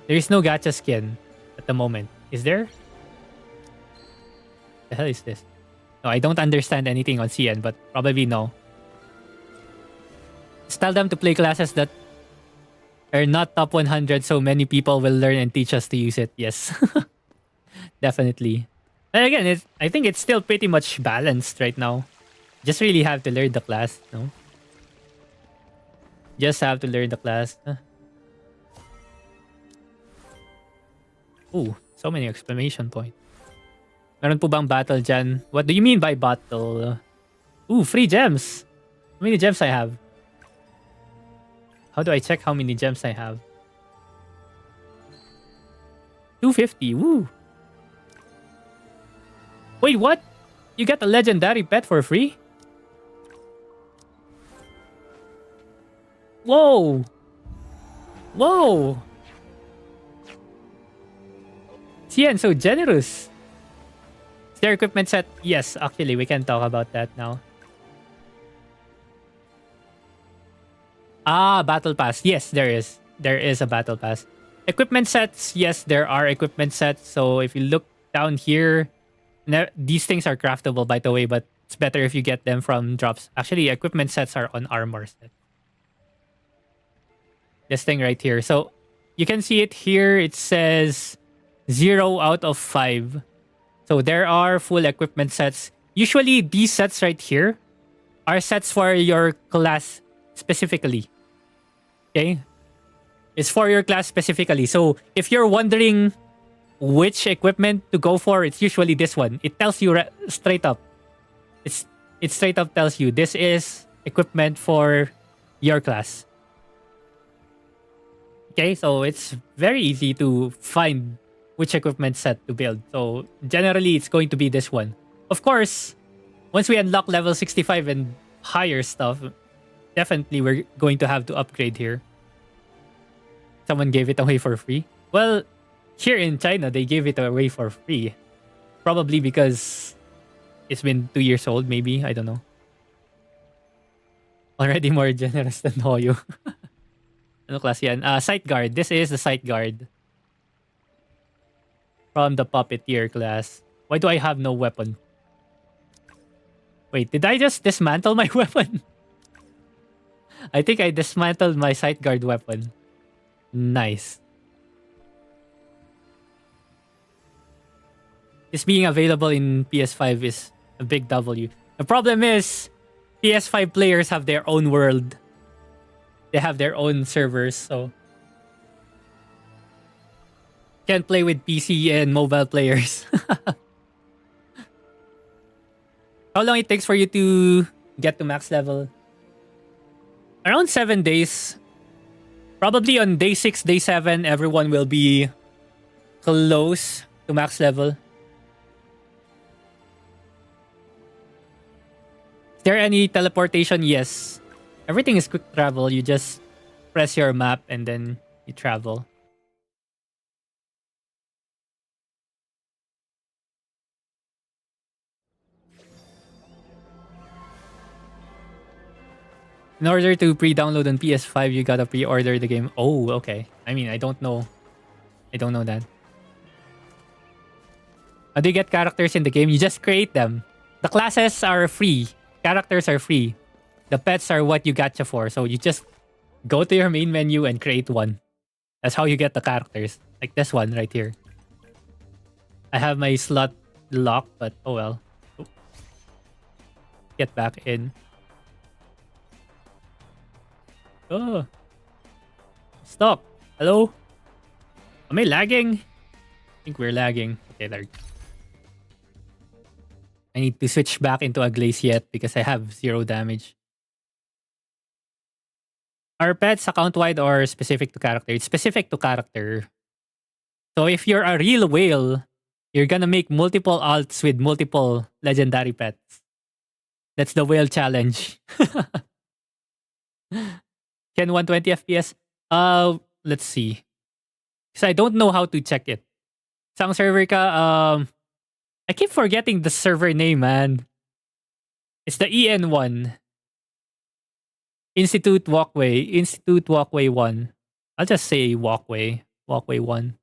There is no gacha skin at the moment. Is there? The hell is this? No, I don't understand anything on CN, but probably no. Just tell them to play classes that are not top 100 so many people will learn and teach us to use it. Yes. Definitely. And again, I think it's still pretty much balanced right now. Just really have to learn the class, no? Just have to learn the class. Ooh, so many exclamation points. Meron po bang battle dyan? What do you mean by battle? Ooh, free gems. How many gems I have? How do I check how many gems I have? 250. Woo. Wait, what? You get a legendary pet for free? Whoa. Whoa. CN, so generous. Is there equipment set? Yes, actually, we can talk about that now. Ah, battle pass. Yes, there is. There is a battle pass. Equipment sets. Yes, there are equipment sets. So if you look down here, these things are craftable, by the way, but it's better if you get them from drops. Actually, equipment sets are on armor set. This thing right here. So you can see it here. It says 0 out of 5. So there are full equipment sets. Usually these sets right here are sets for your class specifically. Okay? It's for your class specifically. So if you're wondering which equipment to go for, it's usually this one. It tells you straight up. It straight up tells you this is equipment for your class. Okay, so it's very easy to find which equipment set to build. So generally, it's going to be this one. Of course, once we unlock level 65 and higher stuff, definitely we're going to have to upgrade here. Someone gave it away for free. Well, here in China, they gave it away for free. Probably because it's been 2 years old, maybe. I don't know. Already more generous than Hoyo. Ano class yan? Sight Guard. This is the Sight Guard. From the Puppeteer class. Why do I have no weapon? Wait, did I just dismantle my weapon? I think I dismantled my Sight Guard weapon. Nice. This being available in PS5 is a big W. The problem is, PS5 players have their own world. They have their own servers, so can't play with PC and mobile players. How long it takes for you to get to max level? Around 7 days. Probably on day 6, day 7, everyone will be close to max level. Is there any teleportation? Yes. Everything is quick travel. You just press your map and then you travel. In order to pre-download on PS5, you gotta pre-order the game. Oh, okay. I mean, I don't know. I don't know that. How do you get characters in the game? You just create them. The classes are free. Characters are free. The pets are what you gacha for. So you just go to your main menu and create one. That's how you get the characters. Like this one right here. I have my slot locked, but oh well. Get back in. Oh. Stop. Hello? Am I lagging? I think we're lagging. Okay, there. I need to switch back into a glaze yet because I have 0 damage. Are pets account-wide or specific to character? It's specific to character. So if you're a real whale, you're gonna make multiple alts with multiple legendary pets. That's the whale challenge. Can 120 FPS? Let's see. Because I don't know how to check it. Sang server ka, I keep forgetting the server name, man. It's the EN one. Institute Walkway. Institute Walkway 1. I'll just say Walkway. Walkway 1.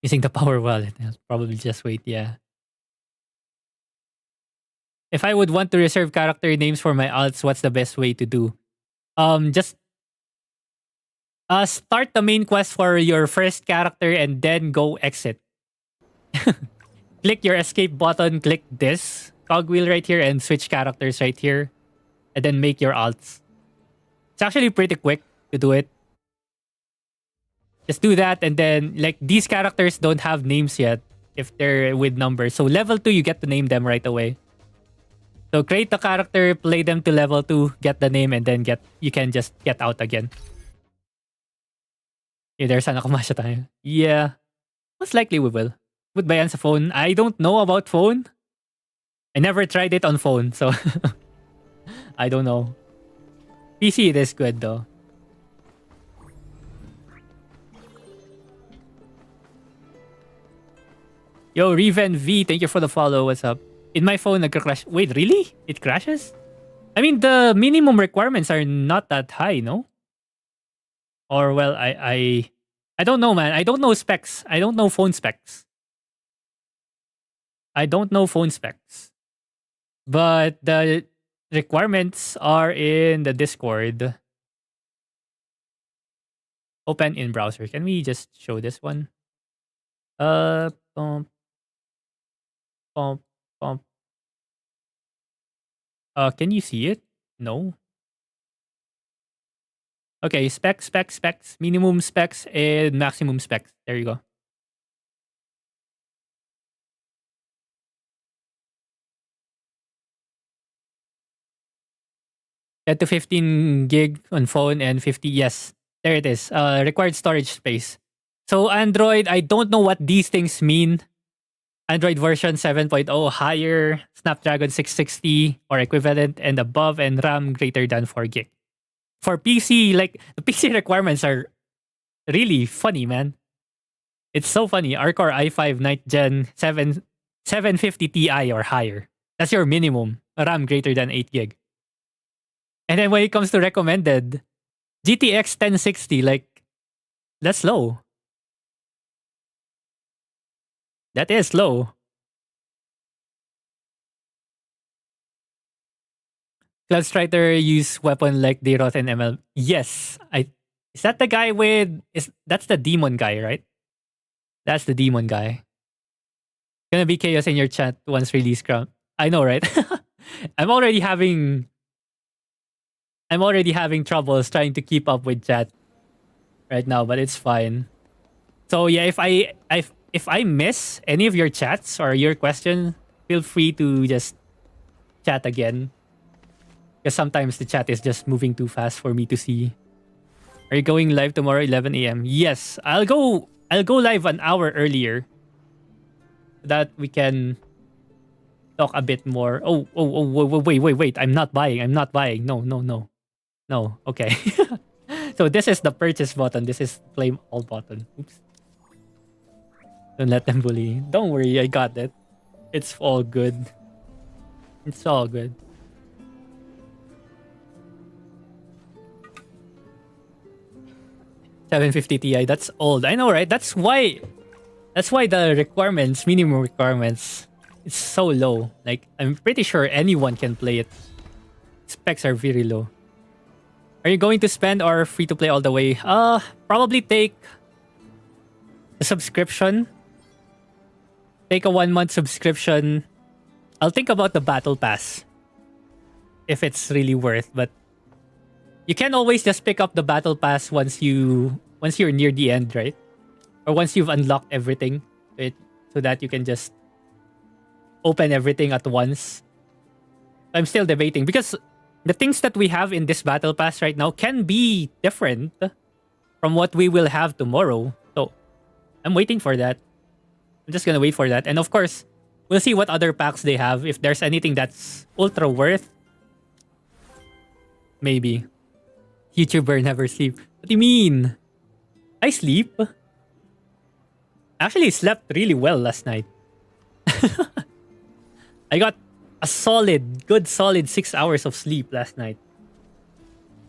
Using the power wallet. I'll probably just wait, yeah. If I would want to reserve character names for my alts, what's the best way to do? Just start the main quest for your first character and then go exit. Click your escape button, click this cogwheel right here and switch characters right here. And then make your alts. It's actually pretty quick to do it. Just do that and then like these characters don't have names yet if they're with numbers. So level 2 you get to name them right away. So create the character, play them to level 2, get the name and then you can just get out again. Either sana kumasya tayo. Yeah. Most likely we will. Would ba yan sa phone? I don't know about phone. I never tried it on phone, so I don't know. PC it is good though. Yo, Reven V, thank you for the follow. What's up? In my phone, nagka-crash. Wait, really? It crashes? I mean, the minimum requirements are not that high, no? Or well, I don't know, man. I don't know specs. I don't know phone specs. I don't know phone specs. But the requirements are in the Discord. Open in browser. Can we just show this one? Pump. Can you see it? No. Okay, specs, minimum specs, and maximum specs. There you go. Get to 15 gig on phone and 50. Yes, there it is. Required storage space. So Android, I don't know what these things mean. Android version 7.0 higher, Snapdragon 660 or equivalent and above, and RAM greater than 4 gig. For PC, like the PC requirements are really funny, man. It's so funny. Core i5 9th Gen 750 Ti or higher. That's your minimum. RAM greater than 8 gig. And then when it comes to recommended, GTX 1060, like that's low. That is low. Cloud Strider use weapon like Dayrot and ML. Yes. Is that the guy with that's the demon guy, right? That's the demon guy. Gonna be chaos in your chat once release crown. I know, right? I'm already having troubles trying to keep up with chat right now, but it's fine. So yeah, if I miss any of your chats or your question, feel free to just chat again. Because sometimes the chat is just moving too fast for me to see. Are you going live tomorrow 11 a.m.? Yes, I'll go live an hour earlier so that we can talk a bit more. Wait. I'm not buying. No. Okay. So this is the purchase button. This is claim all button. Oops. Don't let them bully. Don't worry, I got it. It's all good. It's all good. $750 Ti. That's old. I know, right? That's why the requirements, minimum requirements, it's so low. Like, I'm pretty sure anyone can play it. Specs are very low. Are you going to spend or free to play all the way? Probably take a subscription. Take a 1-month subscription. I'll think about the battle pass if it's really worth, but you can always just pick up the battle pass once you're near the end, right? Or once you've unlocked everything, so that you can just open everything at once. I'm still debating because the things that we have in this battle pass right now can be different from what we will have tomorrow. So I'm waiting for that. I'm just gonna wait for that. And of course, we'll see what other packs they have. If there's anything that's ultra worth, maybe. YouTuber never sleep. What do you mean? I sleep. Actually slept really well last night. I got a good solid 6 hours of sleep last night.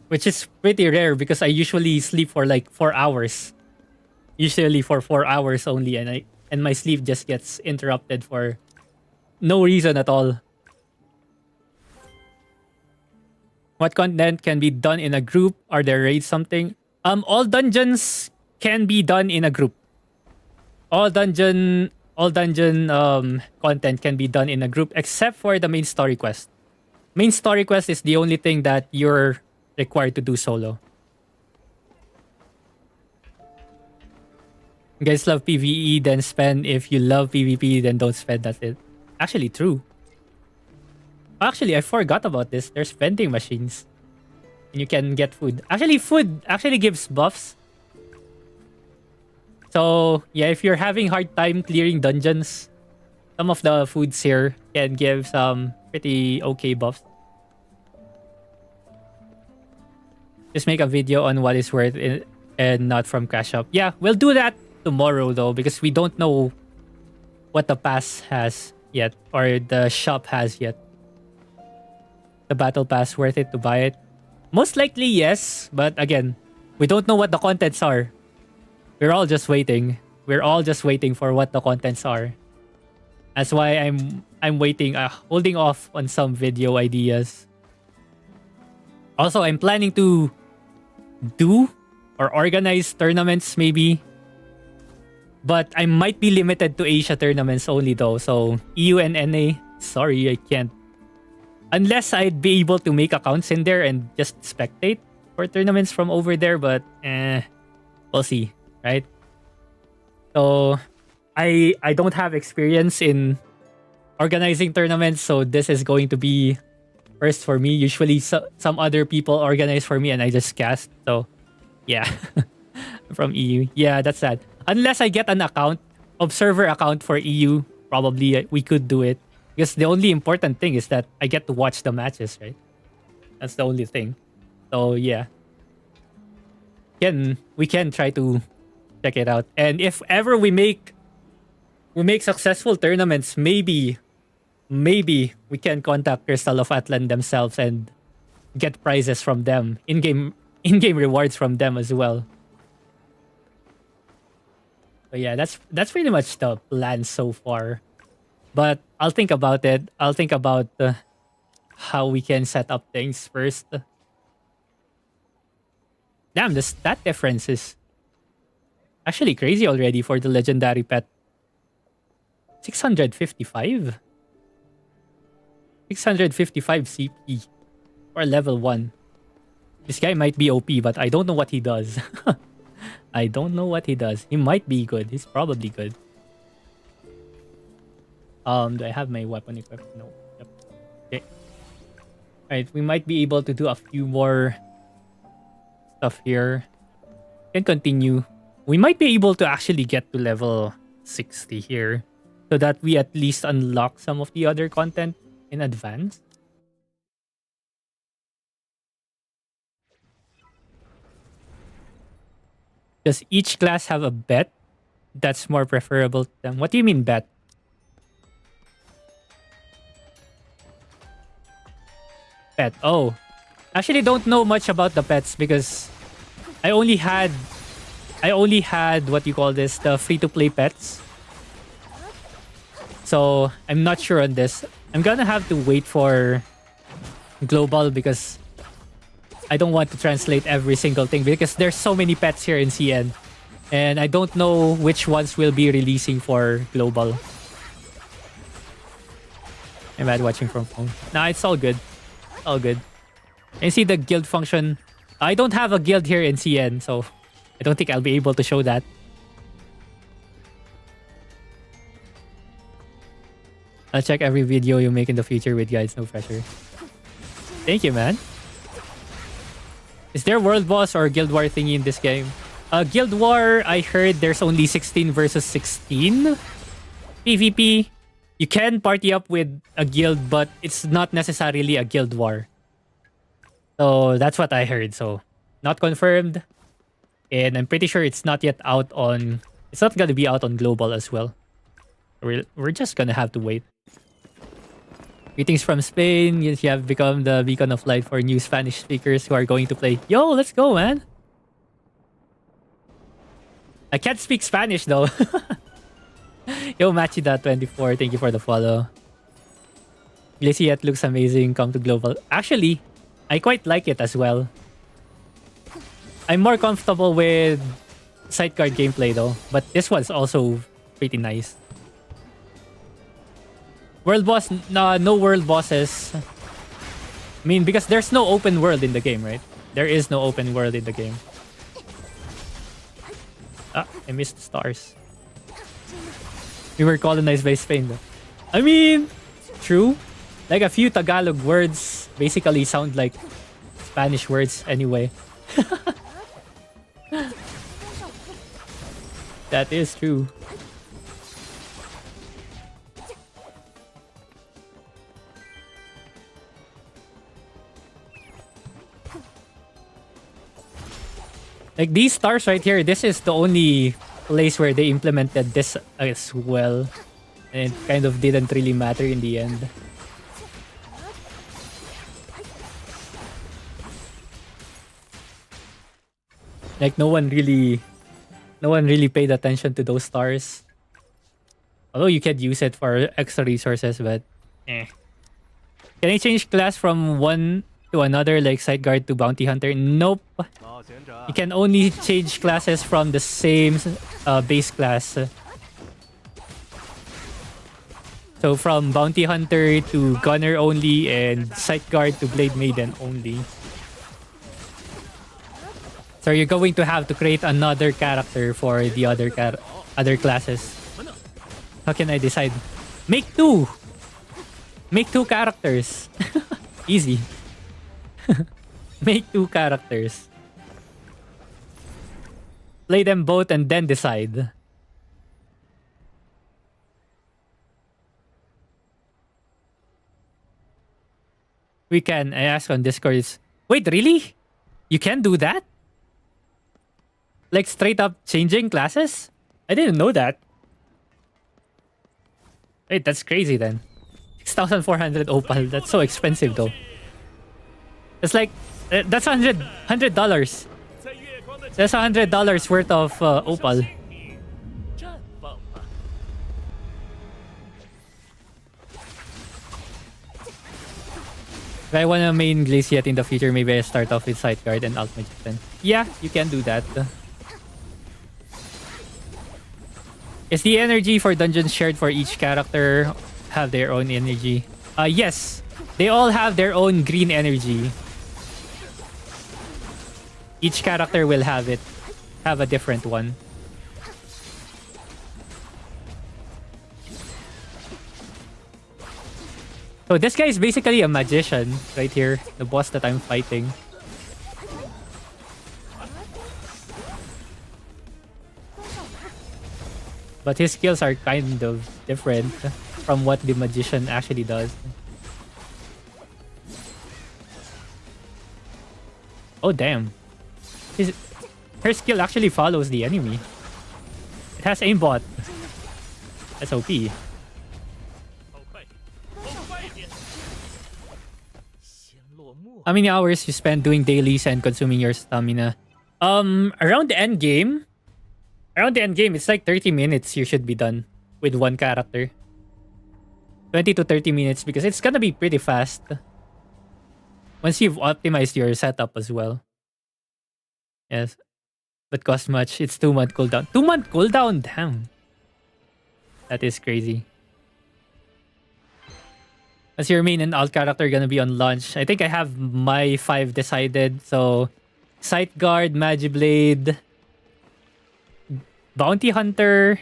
Which is pretty rare because I usually sleep for like 4 hours. Usually for 4 hours only, and my sleep just gets interrupted for no reason at all. What content can be done in a group? Are there raids something? All dungeons can be done in a group. All dungeon content can be done in a group except for the main story quest. Main story quest is the only thing that you're required to do solo. You guys love PvE, then spend. If you love PvP, then don't spend. That's it. Actually, true. Actually, I forgot about this. There's vending machines. And you can get food. Actually, food actually gives buffs. So, yeah, if you're having hard time clearing dungeons, some of the foods here can give some pretty okay buffs. Just make a video on what is worth it and not from Crash Up. Yeah, we'll do that tomorrow though, because we don't know what the pass has yet, or the shop has yet. The battle pass worth it to buy it? Most likely yes, but again, we don't know what the contents are. We're all just waiting. We're all just waiting for what the contents are. That's why I'm waiting, holding off on some video ideas. Also, I'm planning to do or organize tournaments maybe. But I might be limited to Asia tournaments only though. So EU and NA, sorry, I can't. Unless I'd be able to make accounts in there and just spectate for tournaments from over there. But we'll see, right? So I don't have experience in organizing tournaments. So this is going to be first for me. Usually some other people organize for me and I just cast. So yeah, from EU. Yeah, that's sad. Unless I get an account, observer account for EU, probably we could do it. Because the only important thing is that I get to watch the matches, right? That's the only thing. So yeah. We can try to check it out. And if ever we make successful tournaments, maybe we can contact Crystal of Atlan themselves and get prizes from them. In-game rewards from them as well. But yeah, that's pretty much the plan so far. But I'll think about it. I'll think about how we can set up things first. Damn, the stat difference is actually crazy already for the legendary pet. 655? 655 CP for level 1. This guy might be OP, but I don't know what he does. I don't know what he does. He might be good. He's probably good. Do I have my weapon equipped? No. Yep. Okay. Right, we might be able to do a few more stuff here. Can continue. We might be able to actually get to level 60 here so that we at least unlock some of the other content in advance. Does each class have a bet that's more preferable to them? What do you mean bet? Pet. Oh. Actually don't know much about the pets because I only had what you call this, the free-to-play pets. So I'm not sure on this. I'm gonna have to wait for global because I don't want to translate every single thing because there's so many pets here in CN. And I don't know which ones will be releasing for global. I'm bad watching from phone. Nah, it's all good. All good. And see the guild function. I don't have a guild here in CN, so I don't think I'll be able to show that. I'll check every video you make in the future with guides, no pressure. Thank you, man. Is there world boss or guild war thingy in this game? Guild war, I heard there's only 16 versus 16. PvP, you can party up with a guild, but it's not necessarily a guild war. So that's what I heard. So not confirmed. And I'm pretty sure it's not yet out on... It's not going to be out on global as well. We're just going to have to wait. Greetings from Spain. You have become the beacon of light for new Spanish speakers who are going to play. Yo, let's go, man. I can't speak Spanish though. Yo, Machida24, thank you for the follow. Glaciat looks amazing. Come to global. Actually, I quite like it as well. I'm more comfortable with sideguard gameplay though, but this one's also pretty nice. World boss, no world bosses. I mean, because there's no open world in the game, right? There is no open world in the game. Ah, I missed the stars. We were colonized by Spain though. I mean, true. Like a few Tagalog words basically sound like Spanish words anyway. That is true. Like these stars right here, this is the only place where they implemented this as well. And it kind of didn't really matter in the end. Like no one really paid attention to those stars. Although you could use it for extra resources, but eh. Can I change class from one to another, like Sideguard to Bounty Hunter? Nope. You can only change classes from the same base class. So from Bounty Hunter to Gunner only and Sideguard to Blade Maiden only. So you're going to have to create another character for the other classes. How can I decide? Make two! Make two characters. Easy. Make two characters. Play them both and then decide. We can. I asked on Discord. Wait, really? You can do that? Like straight up changing classes? I didn't know that. Wait, that's crazy then. 6,400 opal. That's so expensive though. It's like, that's $100. That's $100 worth of opal. If I want to main Glaciat in the future, maybe I start off with Sideguard and Alt Magician. Yeah, you can do that. Is the energy for dungeons shared for each character? Have their own energy? Yes. They all have their own green energy. Each character will have it. Have a different one. So this guy is basically a magician right here, the boss that I'm fighting. But his skills are kind of different from what the magician actually does. Oh damn. Her skill actually follows the enemy. It has aimbot. That's OP. How many hours you spend doing dailies and consuming your stamina? Around the end game. Around the end game, it's like 30 minutes you should be done with one character. 20 to 30 minutes because it's gonna be pretty fast. Once you've optimized your setup as well. Yes. But cost much. It's 2-month cooldown. 2-month cooldown? Damn. That is crazy. As your main and alt character gonna be on launch. I think I have my 5 decided. So, Sight Guard, Magiblade, Bounty Hunter.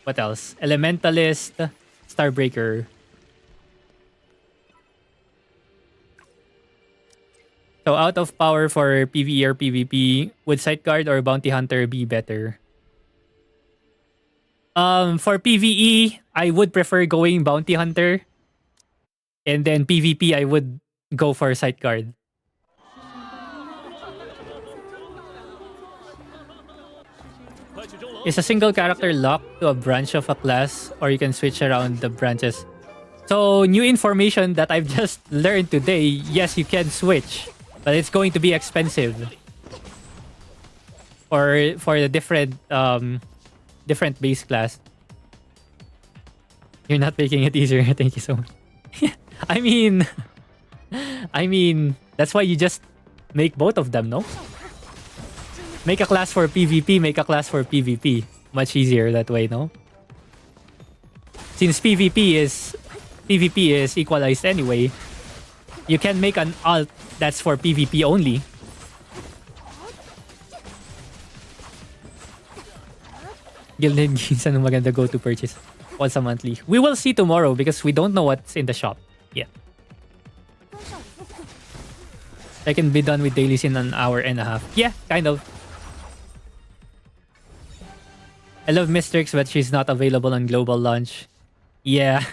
What else? Elementalist, Starbreaker. So out of power for PvE or PvP, would Sight Guard or Bounty Hunter be better? For PvE, I would prefer going Bounty Hunter. And then PvP, I would go for Sight Guard. Is a single character locked to a branch of a class, or you can switch around the branches? So, new information that I've just learned today, yes, you can switch. But it's going to be expensive. For the different base class. You're not making it easier. Thank you so much. I mean, that's why you just make both of them, no? Make a class for PvP, make a class for PvP. Much easier that way, no? Since PvP is equalized anyway, you can make an alt that's for PvP only. Gilded Geese, ano maganda go to purchase once a monthly. We will see tomorrow because we don't know what's in the shop yet. I can be done with dailies in an hour and a half. Yeah, kind of. I love Mistrix, but she's not available on global launch. Yeah.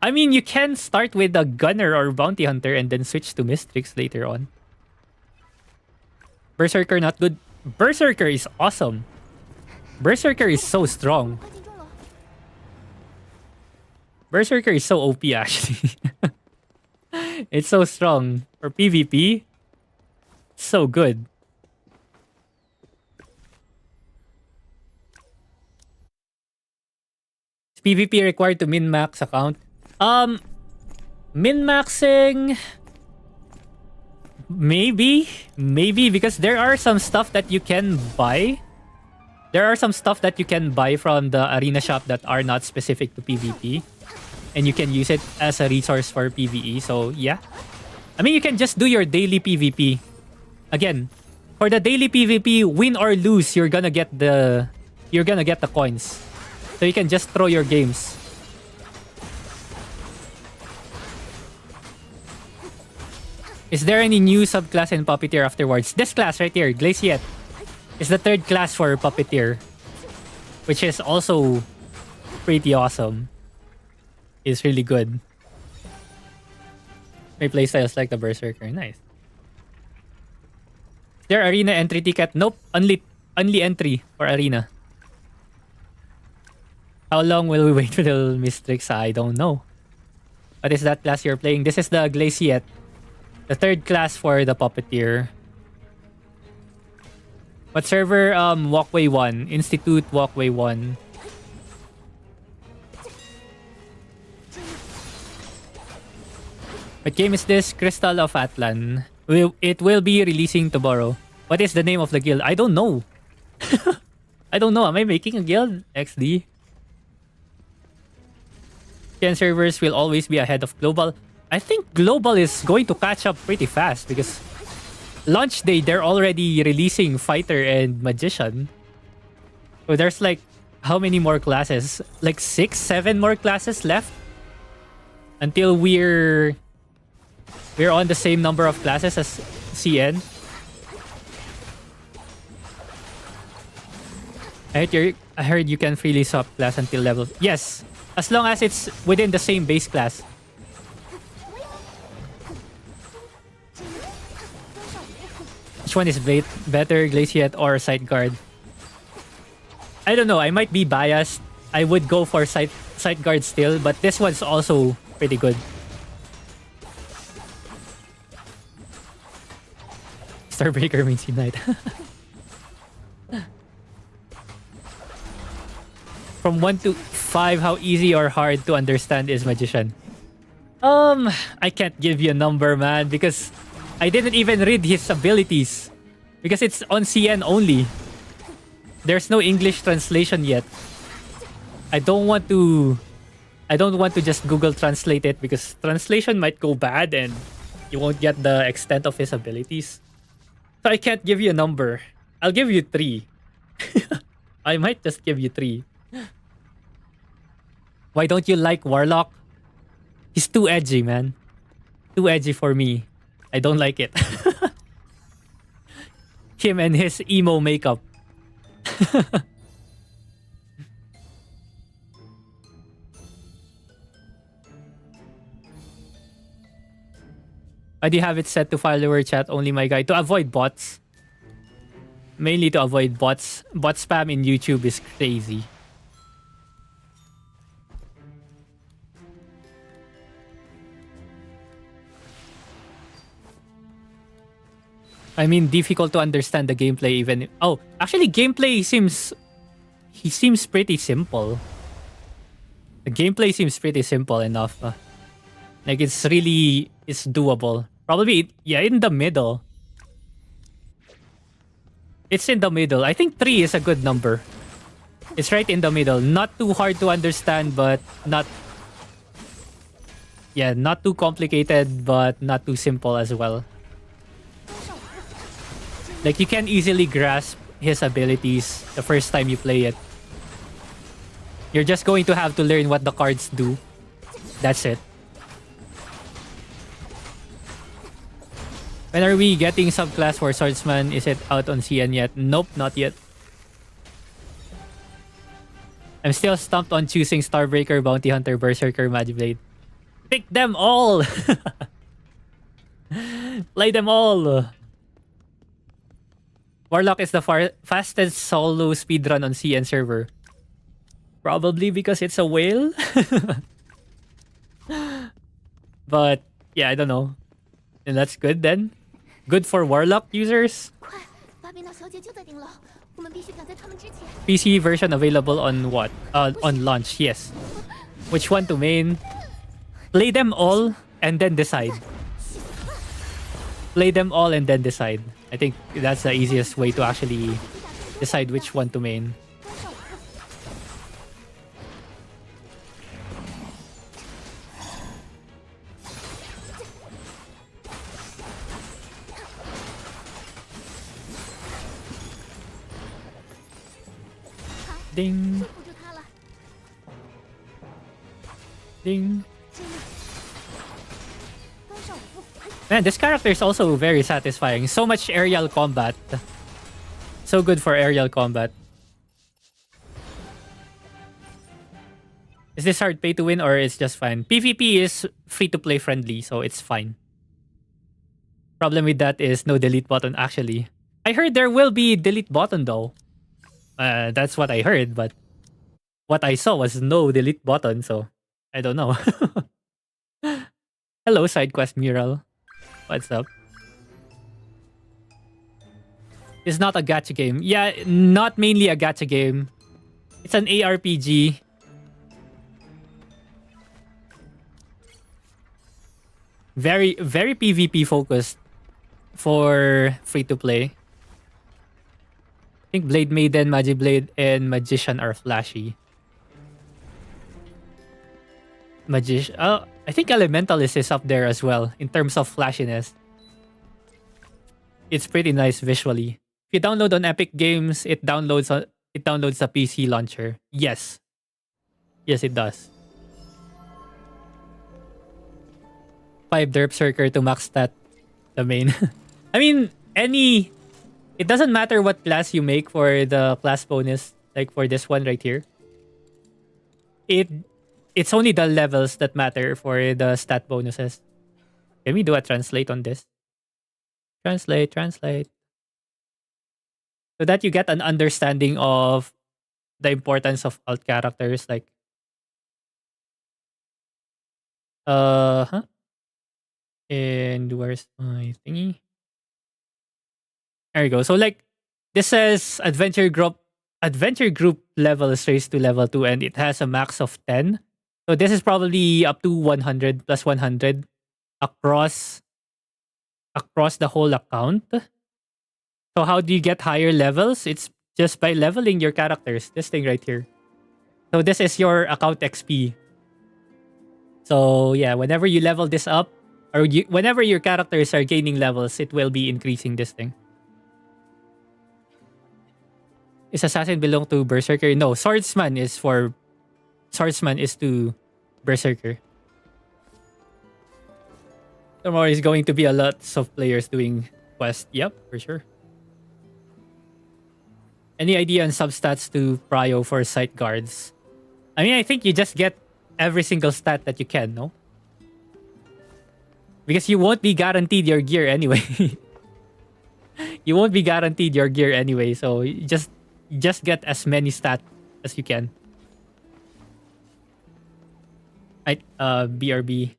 I mean, you can start with a Gunner or Bounty Hunter and then switch to Mistrix later on. Berserker not good. Berserker is awesome. Berserker is so strong. Berserker is so OP actually. It's so strong. For PvP, so good. Is PvP required to min-max account? Min-maxing... Maybe because there are some stuff that you can buy. There are some stuff that you can buy from the arena shop that are not specific to PvP. And you can use it as a resource for PvE. So yeah. I mean, you can just do your daily PvP. Again, for the daily PvP, win or lose, you're gonna get the coins. So you can just throw your games. Is there any new subclass in Puppeteer afterwards? This class right here, Glaciette, is the third class for Puppeteer, which is also pretty awesome. It's really good. My playstyles like the Berserker. Nice. Is there arena entry ticket? Nope. Only entry for arena. How long will we wait till Mistrix? I don't know. What is that class you're playing? This is the Glaciette. The third class for the Puppeteer. What server? Walkway 1. Institute Walkway 1. What game is this? Crystal of Atlan. It will be releasing tomorrow. What is the name of the guild? I don't know. I don't know. Am I making a guild? XD. 10 servers will always be ahead of global. I think global is going to catch up pretty fast because launch day, they're already releasing Fighter and Magician. So there's like, how many more classes? Like 6, 7 more classes left until we're on the same number of classes as CN. I heard you can freely swap class until level. Yes, as long as it's within the same base class. Which one is better, Glaciate or Side Guard? I don't know. I might be biased. I would go for Side Guard still, but this one's also pretty good. Starbreaker means Unite. From 1 to 5, how easy or hard to understand is Magician? I can't give you a number, man, because I didn't even read his abilities. Because it's on CN only. There's no English translation yet. I don't want to just Google translate it because translation might go bad and you won't get the extent of his abilities. So I can't give you a number. I'll give you 3. I might just give you 3. Why don't you like Warlock? He's too edgy, man. Too edgy for me. I don't like it. Him and his emo makeup. Why do you have it set to follower chat only, my guy? To avoid bots. Mainly to avoid bots. Bot spam in YouTube is crazy. I mean, difficult to understand the gameplay even. Oh, actually, gameplay seems pretty simple. The gameplay seems pretty simple enough. Like it's doable. Probably, yeah, in the middle. It's in the middle. I think 3 is a good number. It's right in the middle. Not too hard to understand, but not too complicated, but not too simple as well. Like, you can easily grasp his abilities the first time you play it. You're just going to have to learn what the cards do. That's it. When are we getting subclass for Swordsman? Is it out on CN yet? Nope, not yet. I'm still stumped on choosing Starbreaker, Bounty Hunter, Berserker, Magiblade. Pick them all! Play them all! Warlock is the fastest solo speedrun on CN server. Probably because it's a whale. But yeah, I don't know. And that's good then. Good for Warlock users. PC version available on what? On launch, yes. Which one to main? Play them all and then decide. Play them all and then decide. I think that's the easiest way to actually decide which one to main. Ding. Ding. Man, this character is also very satisfying. So much aerial combat. So good for aerial combat. Is this hard pay to win or it's just fine? PvP is free to play friendly, so it's fine. Problem with that is no delete button actually. I heard there will be delete button though. That's what I heard, but what I saw was no delete button, so I don't know. Hello, SideQuest Mural. What's up? It's not a gacha game. Yeah, not mainly a gacha game. It's an ARPG. Very, very PvP focused for free to play. I think Blade Maiden, Magiblade, and Magician are flashy. I think Elementalist is up there as well in terms of flashiness. It's pretty nice visually. If you download on Epic Games, it downloads the PC launcher. Yes. Yes, it does. 5 Derpserker to max stat the main. I mean, it doesn't matter what class you make for the class bonus, like for this one right here. It it's only the levels that matter for the stat bonuses. Can we do a translate on this? Translate. So that you get an understanding of the importance of alt characters like huh? And where's my thingy? There you go. So like this says adventure group level is raised to level 2 and it has a max of 10. So this is probably up to 100 plus 100 across the whole account. So how do you get higher levels? It's just by leveling your characters. This thing right here. So this is your account XP. So yeah, whenever you level this up, or whenever your characters are gaining levels, it will be increasing this thing. Is Assassin belong to Berserker? No, Swordsman is to Berserker. Tomorrow is going to be a lot of players doing quest. Yep, for sure. Any idea on substats to Prio for sight guards? I mean, I think you just get every single stat that you can, no? Because you won't be guaranteed your gear anyway. You won't be guaranteed your gear anyway, so you just get as many stats as you can. Right, BRB.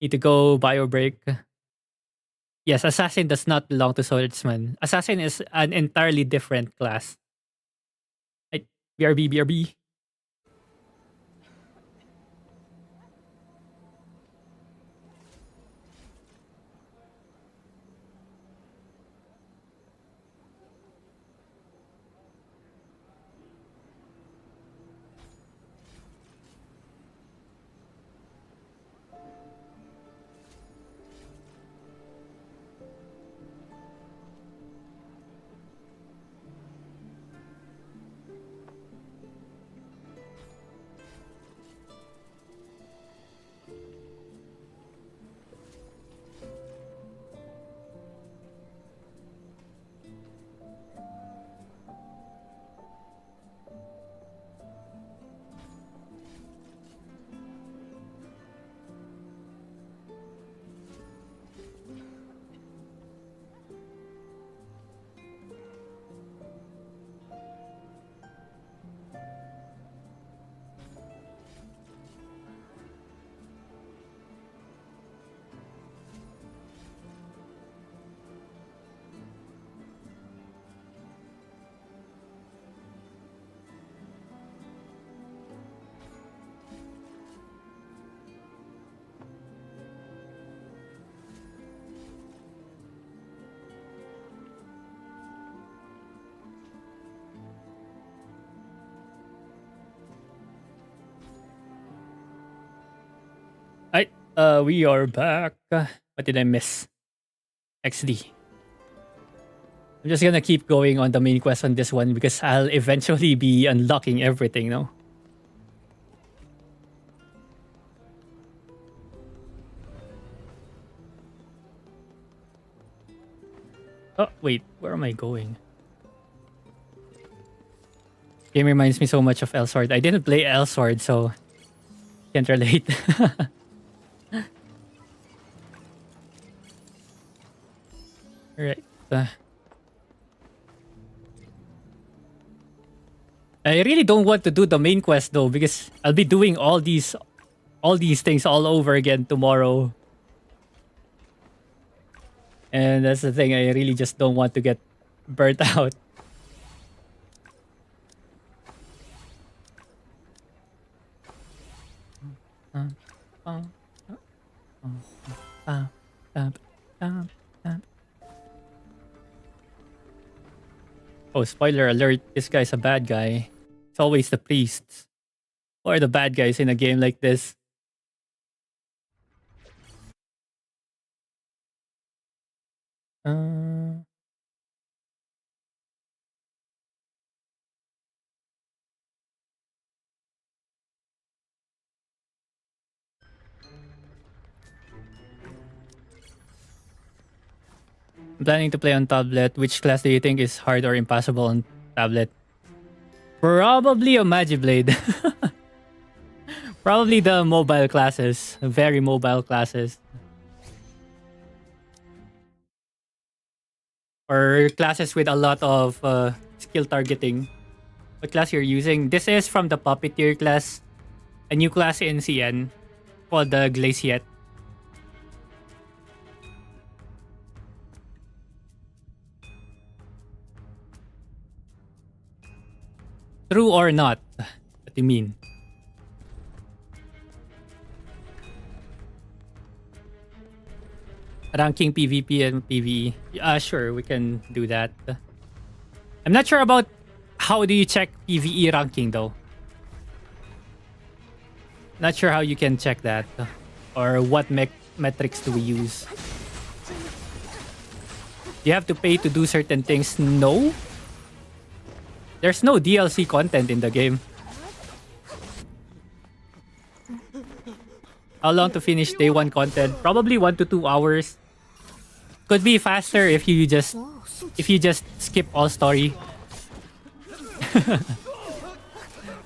Need to go bio break. Yes, Assassin does not belong to Swordsman. Assassin is an entirely different class. Right, BRB. Right, we are back. What did I miss? XD. I'm just gonna keep going on the main quest on this one because I'll eventually be unlocking everything now. Oh, wait, where am I going? Game reminds me so much of Elsword. I didn't play Elsword, so can't relate. Alright. I really don't want to do the main quest though because I'll be doing all these things all over again tomorrow. And that's the thing, I really just don't want to get burnt out. Oh, spoiler alert, this guy's a bad guy. It's always the priests who are the bad guys in a game like this. Uh, I'm planning to play on tablet. Which class do you think is hard or impossible on tablet? Probably a Magiblade. Probably the mobile classes. Very mobile classes. Or classes with a lot of skill targeting. What class you're using? This is from the Puppeteer class. A new class in CN called the Glaciette. True or not? What do you mean? Ranking PvP and PvE. Sure, we can do that. I'm not sure about how do you check PvE ranking though. Not sure how you can check that. Or what metrics do we use? You have to pay to do certain things? No. There's no DLC content in the game. How long to finish day 1 content? Probably 1 to 2 hours. Could be faster if you just skip all story.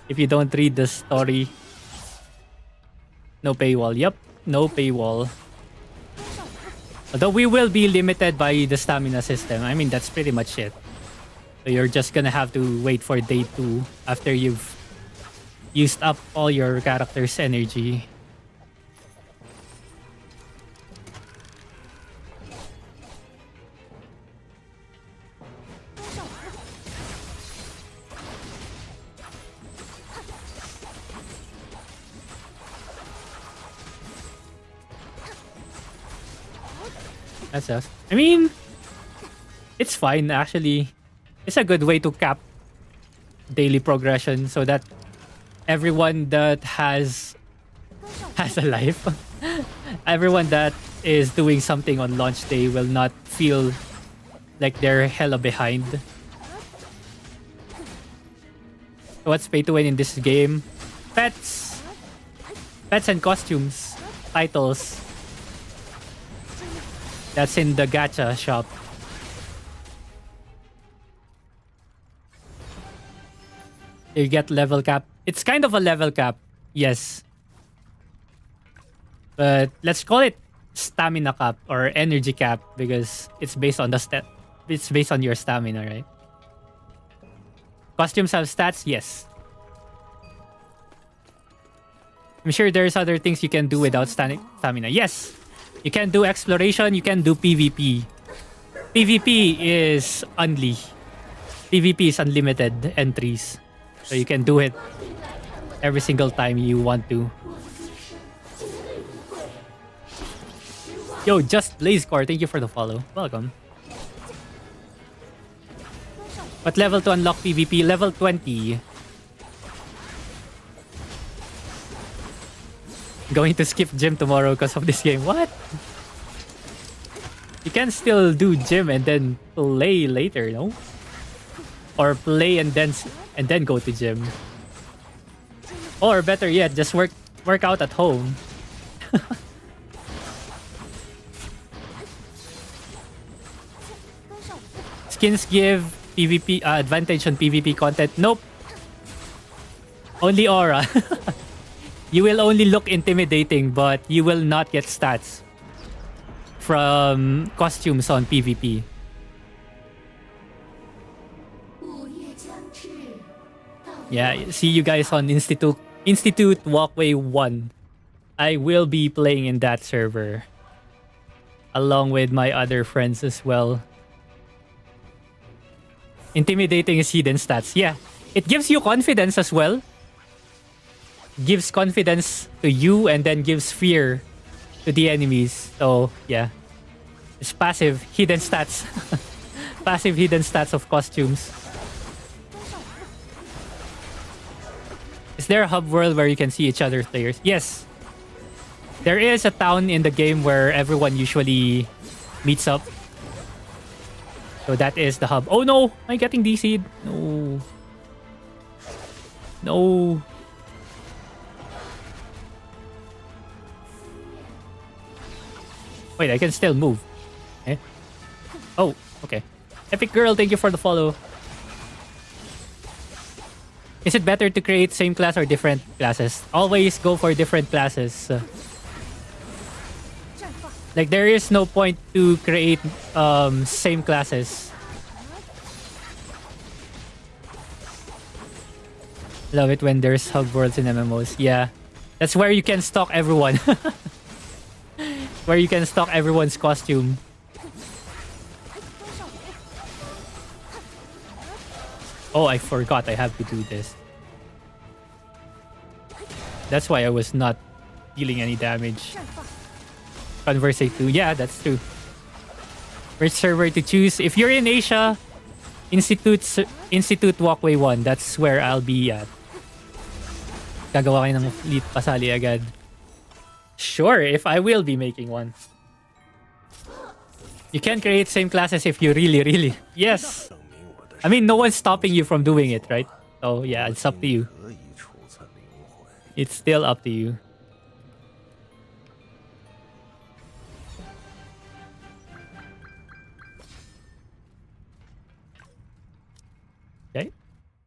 If you don't read the story. No paywall. Yep, no paywall. Although we will be limited by the stamina system. I mean, that's pretty much it. So you're just gonna have to wait for day 2 after you've used up all your character's energy. That's us. I mean, it's fine actually. It's a good way to cap daily progression so that everyone that has a life, everyone that is doing something on launch day will not feel like they're hella behind. So what's pay to win in this game? Pets and costumes, titles. That's in the gacha shop. You get level cap. It's kind of a level cap, yes. But let's call it stamina cap or energy cap because it's based on it's based on your stamina, right? Costumes have stats, yes. I'm sure there's other things you can do without stamina. Yes. You can do exploration, you can do PvP. PvP is only. PvP is unlimited entries. So you can do it every single time you want to. Yo, Just Blazecore, thank you for the follow. Welcome. What level to unlock PvP? Level 20. Going to skip gym tomorrow because of this game. What? You can still do gym and then play later, no? Or play and then go to gym. Or better yet, just work out at home. Skins give PvP advantage on PvP content. Nope. Only aura. You will only look intimidating, but you will not get stats from costumes on PvP. Yeah, see you guys on Institute Walkway 1. I will be playing in that server. Along with my other friends as well. Intimidating is hidden stats. Yeah, it gives you confidence as well. Gives confidence to you and then gives fear to the enemies. So, yeah. It's passive hidden stats. Passive hidden stats of costumes. Is there a hub world where you can see each other's players? Yes. There is a town in the game where everyone usually meets up. So that is the hub. Oh no! Am I getting DC'd? No. No. Wait, I can still move. Eh? Oh, okay. Epic Girl, thank you for the follow. Is it better to create same class or different classes? Always go for different classes. Like, there is no point to create same classes. Love it when there's hug worlds in MMOs. Yeah. That's where you can stalk everyone. Where you can stalk everyone's costume. Oh, I forgot I have to do this. That's why I was not dealing any damage. Conversate 2. Yeah, that's true. Which server to choose? If you're in Asia, Institute Walkway 1. That's where I'll be at. Gagawa kayo ng fleet pasali agad. Sure, if I will be making one. You can create same classes if you really... Yes! I mean, no one's stopping you from doing it, right? So yeah, it's up to you. It's still up to you. Okay.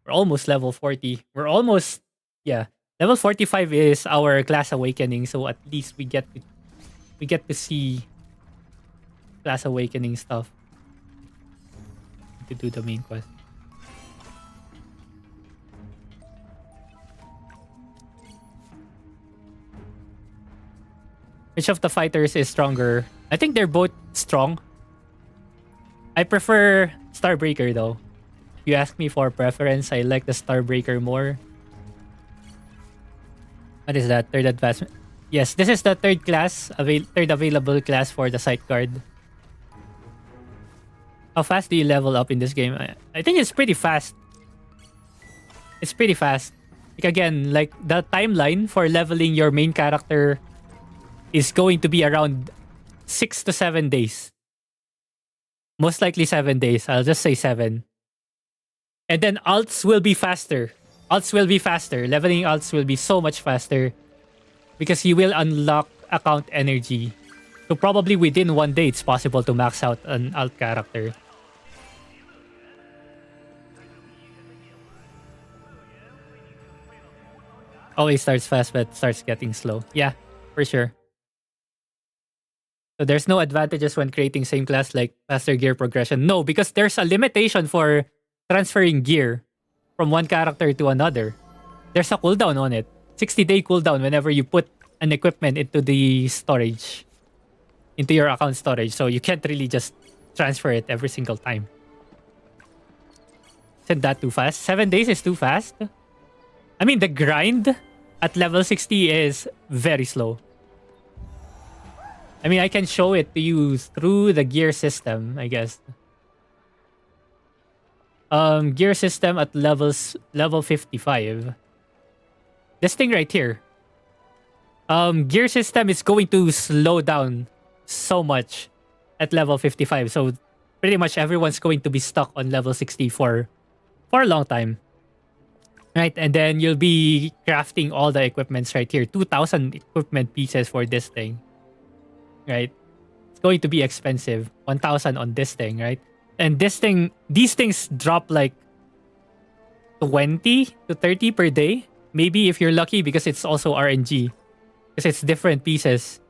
We're almost level 40. We're almost... Yeah. Level 45 is our class awakening, so at least we get to see class awakening stuff. To do the main quest. Which of the fighters is stronger? I think they're both strong. I prefer Starbreaker though. If you ask me for preference, I like the Starbreaker more. What is that? Third advancement. Yes, this is the third class, third available class for the sight guard. How fast do you level up in this game? I think it's pretty fast. It's pretty fast. Like again, like the timeline for leveling your main character is going to be around 6 to 7 days. Most likely 7 days. I'll just say 7. And then alts will be faster. Alts will be faster. Leveling alts will be so much faster. Because you will unlock account energy. So probably within 1 day, it's possible to max out an alt character. Always starts fast, but starts getting slow. Yeah, for sure. So there's no advantages when creating same class like faster gear progression. No, because there's a limitation for transferring gear from one character to another. There's a cooldown on it. 60-day cooldown whenever you put an equipment into the storage. Into your account storage. So you can't really just transfer it every single time. Isn't that too fast? 7 days is too fast? I mean, the grind at level 60 is very slow. I mean, I can show it to you through the gear system, I guess. Gear system at level 55. This thing right here. Gear system is going to slow down so much at level 55. So pretty much everyone's going to be stuck on level 60 for a long time. Right, and then you'll be crafting all the equipments right here. 2,000 equipment pieces for this thing. Right? It's going to be expensive. 1,000 on this thing, right? And this thing, these things drop like 20 to 30 per day. Maybe if you're lucky because it's also RNG. Because it's different pieces.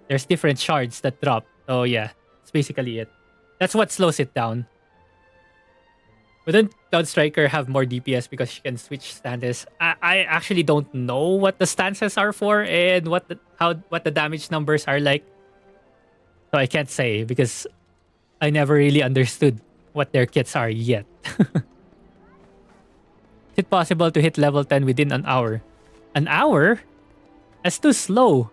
There's different shards that drop. So yeah, that's basically it. That's what slows it down. Wouldn't Cloud Striker have more DPS because she can switch stances? I actually don't know what the stances are for and what the damage numbers are like. So I can't say because I never really understood what their kits are yet. Is it possible to hit level 10 within an hour? An hour? That's too slow.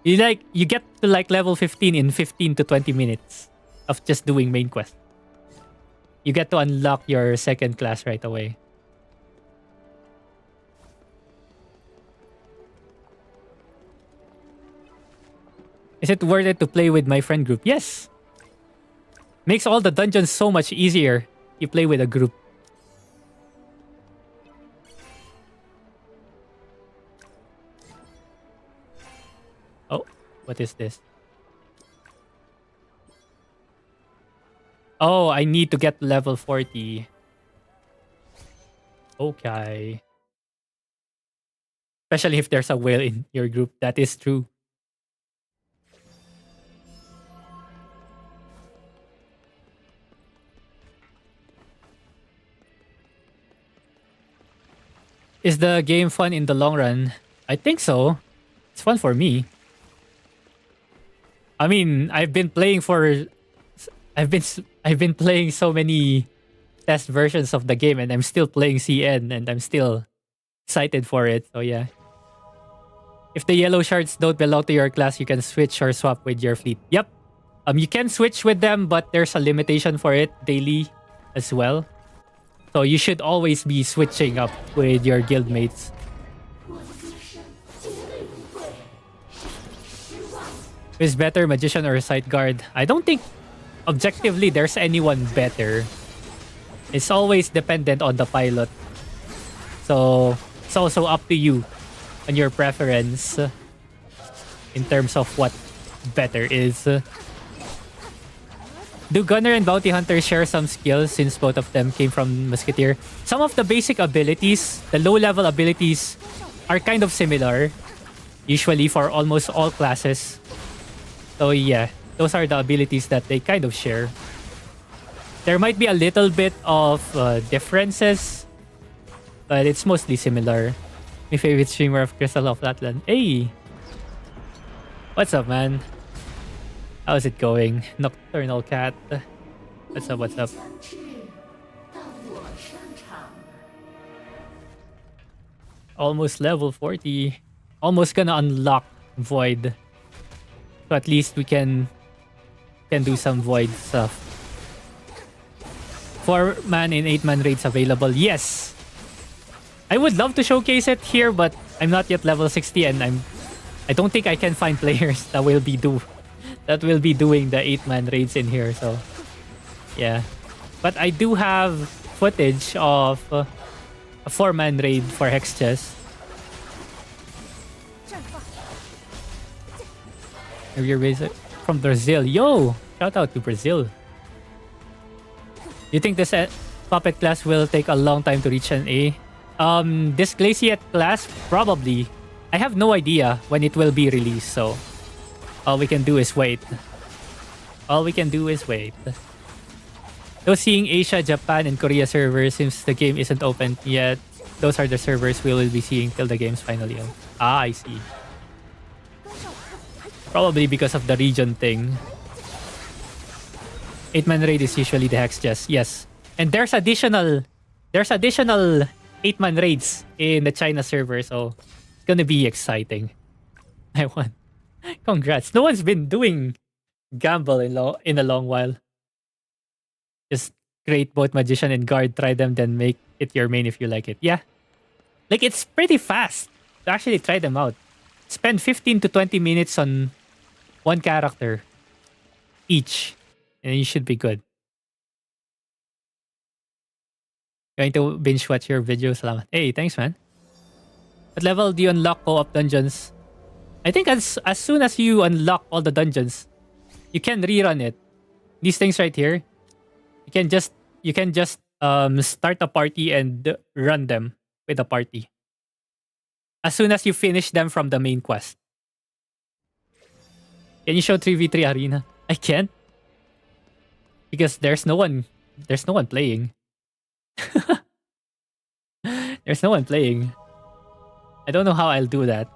You get to like level 15 in 15 to 20 minutes of just doing main quest. You get to unlock your second class right away. Is it worth it to play with my friend group? Yes. Makes all the dungeons so much easier. You play with a group. Oh, what is this? Oh, I need to get level 40. Okay. Especially if there's a whale in your group. That is true. Is the game fun in the long run? I think so. It's fun for me. I mean, I've been playing so many test versions of the game, and I'm still playing CN, and I'm still excited for it. So yeah. If the yellow shards don't belong to your class, you can switch or swap with your fleet. Yep. You can switch with them, but there's a limitation for it daily as well. So you should always be switching up with your guildmates. Who's better, magician or sight guard? I don't think objectively there's anyone better. It's always dependent on the pilot. So it's also up to you and your preference in terms of what better is. Do Gunner and Bounty Hunter share some skills since both of them came from Musketeer? Some of the basic abilities, the low-level abilities, are kind of similar, usually for almost all classes. So yeah, those are the abilities that they kind of share. There might be a little bit of differences, but it's mostly similar. My favorite streamer of Crystal of Flatland. Hey! What's up, man? How's it going? Nocturnal Cat. What's up, what's up? Almost level 40. Almost gonna unlock Void. So at least we can do some Void stuff. 4-man and 8-man raids available. Yes! I would love to showcase it here, but I'm not yet level 60 and I don't think I can find players that will be doing the 8-man raids in here, so yeah. But I do have footage of a 4-man raid for Hex Chess. You're from Brazil. Yo! Shout out to Brazil. You think this puppet class will take a long time to reach an A? This Glaciate class, probably. I have no idea when it will be released, so all we can do is wait. All we can do is wait. Though seeing Asia, Japan, and Korea servers since the game isn't open yet, those are the servers we will be seeing till the game's finally out. Ah, I see. Probably because of the region thing. 8-man raid is usually the Hex Chess. Yes. And there's additional 8-man raids in the China server, so it's gonna be exciting. I won. Congrats. No one's been doing Gamble in a long while. Just create both Magician and Guard, try them, then make it your main if you like it. Yeah. Like, it's pretty fast to actually try them out. Spend 15 to 20 minutes on one character each, and you should be good. Going to binge watch your videos. Salamat. Hey, thanks, man. What level do you unlock co-op dungeons? I think as soon as you unlock all the dungeons, you can rerun it. These things right here, you can just start a party and run them with a party. As soon as you finish them from the main quest. Can you show 3v3 arena? I can't. Because there's no one playing. There's no one playing. I don't know how I'll do that.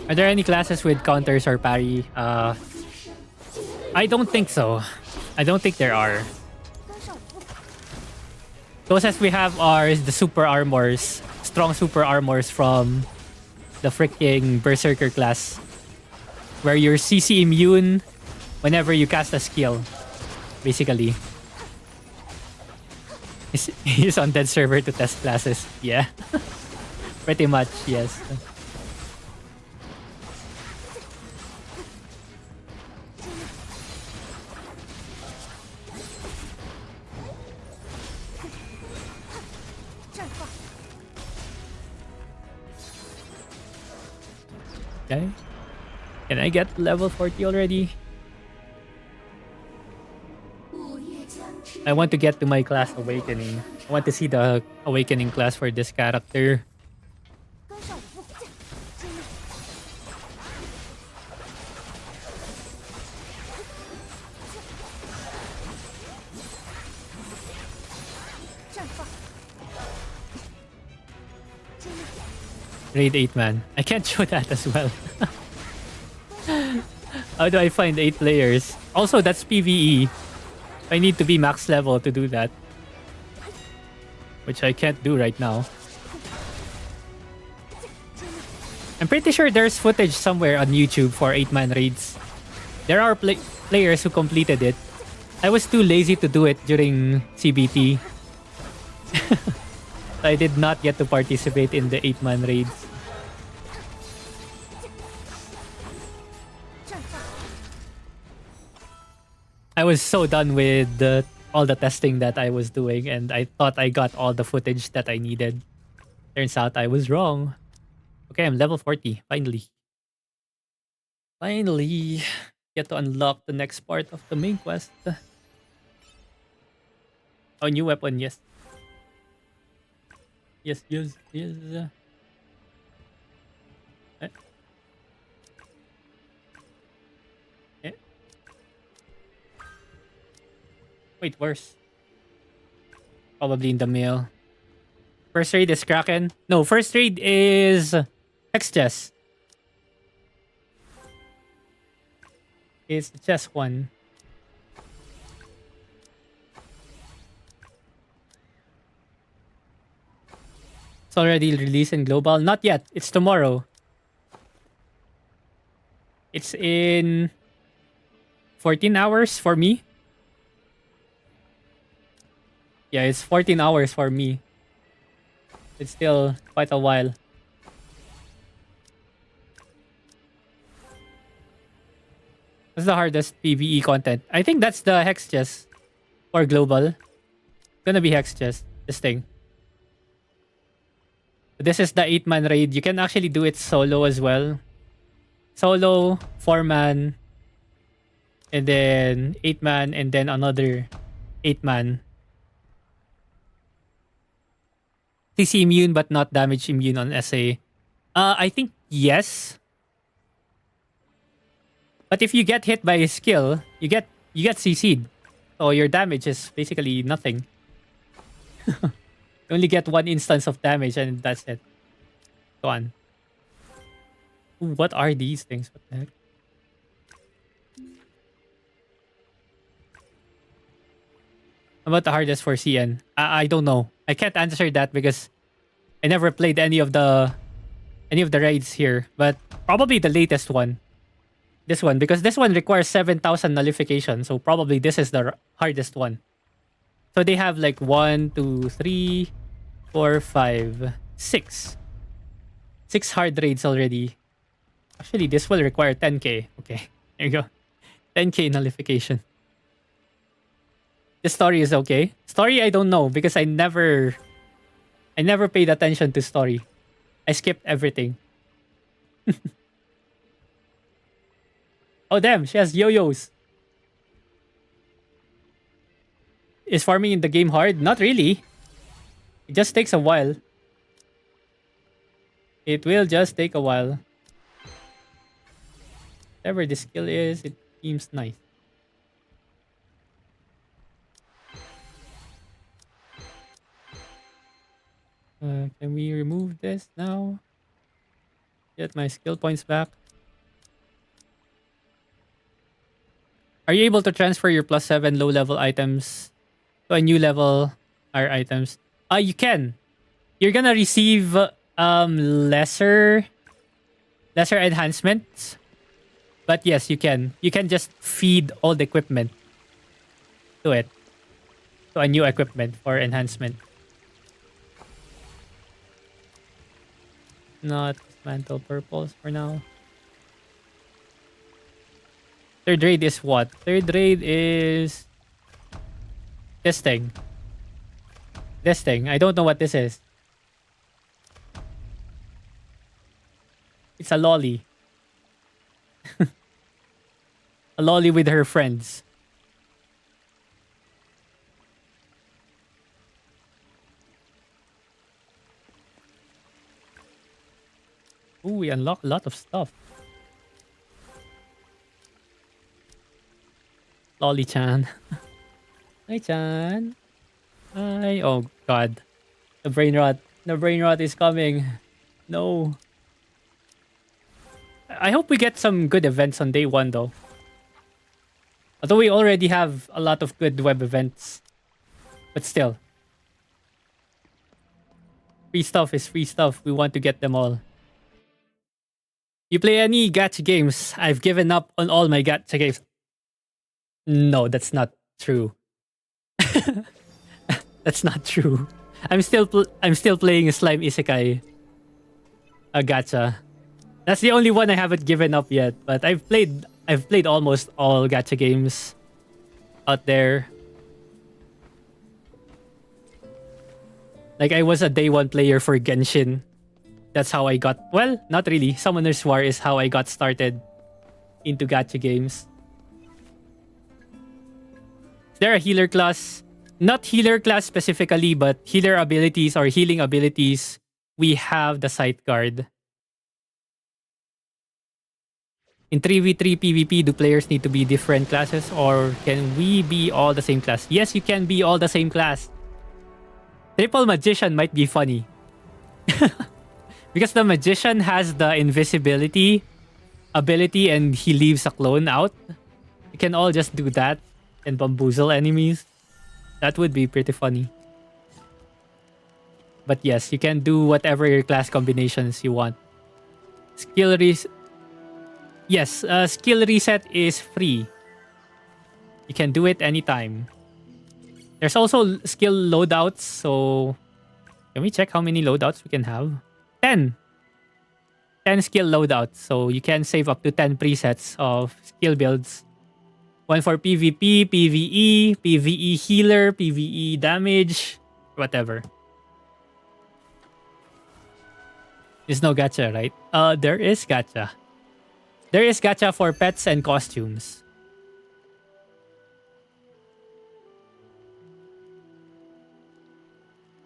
Are there any classes with counters or parry? I don't think so. I don't think there are. Closest we have are the super armors. Strong super armors from the freaking Berserker class. Where you're CC immune whenever you cast a skill. Basically. He's on dead server to test classes. Yeah. Pretty much, yes. Okay. Can I get level 40 already? I want to get to my class awakening. I want to see the awakening class for this character. Raid 8 man. I can't show that as well. How do I find 8 players? Also, that's PvE. I need to be max level to do that. Which I can't do right now. I'm pretty sure there's footage somewhere on YouTube for 8-man raids. There are players who completed it. I was too lazy to do it during CBT. I did not get to participate in the 8-man raids. I was so done with all the testing that I was doing, and I thought I got all the footage that I needed. Turns out I was wrong. Okay, I'm level 40, finally. Finally, get to unlock the next part of the main quest. Oh, new weapon, yes. Yes. Eh. Eh. Wait, where's? Probably in the mail. First raid is Kraken. No, first raid is Hex Chest. It's the chest one. It's already released in global. Not yet. It's tomorrow. It's in 14 hours for me. Yeah, it's 14 hours for me. It's still quite a while. What's the hardest PvE content? I think that's the Hex Chest for global. It's gonna be Hex Chest, this thing. This is the 8-man raid. You can actually do it solo as well. Solo, 4-man, and then 8-man, and then another 8-man. CC immune but not damage immune on SA. I think yes. But if you get hit by a skill, you get CC'd. So your damage is basically nothing. You only get one instance of damage and that's it. Go on. Ooh, what are these things? What the heck? About the hardest for CN? I don't know. I can't answer that because I never played any of the raids here. But probably the latest one. This one, because this one requires 7,000 nullification. So probably this is the hardest one. So they have like 1, 2, 3, 4, 5, 6. 6 hard raids already. Actually, this will require 10k. Okay, there you go. 10k nullification. The story is okay. Story, I don't know because I never paid attention to story. I skipped everything. Oh damn, she has yo-yos. Is farming in the game hard? Not really. It just takes a while. It will just take a while. Whatever the skill is, it seems nice. Can we remove this now? Get my skill points back. Are you able to transfer your +7 low-level items to a new level higher items? You can. You're gonna receive lesser enhancements. But yes, you can. You can just feed all the equipment to it. To a new equipment for enhancement. Not mantle purples for now. Third raid is what? Third raid is this thing. This thing. I don't know what this is. It's a lolly. A lolly with her friends. Ooh, we unlock a lot of stuff. Lolly-chan. Hi-chan. Hi. Oh, God. The brain rot. The brain rot is coming. No. I hope we get some good events on day one, though. Although we already have a lot of good web events. But still. Free stuff is free stuff. We want to get them all. You play any gacha games? I've given up on all my gacha games. No, that's not true. That's not true. I'm still playing Slime Isekai. A gacha. That's the only one I haven't given up yet. But I've played almost all gacha games out there. Like I was a day one player for Genshin. That's how I got, well, not really. Summoner's War is how I got started into gacha games. Is there a healer class? Not healer class specifically, but healer abilities or healing abilities. We have the Sight Guard. In 3v3 PvP, do players need to be different classes or can we be all the same class? Yes, you can be all the same class. Triple Magician might be funny. Because the Magician has the invisibility ability and he leaves a clone out. You can all just do that and bamboozle enemies. That would be pretty funny. But yes, you can do whatever your class combinations you want. Skill reset. Yes, skill reset is free. You can do it anytime. There's also skill loadouts. So can we check how many loadouts we can have? 10. 10 skill loadouts. So you can save up to 10 presets of skill builds. One for PvP, PvE, PvE healer, PvE damage, whatever. There's no gacha, right? There is gacha. There is gacha for pets and costumes.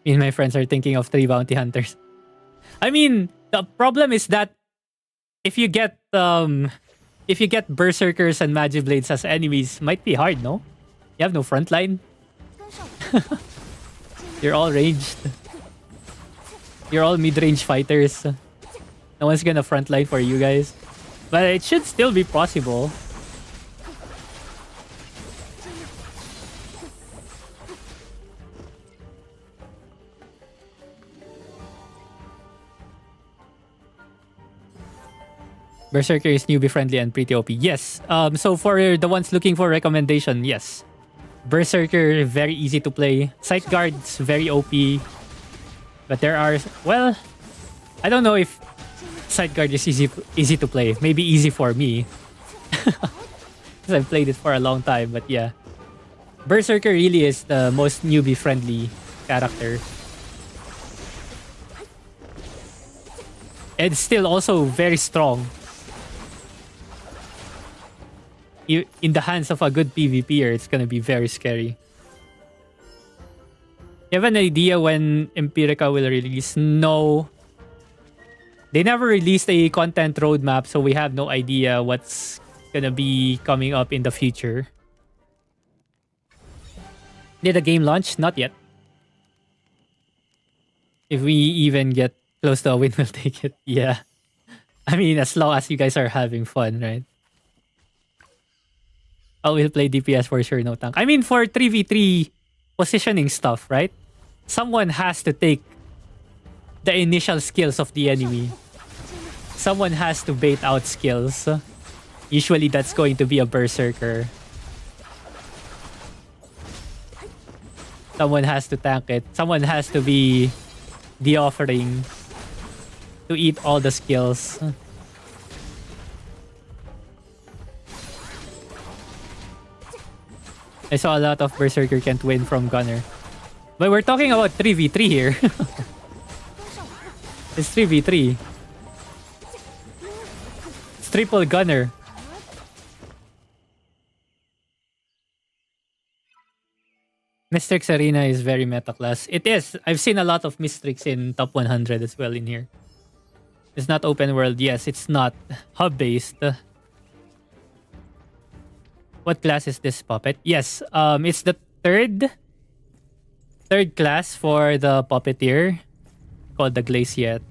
Me and my friends are thinking of 3 bounty hunters. I mean, the problem is that if you get berserkers and magiblades as enemies, might be hard, no? You have no frontline. You're all ranged. You're all mid-range fighters. No one's gonna frontline for you guys. But it should still be possible. Berserker is newbie friendly and pretty OP. Yes. So for the ones looking for recommendation, yes. Berserker, very easy to play. Sight Guard's very OP. But there are, well, I don't know if Sight Guard is easy to play. Maybe easy for me. Because I've played it for a long time, but yeah. Berserker really is the most newbie friendly character. And still also very strong. In the hands of a good PvPer, it's gonna be very scary. You have an idea when Empirica will release? No. They never released a content roadmap, so we have no idea what's gonna be coming up in the future. Did the game launch? Not yet. If we even get close to a win, we'll take it. Yeah. I mean, as long as you guys are having fun, right? Oh, we'll play DPS for sure, no tank. I mean, for 3v3 positioning stuff, right? Someone has to take the initial skills of the enemy. Someone has to bait out skills. Usually that's going to be a berserker. Someone has to tank it. Someone has to be the offering to eat all the skills. I saw a lot of berserker can't win from gunner. But we're talking about 3v3 here. It's 3v3. It's triple gunner. Mistrix Arena is very meta class. It is. I've seen a lot of Mistrix in top 100 as well in here. It's not open world. Yes, it's not hub based. What class is this puppet? Yes, it's the third class for the puppeteer called the Glaciette.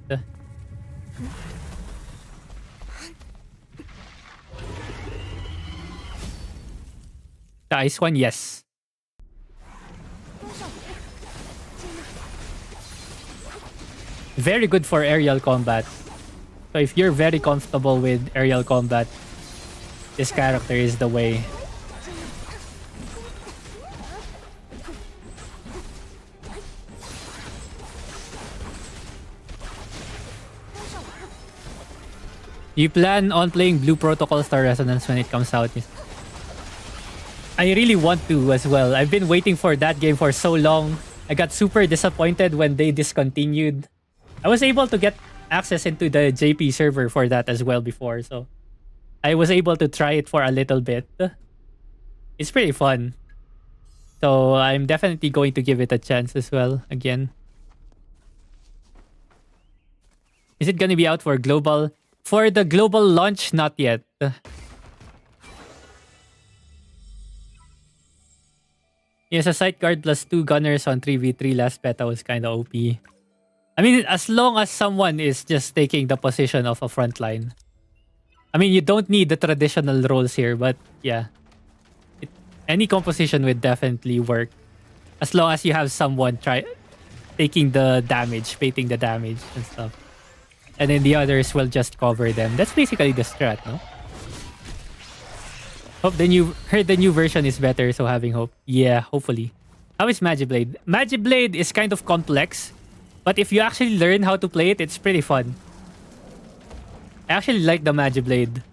The ice one, yes. Very good for aerial combat. So if you're very comfortable with aerial combat, this character is the way. You plan on playing Blue Protocol Star Resonance when it comes out? I really want to as well. I've been waiting for that game for so long. I got super disappointed when they discontinued. I was able to get access into the JP server for that as well before, so I was able to try it for a little bit. It's pretty fun. So I'm definitely going to give it a chance as well again. Is it going to be out for global? For the global launch, not yet. Yes, a sight guard plus 2 gunners on 3v3 last beta was kind of OP. I mean, as long as someone is just taking the position of a frontline. I mean, you don't need the traditional roles here, but yeah. Any composition would definitely work. As long as you have someone taking the damage, baiting the damage and stuff. And then the others will just cover them. That's basically the strat, no? Hope heard the new version is better, so having hope. Yeah, hopefully. How is Magiblade? Magiblade is kind of complex, but if you actually learn how to play it, it's pretty fun. I actually like the Magiblade.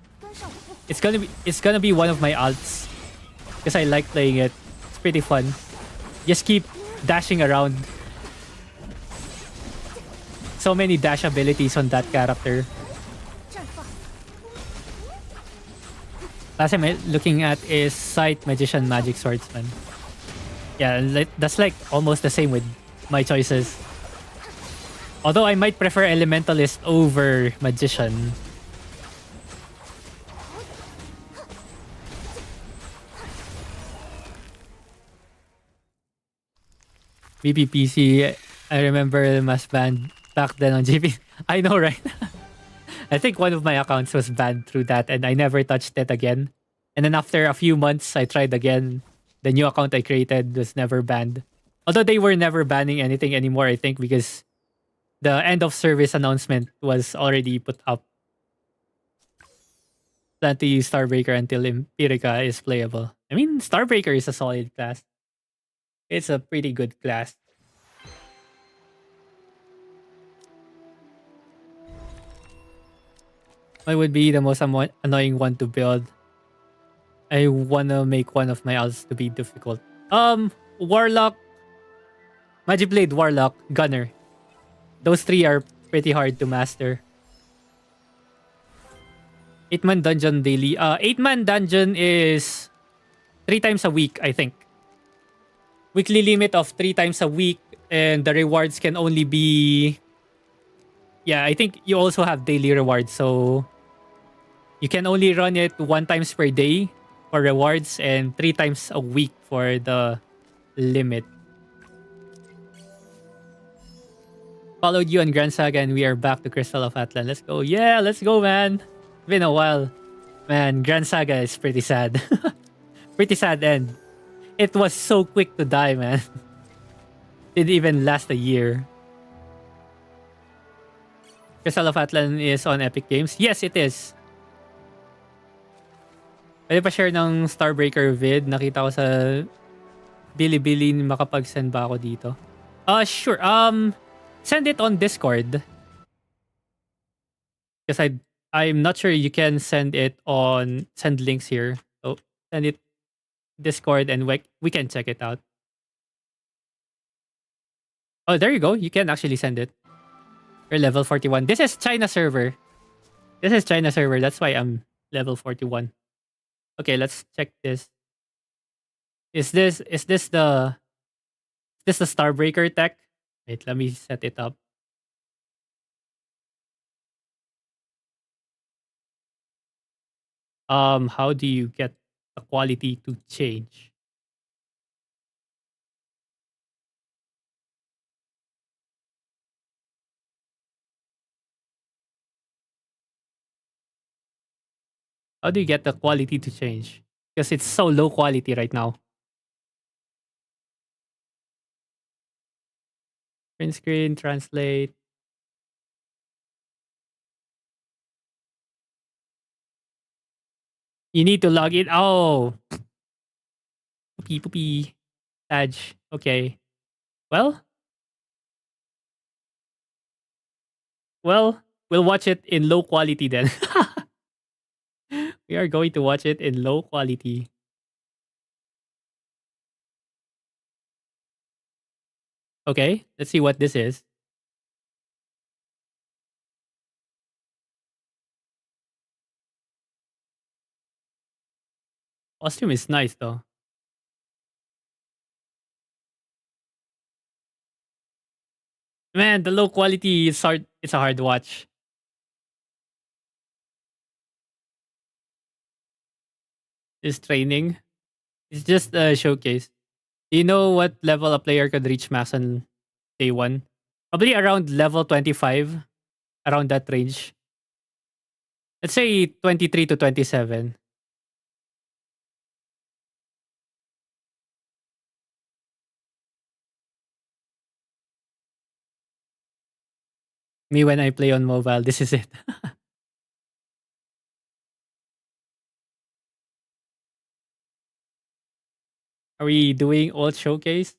It's gonna be one of my alts because I like playing it. It's pretty fun. Just keep dashing around. So many dash abilities on that character. Last I'm looking at is Sight, Magician, Magic, Swordsman. Yeah, that's like almost the same with my choices. Although I might prefer Elementalist over Magician. VPPC, I remember Mas banned back then on GP. I know, right? I think one of my accounts was banned through that and I never touched it again. And then after a few months, I tried again. The new account I created was never banned. Although they were never banning anything anymore, I think, because the end of service announcement was already put up. Plan to use Starbreaker until Empirica is playable. I mean, Starbreaker is a solid class. It's a pretty good class. What would be the most annoying one to build? I wanna make one of my alts to be difficult. Warlock, Magiblade, Warlock, Gunner. Those three are pretty hard to master. 8-man dungeon daily. 8-man dungeon is 3 times a week, I think. Weekly limit of 3 times a week, and the rewards can only be... Yeah, I think you also have daily rewards, so you can only run it 1 times per day for rewards and 3 times a week for the limit. Followed you on Grand Saga and we are back to Crystal of Atlan. Let's go. Yeah, let's go, man. Been a while. Man, Grand Saga is pretty sad. Pretty sad end. It was so quick to die, man. Didn't even last a year. Crystal of Atlan is on Epic Games. Yes, it is. Pwede pa share ng Starbreaker vid. Nakita ko sa Bilibili, makapag-send ba ako dito? Sure. Send it on Discord. Because I'm not sure you can send links here. So send it Discord and we can check it out. Oh, there you go. You can actually send it. You're level 41. This is China server. That's why I'm level 41. Okay, let's check this. Is this the This is the Starbreaker tech. Wait, let me set it up. How do you get the quality to change? How do you get the quality to change? Because it's so low quality right now. Print screen, translate. You need to log in. Oh, poopy, poopy. Edge. Okay. Well, well, we'll watch it in low quality then. We are going to watch it in low quality. Okay, let's see what this is. Costume is nice though. Man, the low quality is hard. It's a hard watch. This training. It's just a showcase. Do you know what level a player could reach max on day one? Probably around level 25, around that range. Let's say 23 to 27. Me when I play on mobile, this is it. Are we doing ult showcase?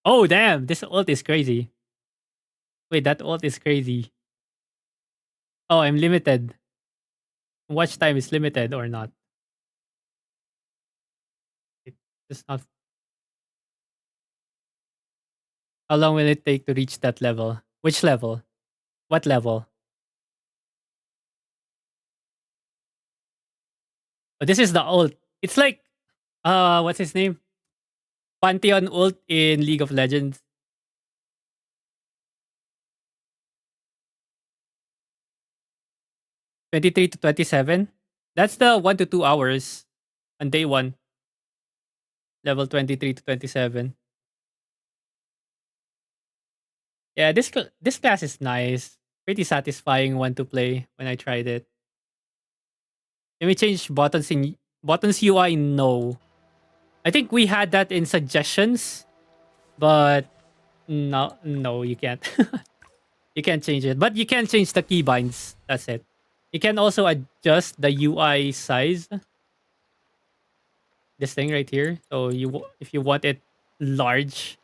Oh damn, this ult is crazy. Wait, that ult is crazy. Oh, I'm limited. Watch time is limited or not? It's not. How long will it take to reach that level? Which level? What level? Oh, this is the ult. It's like what's his name? Pantheon ult in League of Legends. 23 to 27. That's the 1 to 2 hours on day 1. Level 23 to 27. Yeah, this class is nice. Pretty satisfying one to play when I tried it. Can we change buttons UI? No. I think we had that in suggestions, but no, you can't. You can't change it, but you can change the keybinds. That's it. You can also adjust the UI size. This thing right here. So if you want it large,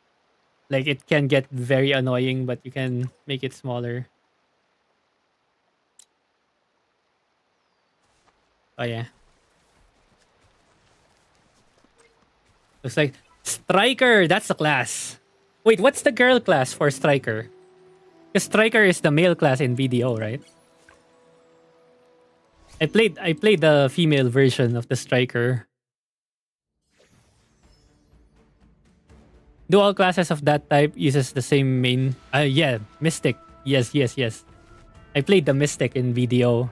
like it can get very annoying, but you can make it smaller. Oh yeah. Looks like Striker. That's the class. Wait, what's the girl class for Striker? Because Striker is the male class in VDO, right? I played the female version of the Striker. Do all classes of that type uses the same main? Yeah, Mystic. Yes, yes, yes. I played the Mystic in VDO.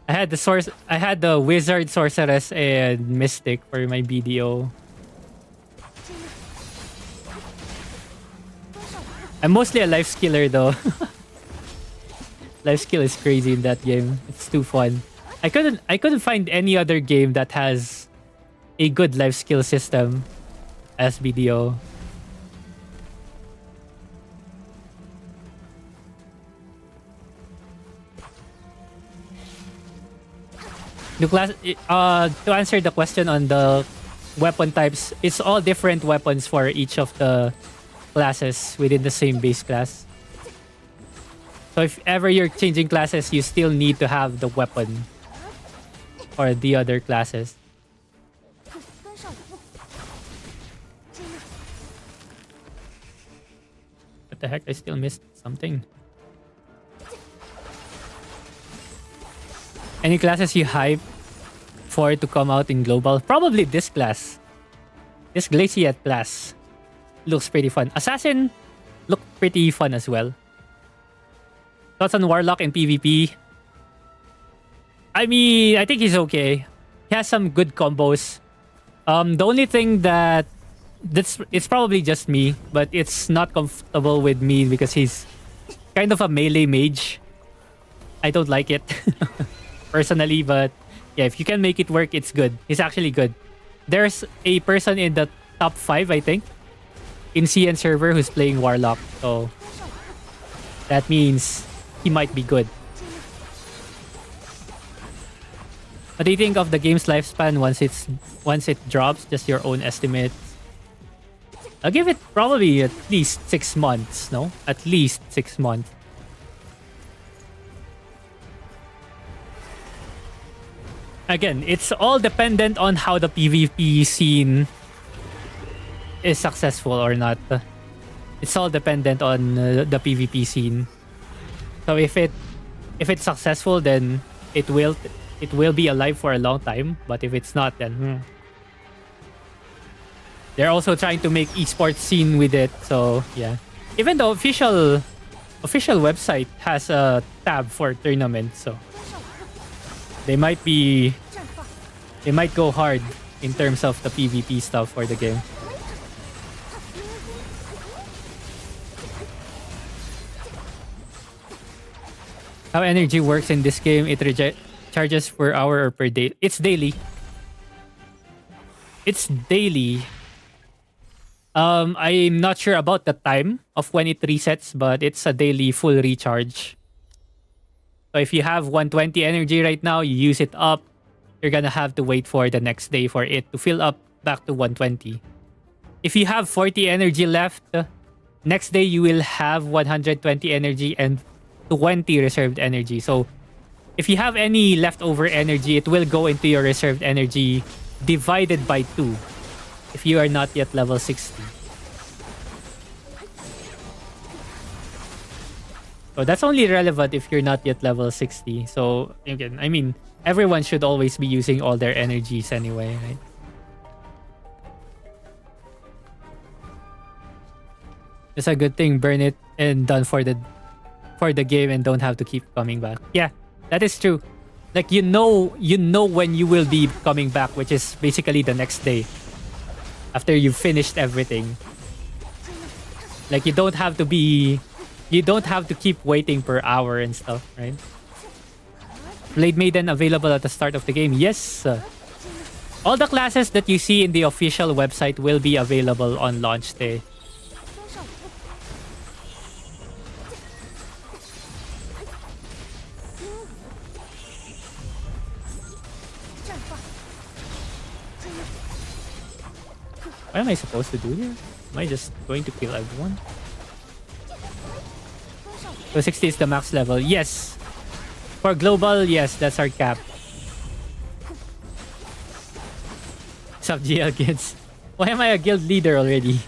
I had the Wizard, Sorceress, and Mystic for my BDO. I'm mostly a life skiller though. Life skill is crazy in that game. It's too fun. I couldn't find any other game that has a good life skill system as BDO. The class to answer the question on the weapon types, it's all different weapons for each of the classes within the same base class. So if ever you're changing classes, you still need to have the weapon for the other classes. What the heck? I still missed something. Any classes you hype for to come out in global? Probably this class. This Glaciate class looks pretty fun. Assassin looked pretty fun as well. Thoughts on Warlock and PvP? I mean, I think he's okay. He has some good combos. The only thing it's probably just me, but it's not comfortable with me because he's kind of a melee mage. I don't like it personally, but yeah, if you can make it work, it's good. It's actually good. There's a person in the top 5, I think, in CN server who's playing Warlock. So that means he might be good. What do you think of the game's lifespan once it drops? Just your own estimate. I'll give it probably at least 6 months, no? At least 6 months. Again, it's all dependent on how the PvP scene is successful or not. It's all dependent on the PvP scene. So if it's successful, then it will be alive for a long time. But if it's not, then they're also trying to make esports scene with it. So yeah, even the official website has a tab for tournaments. So they might go hard in terms of the PvP stuff for the game. How energy works in this game? It charges per hour or per day. It's daily. It's daily. I'm not sure about the time of when it resets, but it's a daily full recharge. So if you have 120 energy right now, you use it up, you're gonna have to wait for the next day for it to fill up back to 120. If you have 40 energy left, next day you will have 120 energy and 20 reserved energy. So if you have any leftover energy, it will go into your reserved energy divided by 2 if you are not yet level 60. So that's only relevant if you're not yet level 60. So again, I mean, everyone should always be using all their energies anyway, right? It's a good thing, burn it and done for the game and don't have to keep coming back. Yeah, that is true. Like you know when you will be coming back, which is basically the next day after you've finished everything. Like you don't have to keep waiting per hour and stuff, right? Blade Maiden available at the start of the game. Yes. All the classes that you see in the official website will be available on launch day. What am I supposed to do here? Am I just going to kill everyone? So 60 is the max level. Yes. For global, yes, that's our cap. Sub GL kids. Why am I a guild leader already?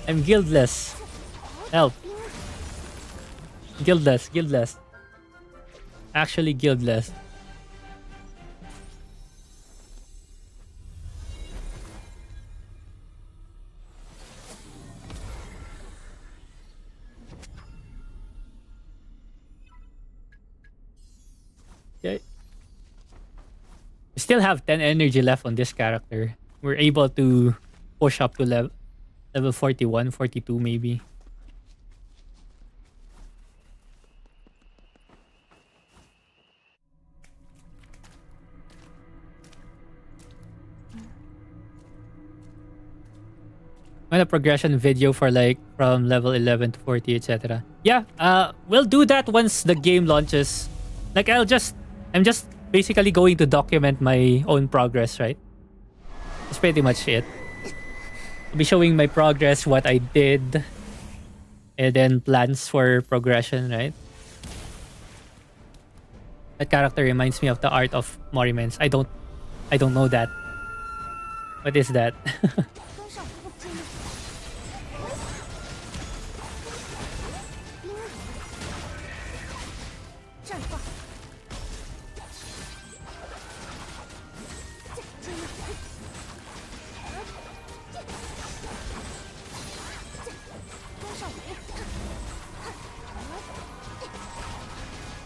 I'm guildless. Help. Guildless. Actually guildless. Okay. We still have 10 energy left on this character. We're able to push up to level 41, 42 maybe. Want a progression video for like from level 11 to 40, etc. Yeah, we'll do that once the game launches. Like I'm just basically going to document my own progress, right? That's pretty much it. I'll be showing my progress, what I did, and then plans for progression, right? That character reminds me of the art of Morimens. I don't know that. What is that?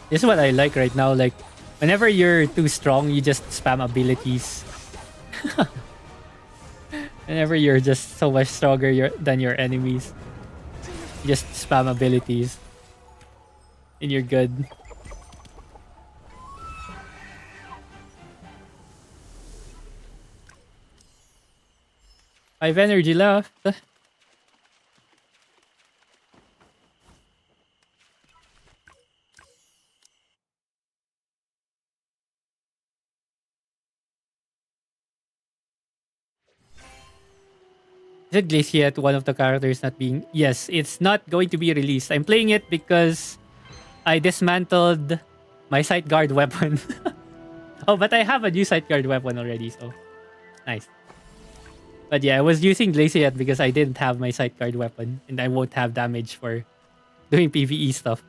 This is what I like right now. Like, whenever you're too strong, you just spam abilities. Whenever you're just so much stronger than your enemies, you just spam abilities. And you're good. 5 energy left. Is it Glaciate, one of the characters not being... Yes, it's not going to be released. I'm playing it because I dismantled my sight guard weapon. Oh, but I have a new sight guard weapon already, so... Nice. But yeah, I was using Glaciate because I didn't have my sight guard weapon. And I won't have damage for doing PvE stuff.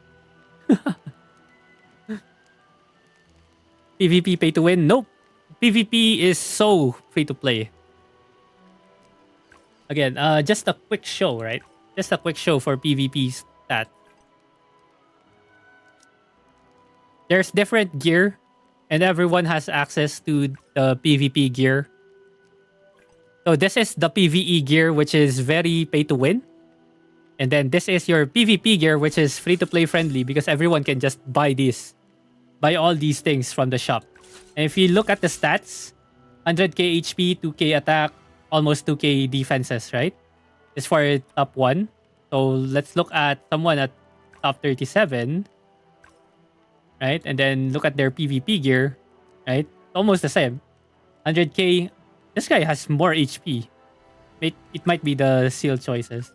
PvP pay to win? Nope. PvP is so free to play. Again, just a quick show, right? Just a quick show for PvP stat. There's different gear, and everyone has access to the PvP gear. So this is the PvE gear, which is very pay to win. And then this is your PvP gear, which is free to play friendly because everyone can just buy these. Buy all these things from the shop. And if you look at the stats, 100k HP, 2k attack, almost 2k defenses, right? It's for top 1. So let's look at someone at top 37. Right? And then look at their PvP gear. Right? Almost the same. 100k. This guy has more HP. It might be the seal choices.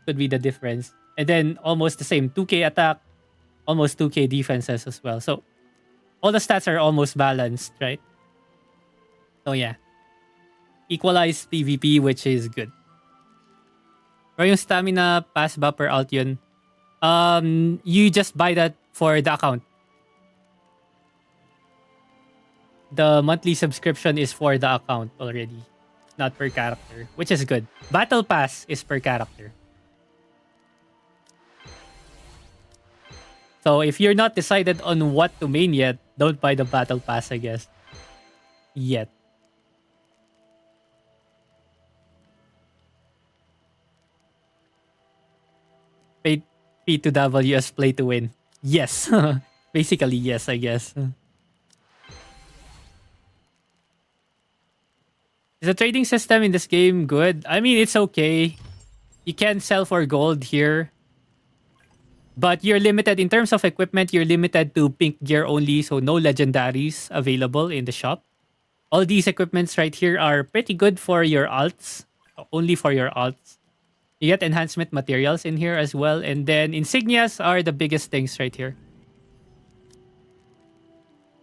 Could be the difference. And then almost the same. 2k attack. Almost 2k defenses as well. So all the stats are almost balanced, right? So yeah. Equalized PvP, which is good. Pero yung stamina pass ba per alt yun? You just buy that for the account. The monthly subscription is for the account already. Not per character, which is good. Battle pass is per character. So if you're not decided on what to main yet, don't buy the battle pass, I guess. Yet. P to W as play to win. Yes. Basically, yes, I guess. Is the trading system in this game good? I mean, it's okay. You can sell for gold here. But you're limited in terms of equipment. You're limited to pink gear only. So no legendaries available in the shop. All these equipments right here are pretty good for your alts. Only for your alts. You get enhancement materials in here as well. And then insignias are the biggest things right here.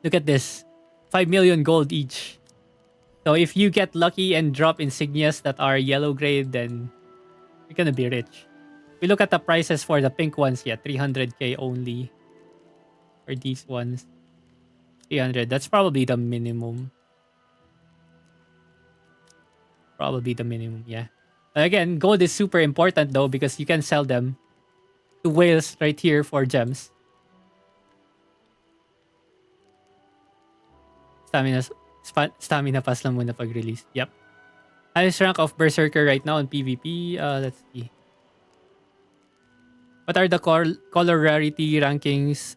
Look at this. 5 million gold each. So if you get lucky and drop insignias that are yellow grade, then you're gonna be rich. We look at the prices for the pink ones. Yeah, 300k only. For these ones. 300. That's probably the minimum. Probably the minimum, yeah. Again, gold is super important though because you can sell them to whales right here for gems. Stamina pass lang muna pag-release. Yep. Highest rank of Berserker right now in PvP. Let's see. What are the color rarity rankings?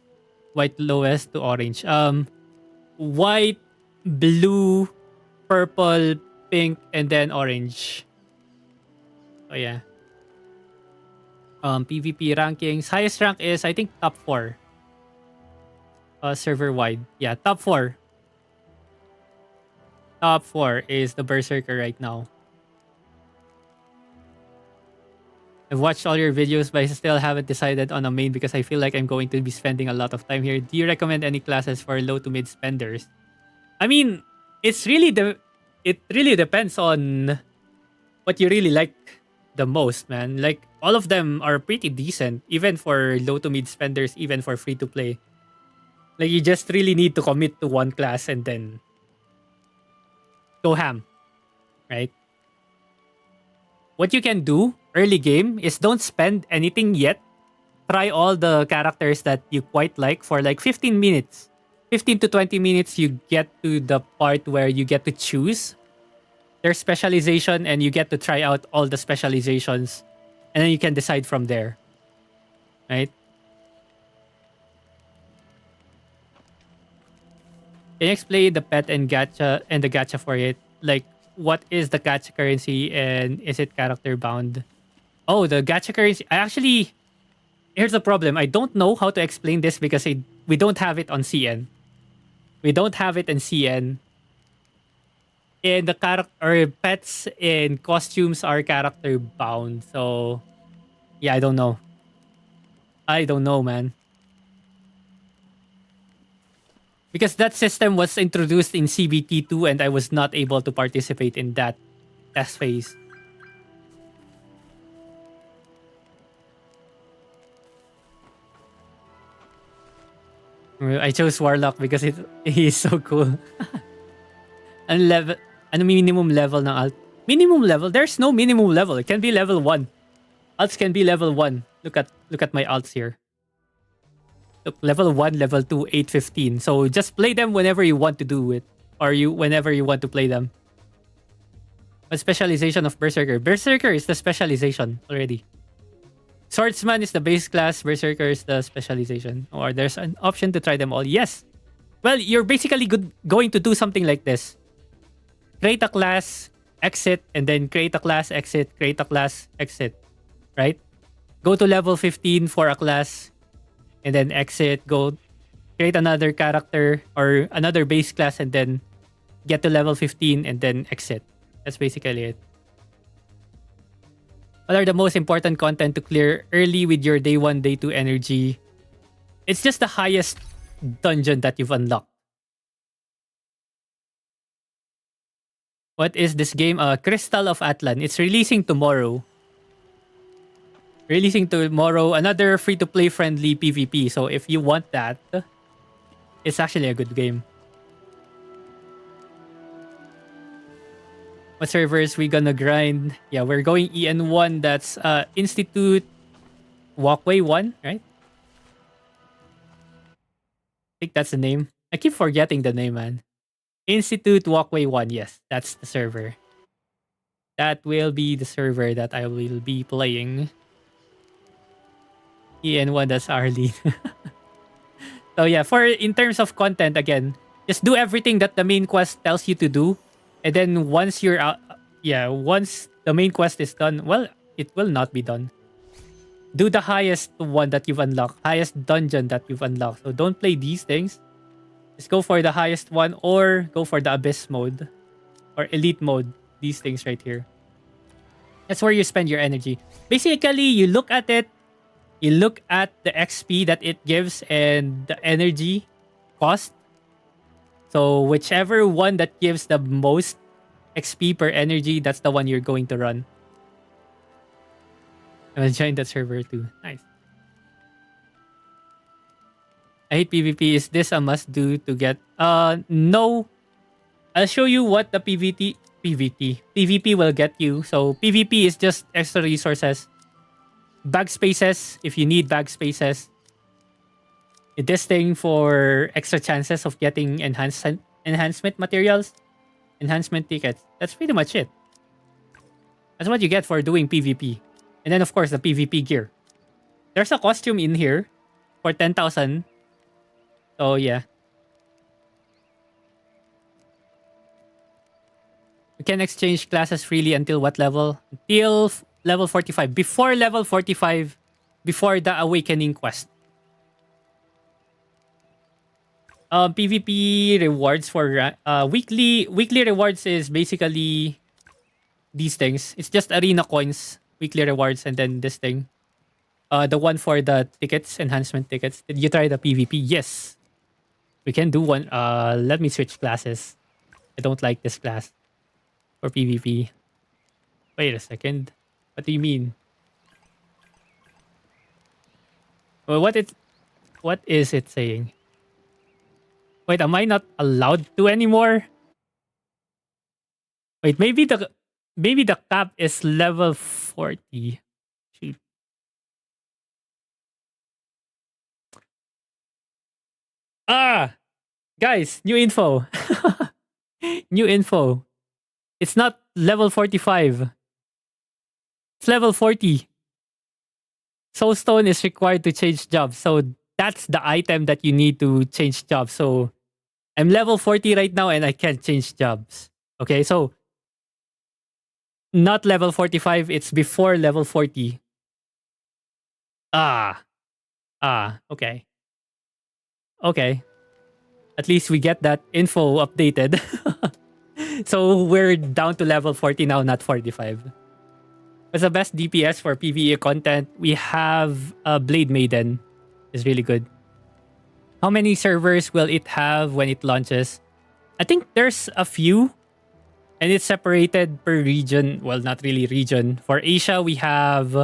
White lowest to orange. White, blue, purple, pink, and then orange. Oh yeah. PvP rankings. Highest rank is I think top 4. Server wide. Yeah, top 4. Top 4 is the Berserker right now. I've watched all your videos, but I still haven't decided on a main because I feel like I'm going to be spending a lot of time here. Do you recommend any classes for low to mid spenders? I mean, it really depends on what you really like the most, man. Like, all of them are pretty decent, even for low to mid spenders, even for free to play. Like, you just really need to commit to one class and then go ham, right? what you can do early game is don't spend anything yet. Try all the characters that you quite like for like 15 minutes. 15 to 20 minutes, you get to the part where you get to choose their specialization and you get to try out all the specializations. And then you can decide from there. Right? Can you explain the pet and gacha and the gacha for it? Like, what is the gacha currency and is it character bound? Oh, the gacha currency. I actually, here's the problem. I don't know how to explain this because we don't have it on CN. We don't have it in CN. And the character or pets and costumes are character bound. So, yeah, I don't know. I don't know, man. Because that system was introduced in CBT2 and I was not able to participate in that test phase. I chose Warlock because he is so cool. Ano minimum level ng alt? Minimum level? There's no minimum level. It can be level 1. Alts can be level 1. Look at my alts here. Look, level 1, level 2, 815. So just play them whenever you want to do it. Or whenever you want to play them. What specialization of Berserker? Berserker is the specialization already. Swordsman is the base class. Berserker is the specialization. Or there's an option to try them all. Yes. Well, you're basically going to do something like this. Create a class, exit, and then create a class, exit, create a class, exit. Right? Go to level 15 for a class, and then exit, go create another character or another base class, and then get to level 15 and then exit. That's basically it. What are the most important content to clear early with your day 1, day 2 energy? It's just the highest dungeon that you've unlocked. What is this game? Crystal of Atlan. It's releasing tomorrow. Another free-to-play friendly PvP. So if you want that, it's actually a good game. What servers we gonna grind? Yeah, we're going EN1. That's Institute Walkway 1, right? I think that's the name. I keep forgetting the name, man. Institute Walkway 1. Yes, that's the server. That will be the server that I will be playing. EN1, that's our lead. So yeah, in terms of content, again, just do everything that the main quest tells you to do. And then once you're out, once the main quest is done, well, it will not be done. Do the highest one that you've unlocked, highest dungeon that you've unlocked. So don't play these things. Just go for the highest one or go for the Abyss mode or Elite mode. These things right here. That's where you spend your energy. Basically, you look at it. You look at the XP that it gives and the energy cost. So whichever one that gives the most XP per energy, that's the one you're going to run. I'm gonna join that server too. Nice. I hate PvP. Is this a must do to get? No. I'll show you what the PvP will get you. So PvP is just extra resources. Bag spaces if you need bag spaces. This thing for extra chances of getting enhancement materials, enhancement tickets. That's pretty much it. That's what you get for doing PvP. And then of course the PvP gear. There's a costume in here for 10,000. So yeah. You can exchange classes freely until what level? Until level 45. Before level 45, before the Awakening quest. PvP rewards for weekly rewards is basically these things. It's just arena coins, weekly rewards, and then this thing. The one for the tickets, enhancement tickets. Did you try the PvP? Yes. We can do one. Let me switch classes. I don't like this class for PvP. Wait a second. What do you mean? Well, what is it saying? Wait, am I not allowed to anymore? Wait, maybe maybe the cap is level 40. Shoot. Ah, guys, new info. New info. It's not level 45. It's level 40. Soulstone is required to change jobs. So that's the item that you need to change jobs. So I'm level 40 right now and I can't change jobs. Okay, so not level 45, it's before level 40. Ah, okay. Okay. At least we get that info updated. So we're down to level 40 now, not 45. What's the best DPS for PvE content? We have Blade Maiden. Is really good. How many servers will it have when it launches? I think there's a few. And it's separated per region. Well, not really region. For Asia, we have...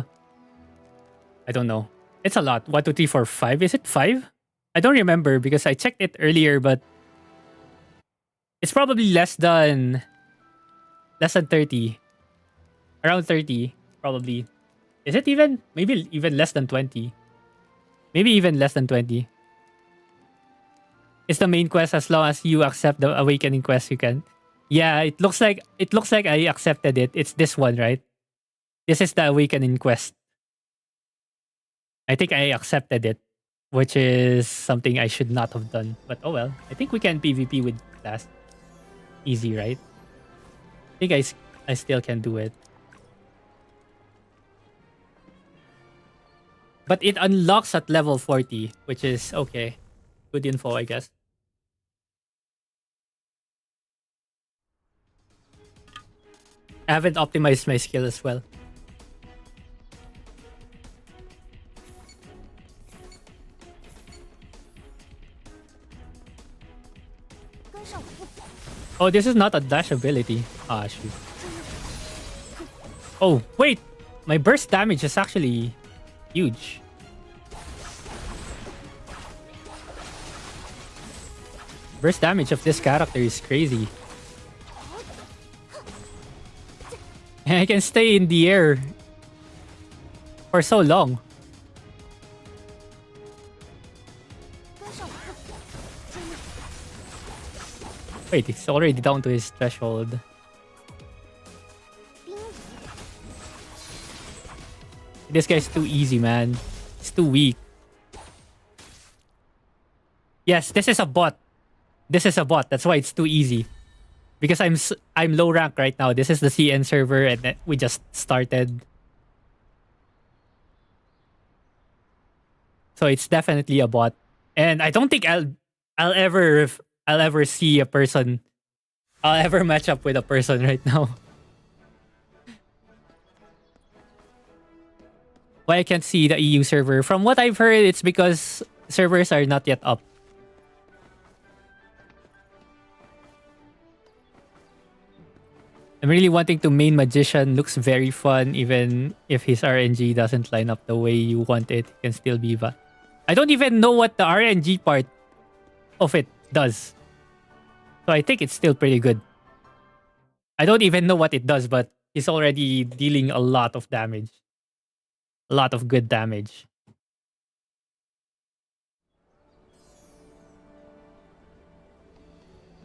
I don't know. It's a lot. 1, 2, 3, 4, 5. Is it 5? I don't remember because I checked it earlier, but... It's probably less than 30. Around 30, probably. Is it even? Maybe even less than 20. Maybe even less than 20. It's the main quest as long as you accept the awakening quest you can. Yeah, it looks like I accepted it. It's this one, right? This is the awakening quest. I think I accepted it, which is something I should not have done. But oh well. I think we can PvP with class. Easy, right? I think I still can do it. But it unlocks at level 40, which is okay. Good info, I guess. I haven't optimized my skill as well. Oh, this is not a dash ability. Ah, shoot. Oh, wait! My burst damage is actually huge. Burst damage of this character is crazy. And I can stay in the air for so long. Wait, it's already down to his threshold. This guy's too easy, man. It's too weak. Yes, this is a bot. This is a bot. That's why it's too easy. Because I'm low rank right now. This is the CN server and we just started. So it's definitely a bot. And I don't think I'll ever see a person. I'll ever match up with a person right now. Why I can't see the EU server? From what I've heard, it's because servers are not yet up. I'm really wanting to main Magician. Looks very fun, even if his RNG doesn't line up the way you want it. It can still be bad. I don't even know what the RNG part of it does. So I think it's still pretty good. I don't even know what it does, but he's already dealing a lot of damage. A lot of good damage.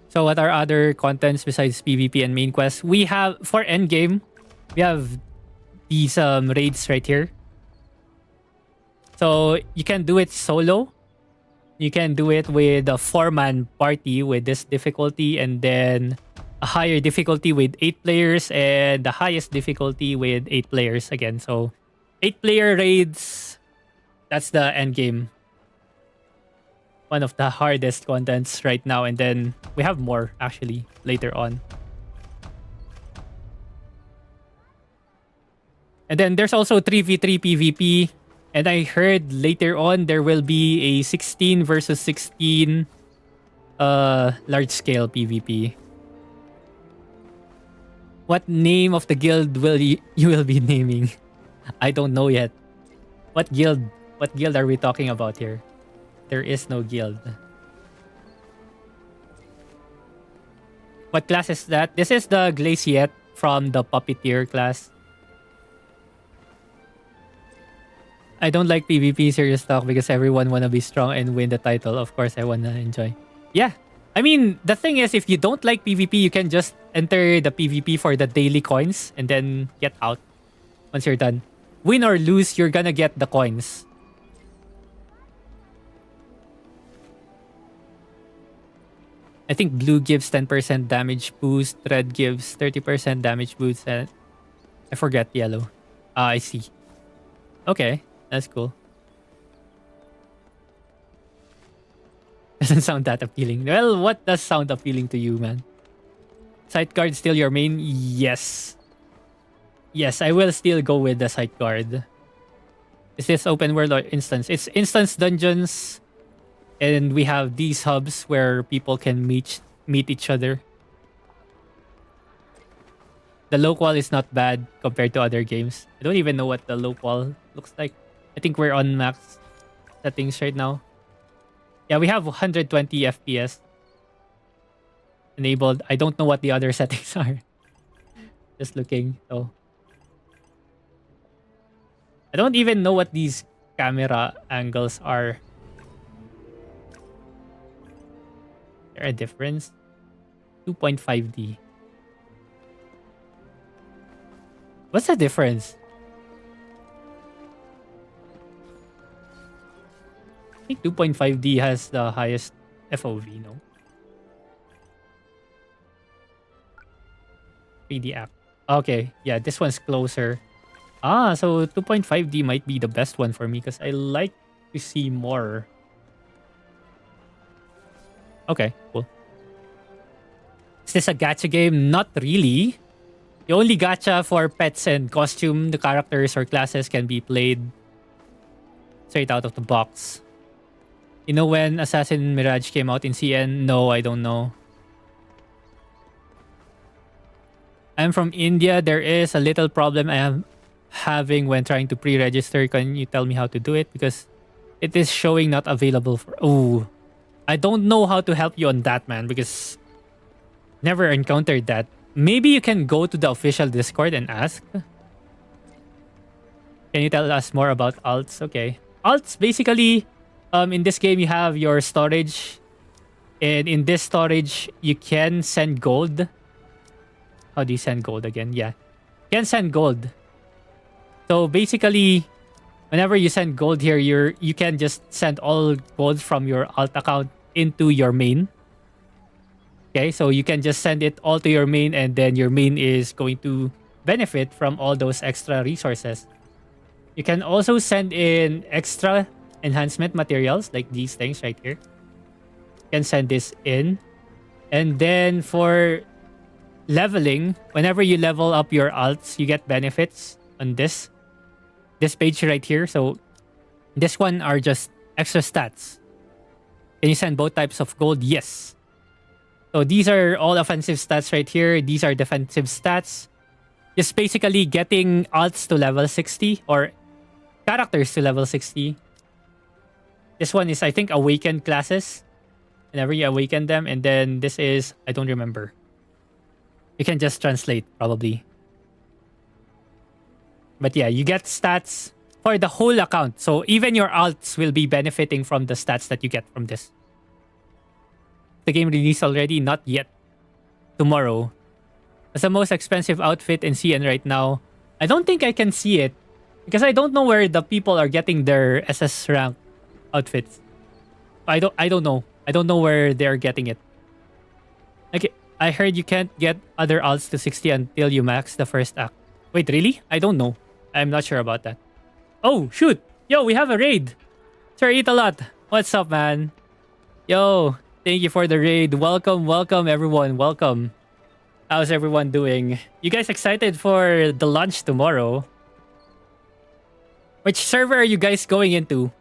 So what are other contents besides PvP and main quest? We have, for endgame, we have these raids right here. So you can do it solo. You can do it with a 4-man party with this difficulty, and then a higher difficulty with 8 players, and the highest difficulty with 8 players again. So 8-player raids, that's the end game. One of the hardest contents right now, and then we have more actually later on. And then there's also 3v3 PvP. And I heard later on there will be a 16 versus 16 large scale PvP. What name of the guild will you will be naming? I don't know yet. What guild are we talking about here? There is no guild. What class is that? This is the Glaciette from the puppeteer class. I don't like PvP serious talk because everyone wanna be strong and win the title. Of course, I wanna enjoy. Yeah. I mean, the thing is, if you don't like PvP, you can just enter the PvP for the daily coins and then get out once you're done. Win or lose, you're gonna get the coins. I think blue gives 10% damage boost, red gives 30% damage boost, and I forget yellow. Ah, I see. Okay, that's cool. Doesn't sound that appealing. Well, what does sound appealing to you, man? Sight guard still your main? Yes. Yes, I will still go with the sight guard. Is this open world or instance? It's instance dungeons. And we have these hubs where people can meet each other. The low qual is not bad compared to other games. I don't even know what the low qual looks like. I think we're on max settings right now. Yeah, we have 120 FPS enabled. I don't know what the other settings are. Just looking. So I don't even know what these camera angles are. Is there a difference? 2.5D. What's the difference? I think 2.5D has the highest FOV, no? 3D app. Okay, yeah, this one's closer. Ah, so 2.5D might be the best one for me because I like to see more. Okay, cool. Is this a gacha game? Not really. The only gacha for pets and costume, the characters or classes can be played straight out of the box. You know when Assassin Mirage came out in CN? No, I don't know. I'm from India. There is a little problem I am having when trying to pre-register. Can you tell me how to do it? Because it is showing not available for... Oh, I don't know how to help you on that, man, because never encountered that. Maybe you can go to the official Discord and ask. Can you tell us more about alts? Okay. Alts, basically, in this game, you have your storage. And in this storage, you can send gold. How do you send gold again? Yeah. You can send gold. So basically, whenever you send gold here, you can just send all gold from your alt account into your main. Okay, so you can just send it all to your main and then your main is going to benefit from all those extra resources. You can also send in extra enhancement materials like these things right here. You can send this in. And then for leveling, whenever you level up your alts, you get benefits on this page right here. So this one are just extra stats. Can you send both types of gold? Yes. So these are all offensive stats right here. These are defensive stats. Just basically getting alts to level 60 or characters to level 60. This one is, I think, awakened classes. Whenever you awaken them. And then this is, I don't remember. You can just translate, probably. But yeah, you get stats for the whole account. So even your alts will be benefiting from the stats that you get from this. The game released already? Not yet. Tomorrow. It's the most expensive outfit in CN right now. I don't think I can see it. Because I don't know where the people are getting their SS rank outfits. I don't know. I don't know where they're getting it. Okay, I heard you can't get other alts to 60 until you max the first act. Wait, really? I don't know. I'm not sure about that. Oh, shoot. Yo, we have a raid. Sir, eat a lot. What's up, man? Yo, thank you for the raid. Welcome, everyone. Welcome. How's everyone doing? You guys excited for the launch tomorrow? Which server are you guys going into?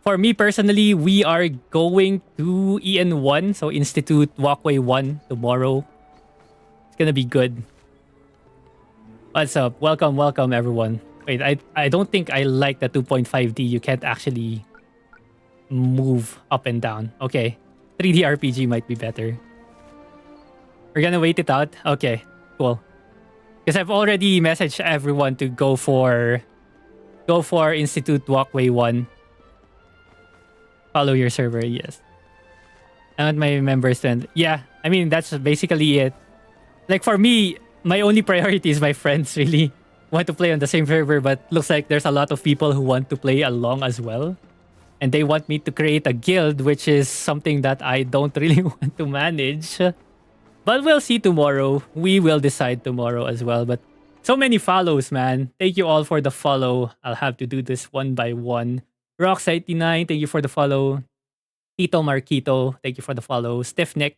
For me personally, we are going to EN1, so Institute Walkway 1 tomorrow. It's gonna be good. What's up? Welcome, everyone. Wait, I don't think I like the 2.5D. You can't actually move up and down. Okay, 3D RPG might be better. We're gonna wait it out. Okay, cool. Because I've already messaged everyone to go for Institute Walkway 1. Follow your server, yes. I want my members to end. Yeah, I mean that's basically it. Like for me, my only priority is my friends really want to play on the same server, but looks like there's a lot of people who want to play along as well. And they want me to create a guild, which is something that I don't really want to manage. But we'll see tomorrow. We will decide tomorrow as well. But so many follows, man. Thank you all for the follow. I'll have to do this one by one. Rox89, thank you for the follow. Tito Marquito, thank you for the follow. Stiffneck,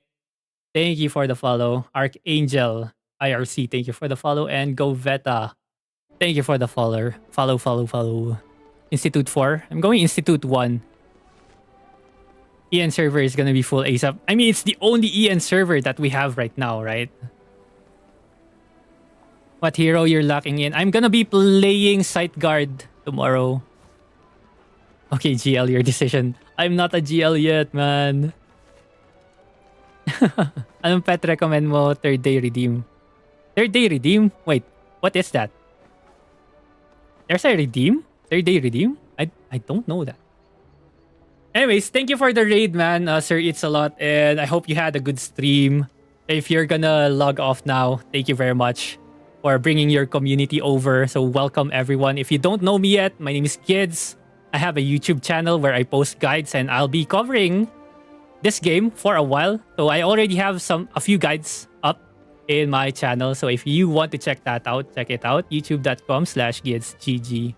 thank you for the follow. Archangel IRC, thank you for the follow. And Goveta, thank you for the follow. Follow. Institute 4. I'm going Institute 1. EN server is gonna be full ASAP. I mean, it's the only EN server that we have right now, right? What hero you're locking in? I'm gonna be playing Sight Guard tomorrow. Okay, GL, your decision. I'm not a GL yet, man. Anong pet recommend mo? Third day redeem. Third day redeem? Wait, what is that? There's a redeem? Third day redeem? I don't know that. Anyways, thank you for the raid, man. Sir, it's a lot. And I hope you had a good stream. If you're gonna log off now, thank you very much for bringing your community over. So welcome everyone. If you don't know me yet, my name is Kids. I have a YouTube channel where I post guides and I'll be covering this game for a while. So I already have a few guides up in my channel. So if you want to check that out, check it out. youtube.com/GidsGG.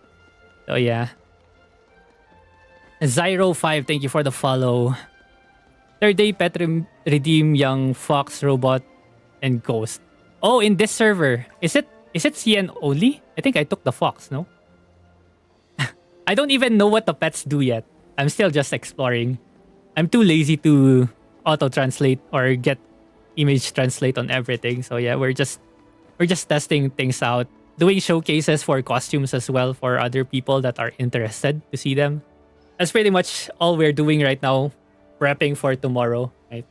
So yeah. Zyro5, thank you for the follow. Third day pet redeem young fox, robot, and ghost. Oh, in this server. Is it CN only? I think I took the fox, no? I don't even know what the pets do yet. I'm still just exploring. I'm too lazy to auto-translate or get image translate on everything. So yeah, we're just testing things out. Doing showcases for costumes as well for other people that are interested to see them. That's pretty much all we're doing right now. Prepping for tomorrow. Right?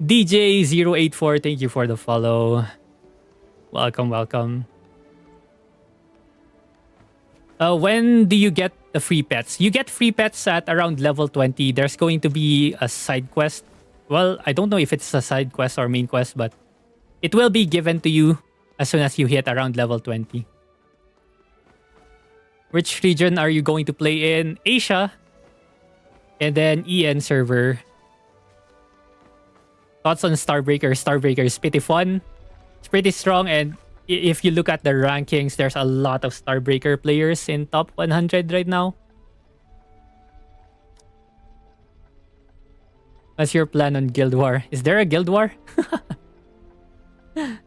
DJ084, thank you for the follow. Welcome. When do you get the free pets? You get free pets at around level 20. There's going to be a side quest. Well, I don't know if it's a side quest or main quest, but it will be given to you as soon as you hit around level 20. Which region are you going to play in? Asia. And then EN server. Thoughts on Starbreaker? Starbreaker is pretty fun. It's pretty strong, and if you look at the rankings, there's a lot of Starbreaker players in top 100 right now. What's your plan on Guild War? Is there a Guild War? Is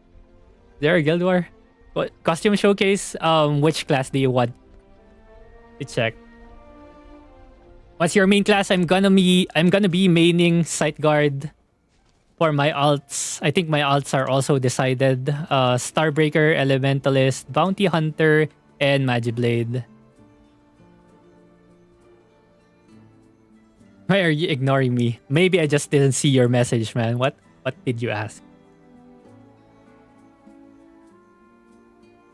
there a Guild War? What costume showcase? Which class do you want? To check. What's your main class? I'm gonna be maining Sight Guard for my alts. I think my alts are also decided. Starbreaker, Elementalist, Bounty Hunter, and Magiblade. Why are you ignoring me? Maybe I just didn't see your message, man. What did you ask?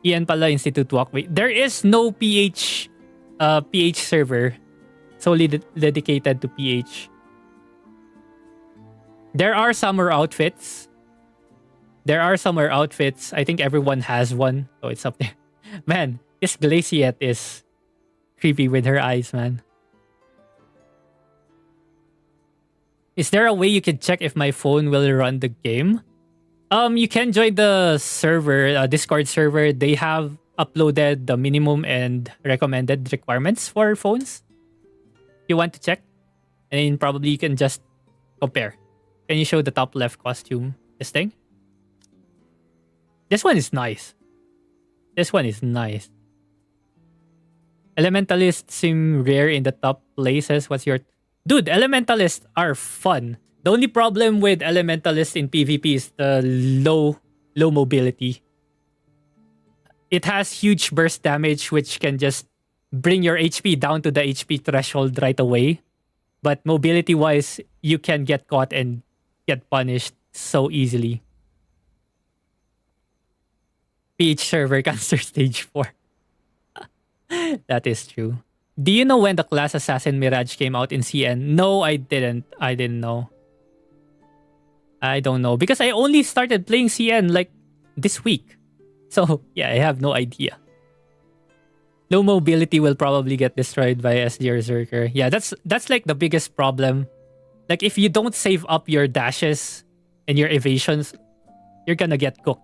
Ian pala, Institute Walkway. There is no PH server solely dedicated to PH. There are summer outfits. I think everyone has one, so it's up there. Man, this Glaciette is creepy with her eyes, man. Is there a way you can check if my phone will run the game? You can join the server, Discord server. They have uploaded the minimum and recommended requirements for phones. If you want to check, and then probably you can just compare. Can you show the top left costume? This thing? This one is nice. Elementalists seem rare in the top places. What's your... Dude, Elementalists are fun. The only problem with Elementalists in PvP is the low mobility. It has huge burst damage, which can just bring your HP down to the HP threshold right away. But mobility-wise, you can get caught and get punished so easily. PH server cancer stage 4. That is true. Do you know when the class Assassin Mirage came out in CN? No, I didn't. I didn't know. I don't know. Because I only started playing CN like this week. So, yeah, I have no idea. Low mobility will probably get destroyed by SG Berserker. Yeah, that's like the biggest problem. Like, if you don't save up your dashes and your evasions, you're gonna get cooked.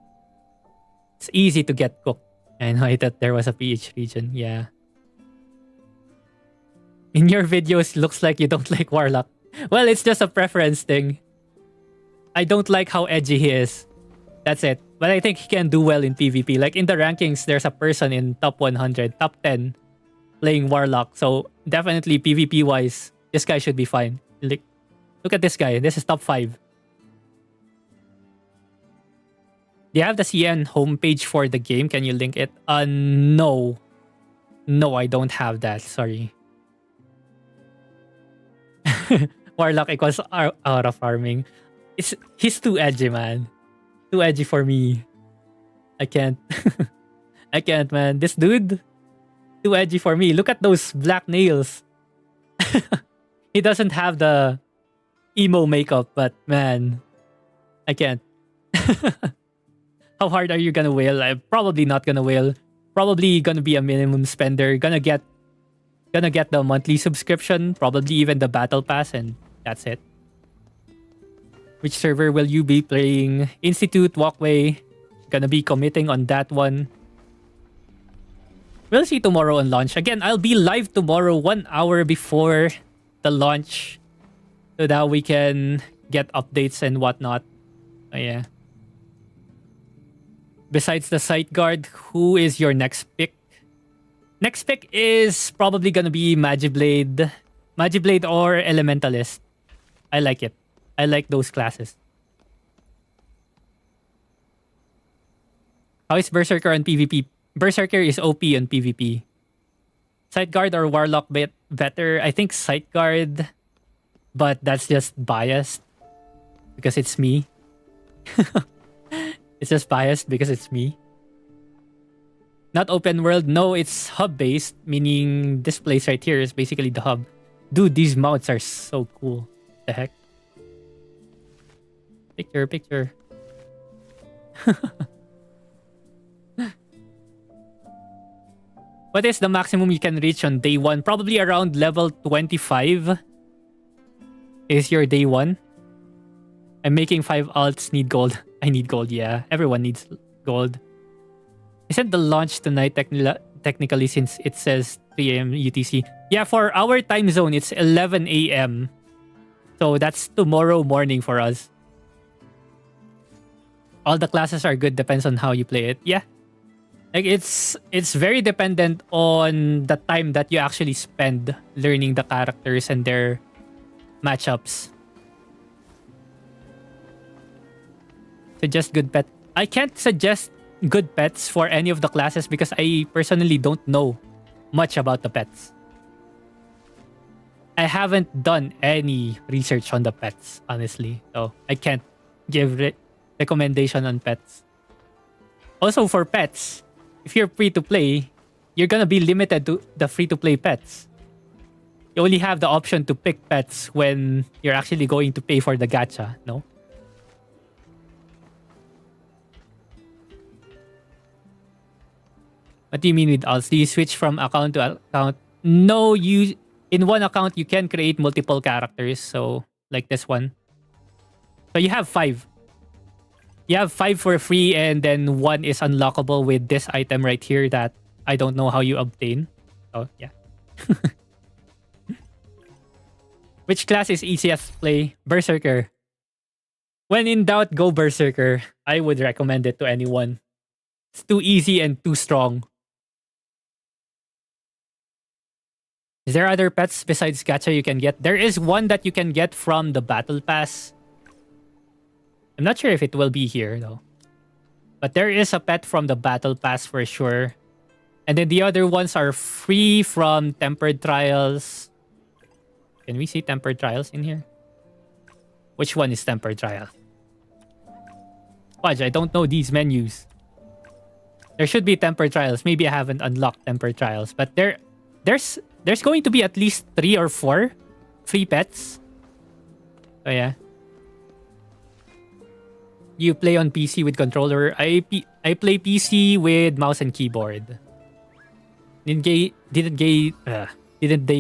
It's easy to get cooked. I know that there was a PH region. Yeah. In your videos, looks like you don't like Warlock. Well, it's just a preference thing. I don't like how edgy he is. That's it. But I think he can do well in PvP. Like in the rankings, there's a person in top 100, top 10 playing Warlock. So definitely PvP-wise, this guy should be fine. Like, look at this guy. This is top 5. Do you have the CN homepage for the game? Can you link it? No. No, I don't have that. Sorry. Warlock equals aura farming. He's too edgy, man. Too edgy for me. I can't. I can't, man. This dude, too edgy for me. Look at those black nails. He doesn't have the emo makeup, but man, I can't. How hard are you gonna whale? I'm probably not gonna whale. Probably gonna be a minimum spender. Gonna get the monthly subscription, probably even the battle pass, and that's it. Which server will you be playing? Institute, Walkway. Gonna be committing on that one. We'll see tomorrow on launch. Again, I'll be live tomorrow 1 hour before the launch so that we can get updates and whatnot. Oh, yeah. Besides the sight guard, who is your next pick? Next pick is probably gonna be Magiblade. Magiblade or Elementalist. I like it. I like those classes. How is Berserker on PvP? Berserker is OP on PvP. Sight guard or Warlock better? I think sight guard, but that's just biased because it's me. It's just biased because it's me. Not open world. No, it's hub based, meaning this place right here is basically the hub. Dude, these mounts are so cool. The heck? Picture. What is the maximum you can reach on day 1? Probably around level 25 is your day 1. I'm making 5 alts, need gold. I need gold, yeah. Everyone needs gold. Isn't the launch tonight technically since it says 3 a.m. UTC? Yeah, for our time zone, it's 11 a.m. So that's tomorrow morning for us. All the classes are good, depends on how you play it. Yeah. Like it's very dependent on the time that you actually spend learning the characters and their matchups. Suggest good pet. I can't suggest good pets for any of the classes because I personally don't know much about the pets. I haven't done any research on the pets, honestly. So I can't give recommendation on pets. Also for pets, if you're free to play, you're gonna be limited to the free to play pets. You only have the option to pick pets when you're actually going to pay for the gacha, no? What do you mean with alts? Do you switch from account to account? No, in one account you can create multiple characters, so like this one. So you have 5. You have 5 for free and then 1 is unlockable with this item right here that I don't know how you obtain. Oh, yeah. Which class is easiest to play? Berserker. When in doubt, go Berserker. I would recommend it to anyone. It's too easy and too strong. Is there other pets besides gacha you can get? There is one that you can get from the battle pass. I'm not sure if it will be here though. But there is a pet from the battle pass for sure. And then the other ones are free from tempered trials. Can we see tempered trials in here? Which one is tempered trial? Fudge, I don't know these menus. There should be temper trials. Maybe I haven't unlocked temper trials, but there's going to be at least 3 or 4 free pets. So yeah. You play on PC with controller. I play PC with mouse and keyboard. Didn't they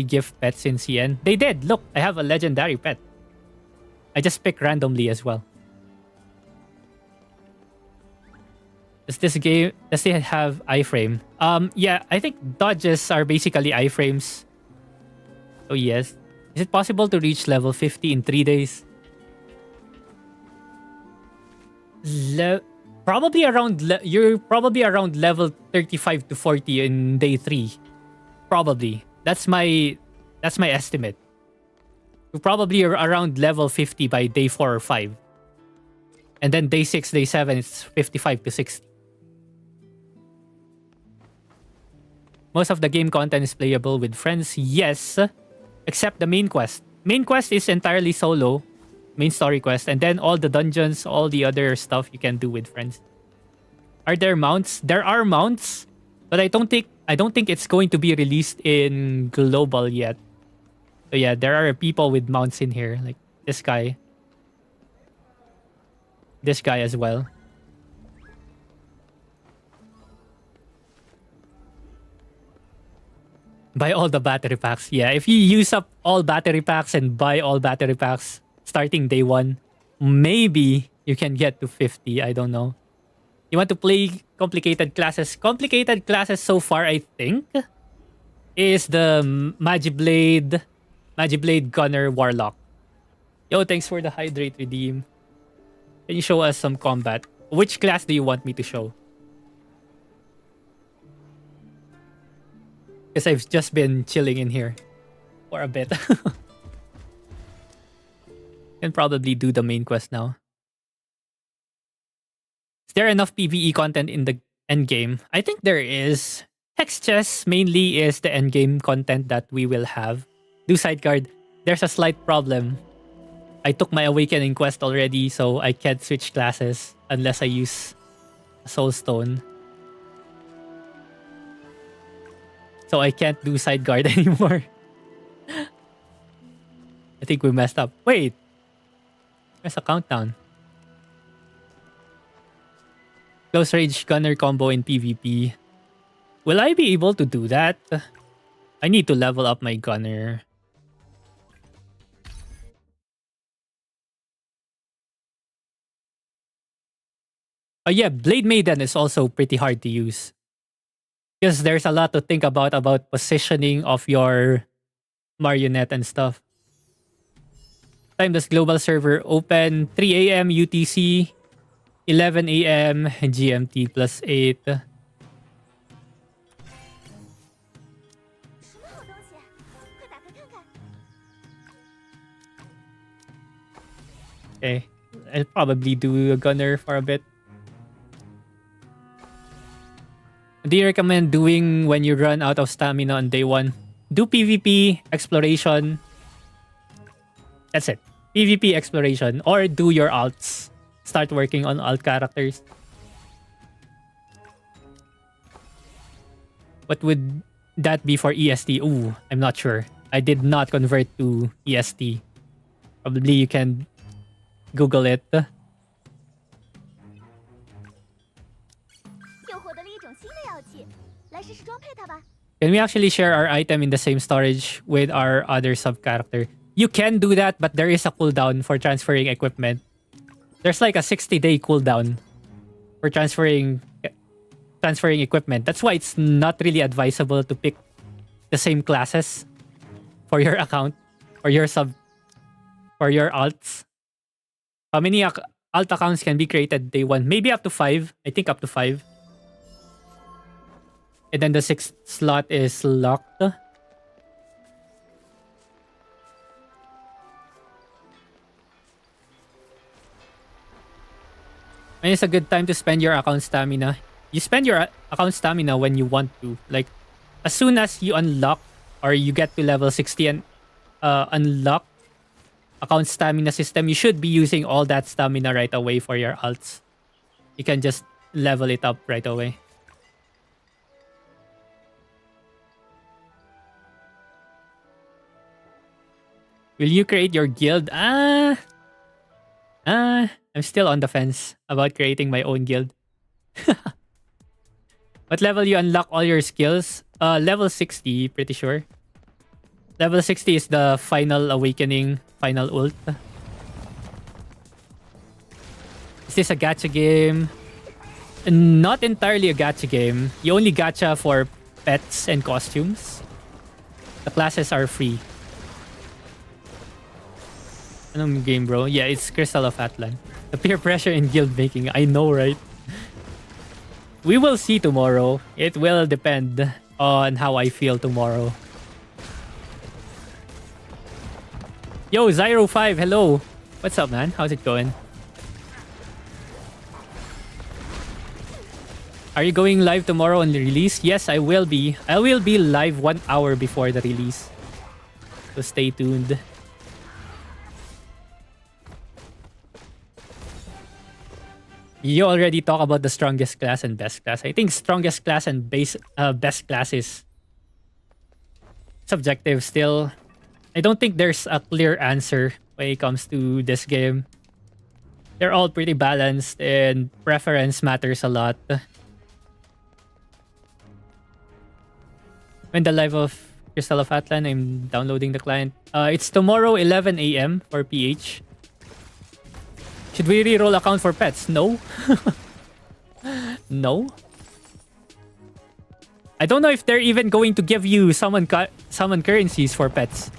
give pets in CN? They did. Look, I have a legendary pet. I just pick randomly as well. Does it have iframe? Yeah, I think dodges are basically iframes. Oh yes. Is it possible to reach level 50 in 3 days? You're probably around level 35 to 40 in day 3. Probably. That's my estimate. You're probably around level 50 by day 4 or 5. And then day 6, day 7, it's 55 to 60. Most of the game content is playable with friends. Yes, except the main quest. Main quest is entirely solo. Main story quest. And then all the dungeons, all the other stuff you can do with friends. Are there mounts? There are mounts, but I don't think it's going to be released in global yet. So yeah, there are people with mounts in here, like this guy. This guy as well. Buy all the battery packs. Yeah, if you use up all battery packs and buy all battery packs starting day 1, maybe you can get to 50. I don't know. You want to play complicated classes? Complicated classes so far, I think, is the Magiblade Gunner Warlock. Yo, thanks for the hydrate redeem. Can you show us some combat? Which class do you want me to show? Because I've just been chilling in here for a bit. Can probably do the main quest now. Is there enough PvE content in the endgame? I think there is. Hex chess mainly is the endgame content that we will have. Do sideguard. There's a slight problem. I took my awakening quest already, so I can't switch classes unless I use a soul stone. So I can't do sideguard anymore. I think we messed up. Wait. There's a countdown. Close range gunner combo in PvP. Will I be able to do that? I need to level up my gunner. Yeah, Blade Maiden is also pretty hard to use. Because there's a lot to think about positioning of your marionette and stuff. Time does global server open? 3 a.m. UTC, 11 a.m. GMT plus 8. Okay, I'll probably do a gunner for a bit. What do you recommend doing when you run out of stamina on day 1? Do PvP, exploration. That's it. PvP, exploration. Or do your alts. Start working on alt characters. What would that be for EST? Ooh, I'm not sure. I did not convert to EST. Probably you can Google it. Can we actually share our item in the same storage with our other sub-character? You can do that, but there is a cooldown for transferring equipment. There's like a 60-day cooldown for transferring equipment. That's why it's not really advisable to pick the same classes for your account or your alts. How many alt accounts can be created day 1? Maybe up to 5. I think up to 5. And then the 6th slot is locked. And it's a good time to spend your account stamina. You spend your account stamina when you want to. Like, as soon as you unlock or you get to level 60 and unlock account stamina system, you should be using all that stamina right away for your alts. You can just level it up right away. Will you create your guild? I'm still on the fence about creating my own guild. What level you unlock all your skills? Level 60, pretty sure. Level 60 is the final awakening, final ult. Is this a gacha game? Not entirely a gacha game. You only gacha for pets and costumes. The classes are free. Anong game, bro? Yeah, it's Crystal of Atlan. The peer pressure in guild making. I know, right? We will see tomorrow. It will depend on how I feel tomorrow. Yo, Zyro5, hello. What's up, man? How's it going? Are you going live tomorrow on the release? Yes, I will be. I will be live 1 hour before the release. So stay tuned. You already talk about the strongest class and best class. I think strongest class and best class is subjective still. I don't think there's a clear answer when it comes to this game. They're all pretty balanced and preference matters a lot. When the live of Crystal of Atlan, I'm downloading the client. It's tomorrow 11 a.m. for PH. Should we reroll account for pets? No. No. I don't know if they're even going to give you summon currencies for pets.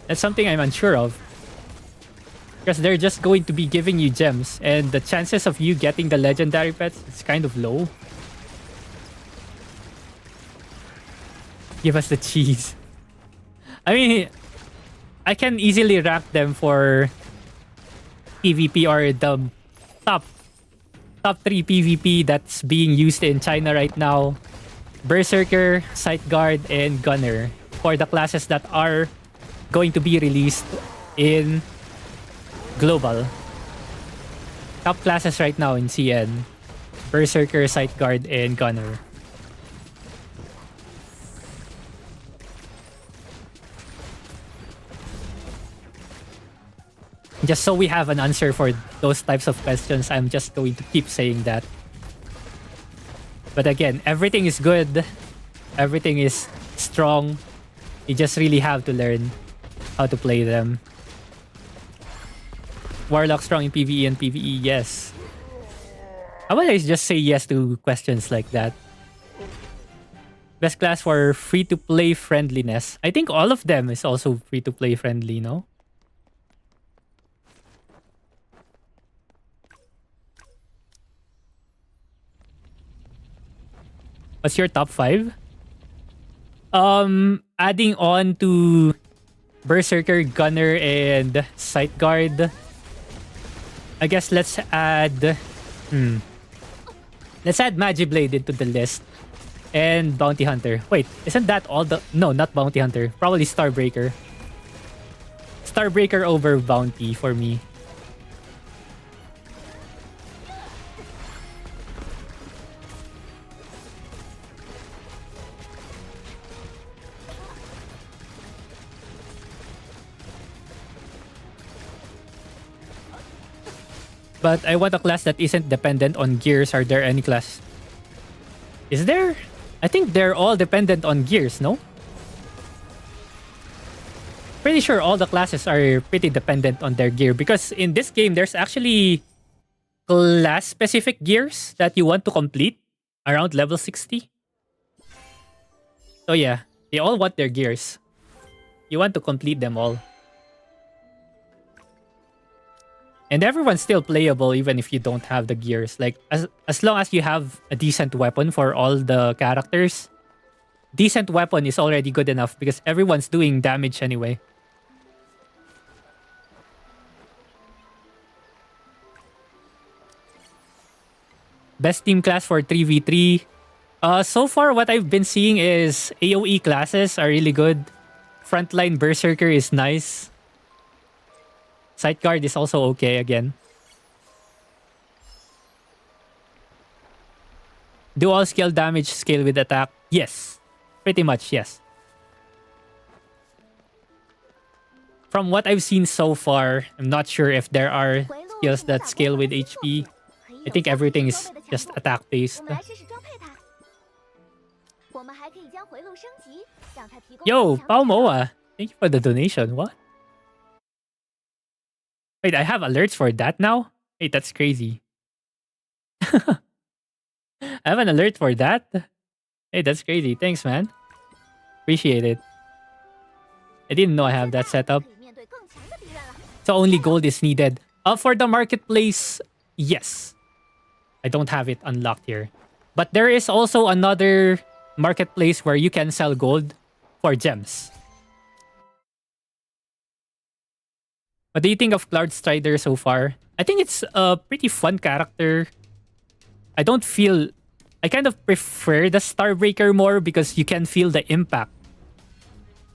That's something I'm unsure of. Because they're just going to be giving you gems. And the chances of you getting the legendary pets is kind of low. Give us the cheese. I mean, I can easily rank them for PvP or the top 3 PvP that's being used in China right now. Berserker, Sight Guard, and Gunner. For the classes that are going to be released in global. Top classes right now in CN. Berserker, Sight Guard, and Gunner. Just so we have an answer for those types of questions, I'm just going to keep saying that. But again, everything is good. Everything is strong. You just really have to learn how to play them. Warlock strong in PvE and PvE, yes. How about I just say yes to questions like that? Best class for free-to-play friendliness. I think all of them is also free-to-play friendly, no? What's your top 5? Adding on to Berserker, Gunner, and Sight Guard. I guess let's add... Let's add Magiblade into the list. And Bounty Hunter. Wait, isn't that all the... No, not Bounty Hunter. Probably Starbreaker. Starbreaker over Bounty for me. But I want a class that isn't dependent on gears. Are there any class? Is there? I think they're all dependent on gears, no? Pretty sure all the classes are pretty dependent on their gear. Because in this game, there's actually class-specific gears that you want to complete around level 60. So yeah, they all want their gears. You want to complete them all. And everyone's still playable even if you don't have the gears. Like, as long as you have a decent weapon for all the characters, decent weapon is already good enough because everyone's doing damage anyway. Best team class for 3v3. So far, what I've been seeing is AoE classes are really good. Frontline Berserker is nice. Sight Guard is also okay again. Do all skill damage scale with attack? Yes. Pretty much, yes. From what I've seen so far, I'm not sure if there are skills that scale with HP. I think everything is just attack based. Yo, Palmoa! Thank you for the donation. What? Wait, I have alerts for that now? Wait, that's crazy. I have an alert for that? Hey, that's crazy. Thanks, man. Appreciate it. I didn't know I have that set up. So only gold is needed. For the marketplace, yes. I don't have it unlocked here. But there is also another marketplace where you can sell gold for gems. What do you think of Cloud Strider so far? I think it's a pretty fun character. I kind of prefer the Starbreaker more because you can feel the impact.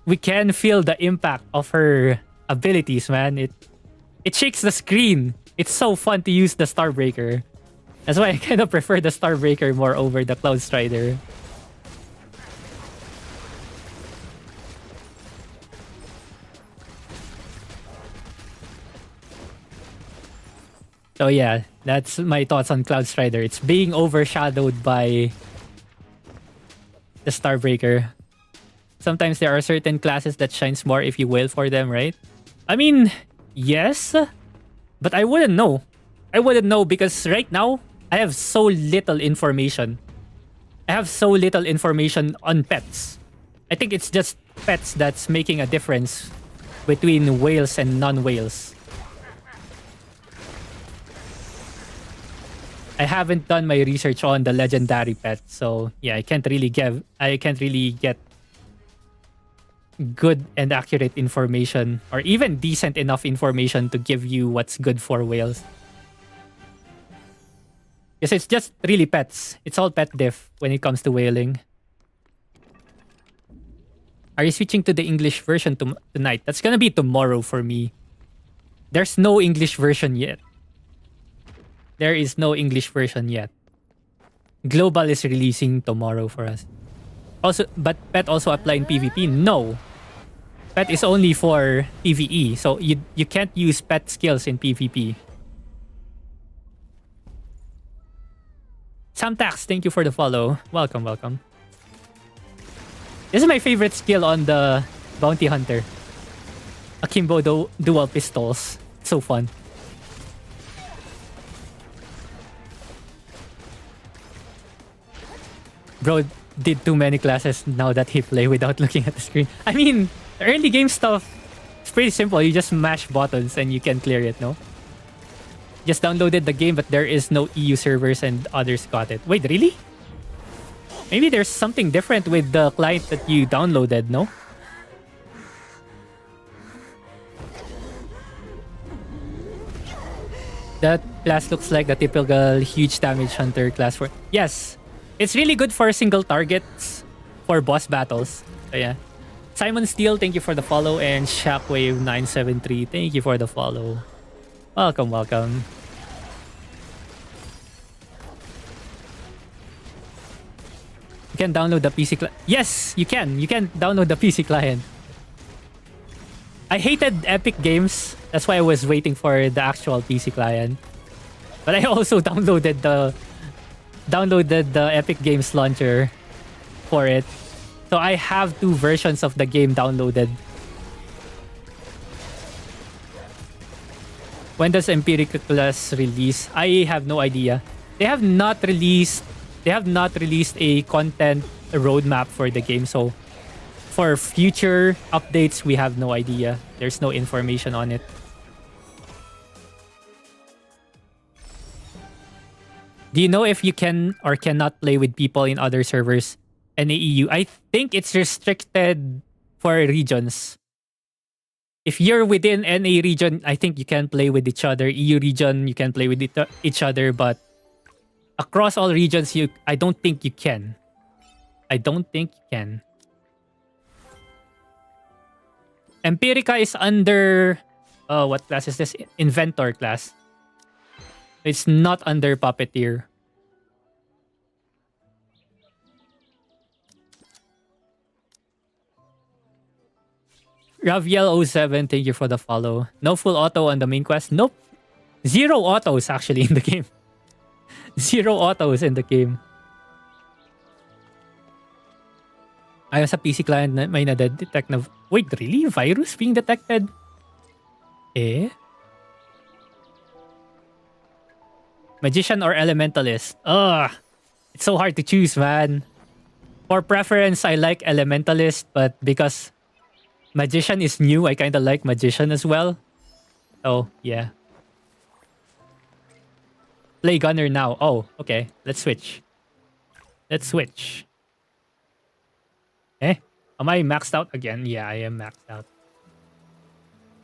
We can feel the impact of her abilities, man. It shakes the screen. It's so fun to use the Starbreaker. That's why I kind of prefer the Starbreaker more over the Cloud Strider. So yeah, that's my thoughts on Cloud Strider. It's being overshadowed by the Starbreaker. Sometimes there are certain classes that shines more if you wail for them, right? I mean, yes, but I wouldn't know. I wouldn't know because right now, I have so little information. I have so little information on pets. I think it's just pets that's making a difference between whales and non-whales. I haven't done my research on the legendary pet, so yeah, I can't really get good and accurate information or even decent enough information to give you what's good for whales. Because it's just really pets. It's all pet diff when it comes to whaling. Are you switching to the English version tonight? That's gonna be tomorrow for me. There's no English version yet. There is no English version yet. Global is releasing tomorrow for us. Also, but pet also apply in PvP? No. Pet is only for PvE, so you can't use pet skills in PvP. Samtax, thank you for the follow. Welcome, welcome. This is my favorite skill on the Bounty Hunter. Akimbo dual pistols. So fun. Bro did too many classes now that he play without looking at the screen. I mean, the early game stuff, it's pretty simple. You just mash buttons and you can clear it, no? Just downloaded the game, but there is no EU servers and others got it. Wait, really? Maybe there's something different with the client that you downloaded, no? That class looks like the typical huge damage hunter class for... Yes! It's really good for single targets for boss battles. So yeah. Simon Steele, thank you for the follow. And Shockwave973, thank you for the follow. Welcome, welcome. You can download the PC client. Yes, you can. You can download the PC client. I hated Epic Games. That's why I was waiting for the actual PC client. But I also downloaded the Epic Games launcher for it. So I have two versions of the game downloaded. When does Empiricus release? I have no idea. They have not released a content roadmap for the game, so for future updates we have no idea. There's no information on it. Do you know if you can or cannot play with people in other servers in the EU? I think it's restricted for regions. If you're within NA region, I think you can play with each other. EU region, you can play with each other, but across all regions, I don't think you can. I don't think you can. Empirica is under... what class is this? Inventor class. It's not under Puppeteer. Raviel07, thank you for the follow. No full auto on the main quest? Nope. Zero autos actually in the game. Zero autos in the game. Ayaw sa PC client na may na-detect na... Wait, really? Virus being detected? Eh? Magician or Elementalist? Ugh. It's so hard to choose, man. For preference, I like Elementalist, but because Magician is new, I kind of like Magician as well. Oh, yeah. Play Gunner now. Oh, okay. Let's switch. Let's switch. Eh? Am I maxed out again? Yeah, I am maxed out.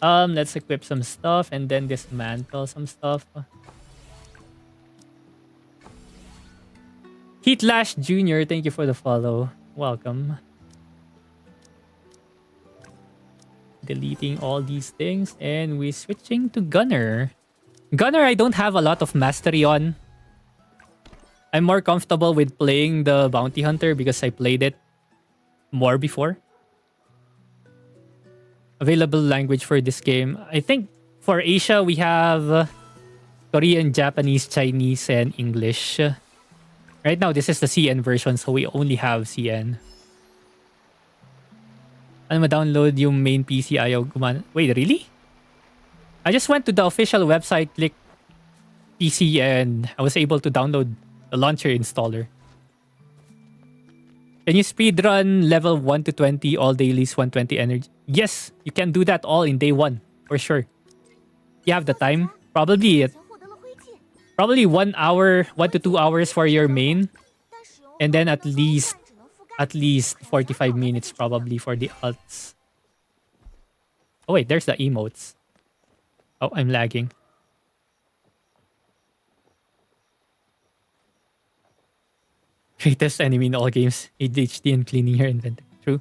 Let's equip some stuff and then dismantle some stuff. Heat Lash Jr., thank you for the follow. Welcome. Deleting all these things and we're switching to Gunner. Gunner, I don't have a lot of mastery on. I'm more comfortable with playing the Bounty Hunter because I played it more before. Available language for this game. I think for Asia, we have Korean, Japanese, Chinese, and English. Right now, this is the CN version, so we only have CN. Ano ma-download yung main PC ayaw gumana. Wait, really? I just went to the official website, clicked PC, and I was able to download the launcher installer. Can you speedrun level 1 to 20 all dailies 120 energy? Yes, you can do that all in day 1, for sure. You have the time. Probably 1 hour, 1 to 2 hours for your main. And then at least 45 minutes probably for the alts. Oh wait, there's the emotes. Oh, I'm lagging. Greatest enemy in all games. ADHD and cleaning your inventory. True.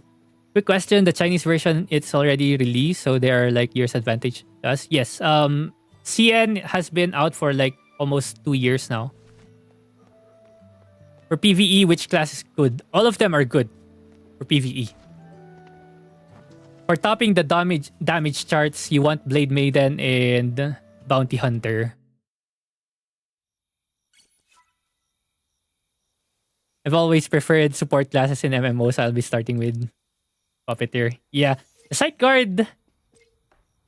Quick question, the Chinese version, it's already released, so there are like years advantage to us. Yes, CN has been out for like almost 2 years now. For PvE, which class is good? All of them are good for PvE. For topping the damage charts, you want Blade Maiden and Bounty Hunter. I've always preferred support classes in MMOs, so I'll be starting with Puppeteer. Yeah, the Sight Guard.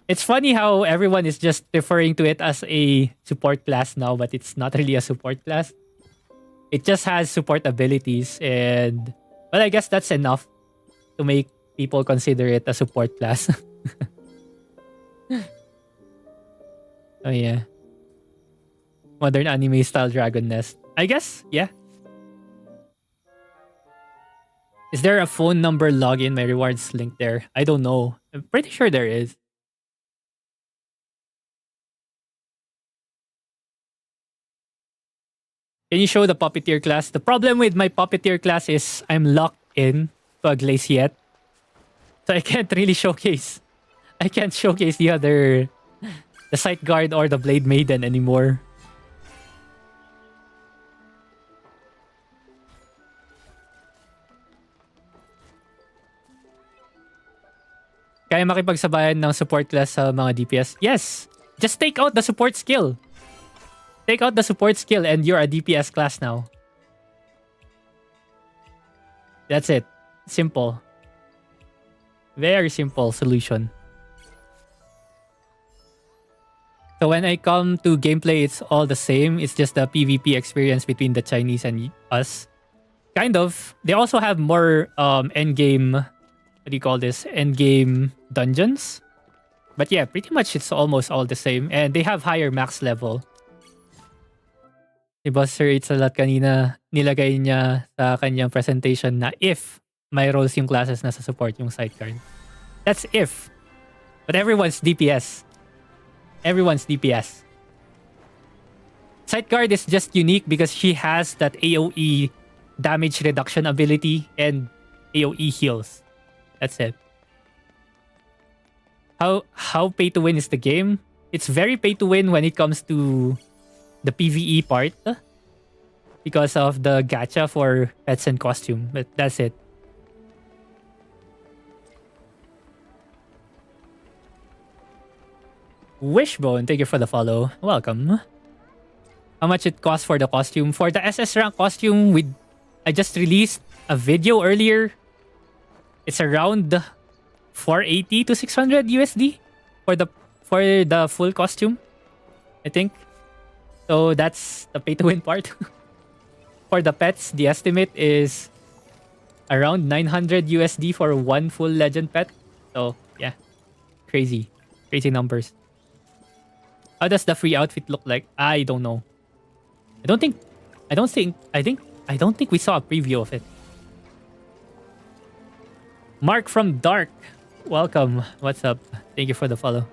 It's funny how everyone is just referring to it as a support class now, but it's not really a support class. It just has support abilities, and well, I guess that's enough to make people consider it a support class. Oh yeah. Modern anime style Dragon Nest. I guess, yeah. Is there a phone number login? My rewards link there. I don't know. I'm pretty sure there is. Can you show the Puppeteer class? The problem with my Puppeteer class is I'm locked in to a Glaciette. So I can't really showcase. I can't showcase the Sight Guard or the Blade Maiden anymore. Kaya makipagsabayan ng support class sa mga DPS? Yes! Just take out the support skill. Take out the support skill and you're a DPS class now. That's it. Simple. Very simple solution. So when I come to gameplay, it's all the same. It's just the PvP experience between the Chinese and us. Kind of. They also have more endgame... What do you call this? Endgame dungeons. But yeah, pretty much it's almost all the same. And they have higher max level. Si Boss Sir Itzalat kanina, nilagay niya sa kanyang presentation na if may roles yung classes na sa support yung sideguard. That's if. But everyone's DPS. Everyone's DPS. Sideguard is just unique because she has that AoE damage reduction ability and AoE heals. That's it. How pay to win is the game? It's very pay to win when it comes to the PvE part because of the gacha for pets and costume. But that's it. Wishbone, thank you for the follow. Welcome. How much it costs for the costume? For the SS rank costume, I just released a video earlier. It's around 480 to 600 USD for the full costume, I think. So that's the pay to win part. For the pets, the estimate is around 900 USD for one full legend pet. So yeah, crazy numbers. How does the free outfit look like? I don't know. I don't think we saw a preview of it. Mark from Dark, welcome. What's up? Thank you for the follow.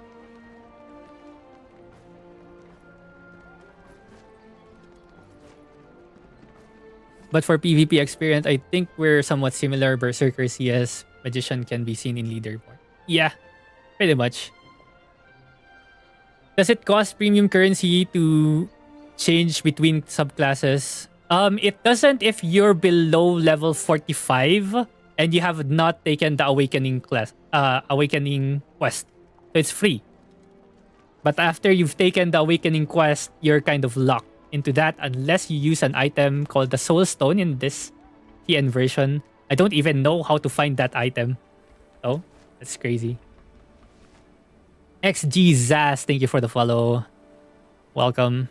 But for PvP experience, I think we're somewhat similar. Berserker CS Magician can be seen in leaderboard. Yeah, pretty much. Does it cost premium currency to change between subclasses? It doesn't if you're below level 45 and you have not taken the awakening quest. So it's free. But after you've taken the awakening quest, you're kind of locked into that unless you use an item called the Soul Stone in this TN version. I don't even know how to find that item. Oh, that's crazy. XG Zaz, thank you for the follow. Welcome.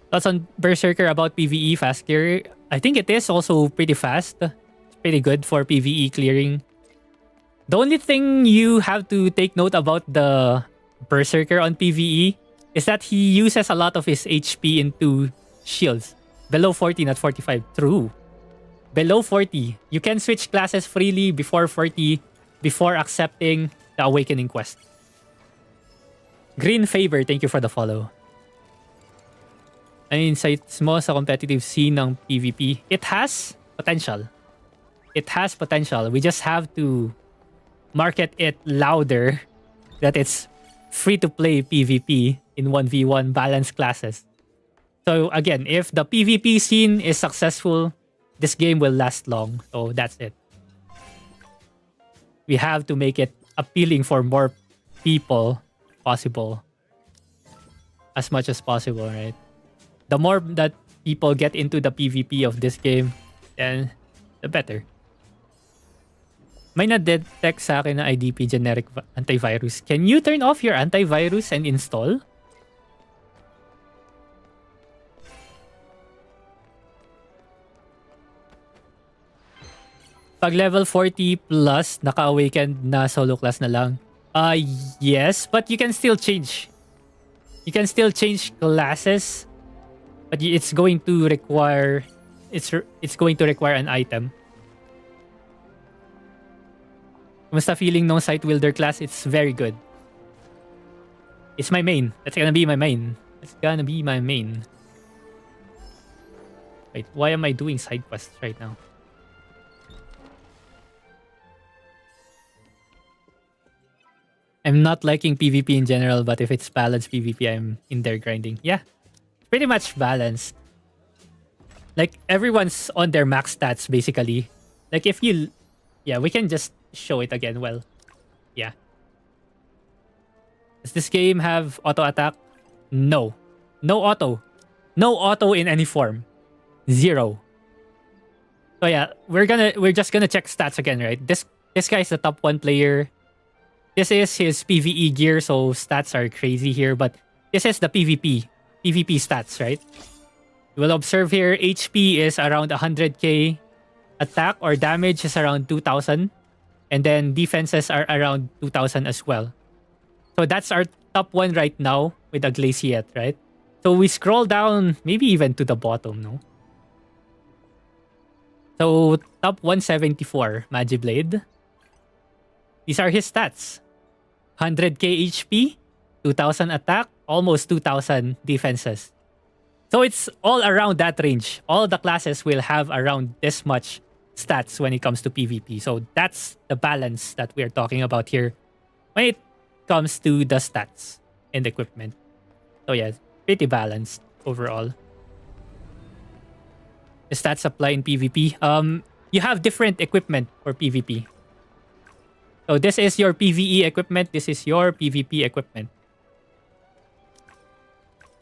Thoughts on Berserker about PvE fast clear? I think it is also pretty fast. It's pretty good for PvE clearing. The only thing you have to take note about the Berserker on PvE is that he uses a lot of his HP into shields. Below 40, not 45. True. Below 40. You can switch classes freely before 40, before accepting the Awakening quest. Green Favor, thank you for the follow. Ano insights mo sa competitive scene ng PvP? It has potential. It has potential. We just have to market it louder that it's free-to-play PvP in 1v1 balanced classes. So again, if the PvP scene is successful, this game will last long. So that's it. We have to make it appealing for more people possible. As much as possible, right? The more that people get into the PvP of this game, then the better. May na-detect sa akin na IDP generic antivirus. Can you turn off your antivirus and install? Pag level 40 plus, naka-awakened na solo class na lang. Yes, but you can still change. You can still change classes, but it's going to require an item. Kumusta feeling ng Sight Wielder class? It's very good. It's my main. That's gonna be my main. Wait, why am I doing side quests right now? I'm not liking PvP in general, but if it's balanced PvP, I'm in there grinding. Yeah, pretty much balanced. Like, everyone's on their max stats, basically. Like, if you... Yeah, we can just show it again. Well, yeah. Does this game have auto attack? No. No auto. No auto in any form. Zero. So yeah, we're just gonna check stats again, right? This guy's the top 1 player. This is his PvE gear, so stats are crazy here, but this is the PvP stats, right? You will observe here, HP is around 100k, attack or damage is around 2,000, and then defenses are around 2,000 as well. So that's our top 1 right now with a Glaciate, right? So we scroll down, maybe even to the bottom, no? So top 174, Magiblade. These are his stats. 100k HP, 2,000 attack, almost 2,000 defenses. So it's all around that range. All the classes will have around this much stats when it comes to PvP. So that's the balance that we're talking about here when it comes to the stats and equipment. So yeah, pretty balanced overall. The stats apply in PvP. You have different equipment for PvP. So this is your PvE equipment. This is your PvP equipment.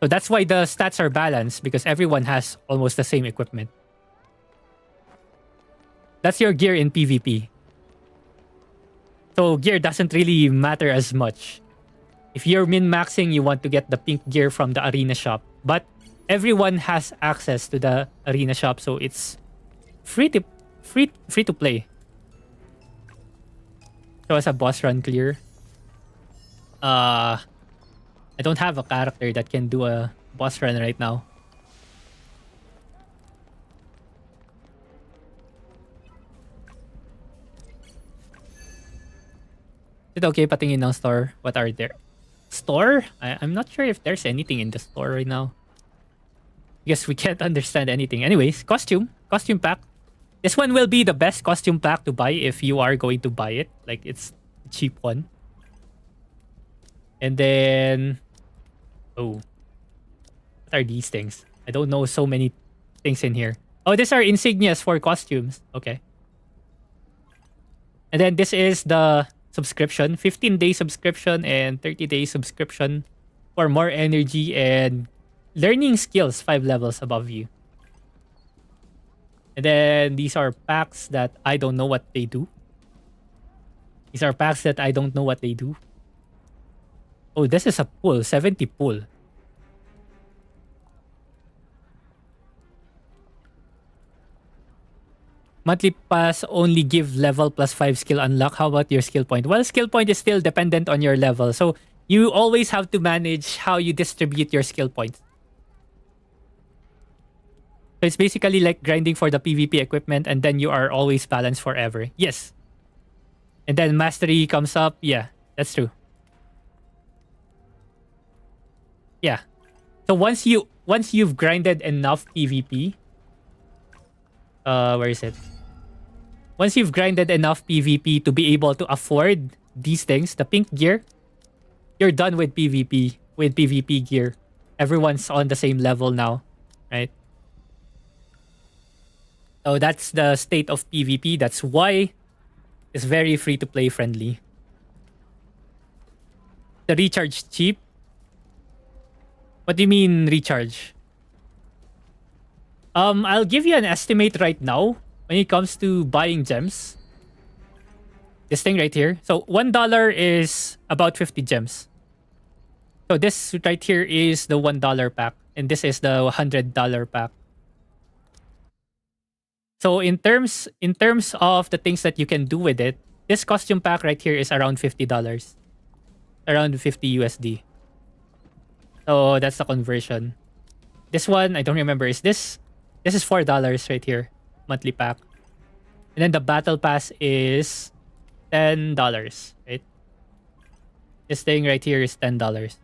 So that's why the stats are balanced, because everyone has almost the same equipment. That's your gear in PvP. So gear doesn't really matter as much. If you're min-maxing, you want to get the pink gear from the arena shop. But everyone has access to the arena shop, so it's free to play. Show us a boss run clear. I don't have a character that can do a boss run right now. Is it okay patingin ng store? What are there? Store? I'm not sure if there's anything in the store right now. Because we can't understand anything. Anyways, costume pack. This one will be the best costume pack to buy if you are going to buy it. Like, it's a cheap one. And then... Oh. What are these things? I don't know so many things in here. Oh, these are insignias for costumes. Okay. And then this is the subscription. 15-day subscription and 30-day subscription for more energy and learning skills 5 levels above you. And then these are packs that I don't know what they do. Oh, this is a pull. 70 pull. Monthly pass only give level plus 5 skill unlock. How about your skill point? Well, skill point is still dependent on your level. So you always have to manage how you distribute your skill points. So it's basically like grinding for the PvP equipment, and then you are always balanced forever. Yes. And then mastery comes up. Yeah, that's true. Yeah. So once you've grinded enough PvP, where is it? Once you've grinded enough PvP to be able to afford these things, the pink gear, you're done with PvP, with PvP gear. Everyone's on the same level now, right? So that's the state of PvP. That's why it's very free to play friendly. The recharge cheap. What do you mean recharge? I'll give you an estimate right now when it comes to buying gems. This thing right here. So $1 is about 50 gems. So this right here is the $1 pack, and this is the $100 pack. So in terms of the things that you can do with it, this costume pack right here is around $50. Around 50 USD. So that's the conversion. This one, I don't remember. Is this is $4 right here. Monthly pack. And then the battle pass is $10, right? This thing right here is $10.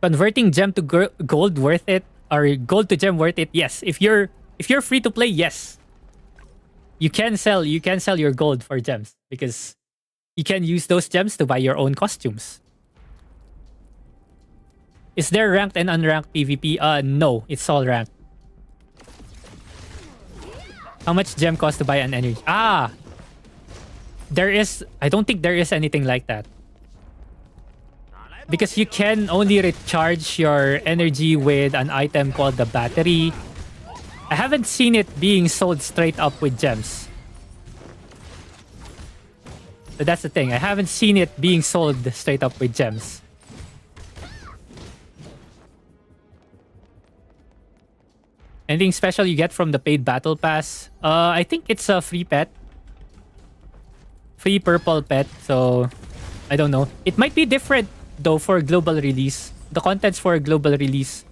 Converting gem to gold worth it? Or gold to gem worth it? Yes. If you're free to play, yes. You can sell your gold for gems, because you can use those gems to buy your own costumes. Is there ranked and unranked PvP? No, it's all ranked. How much gem cost to buy an energy? I don't think there is anything like that. Because you can only recharge your energy with an item called the battery. I haven't seen it being sold straight up with gems. But that's the thing. I haven't seen it being sold straight up with gems. Anything special you get from the paid battle pass? I think it's a free pet. Free purple pet. So, I don't know. It might be different though for global release. The contents for global release,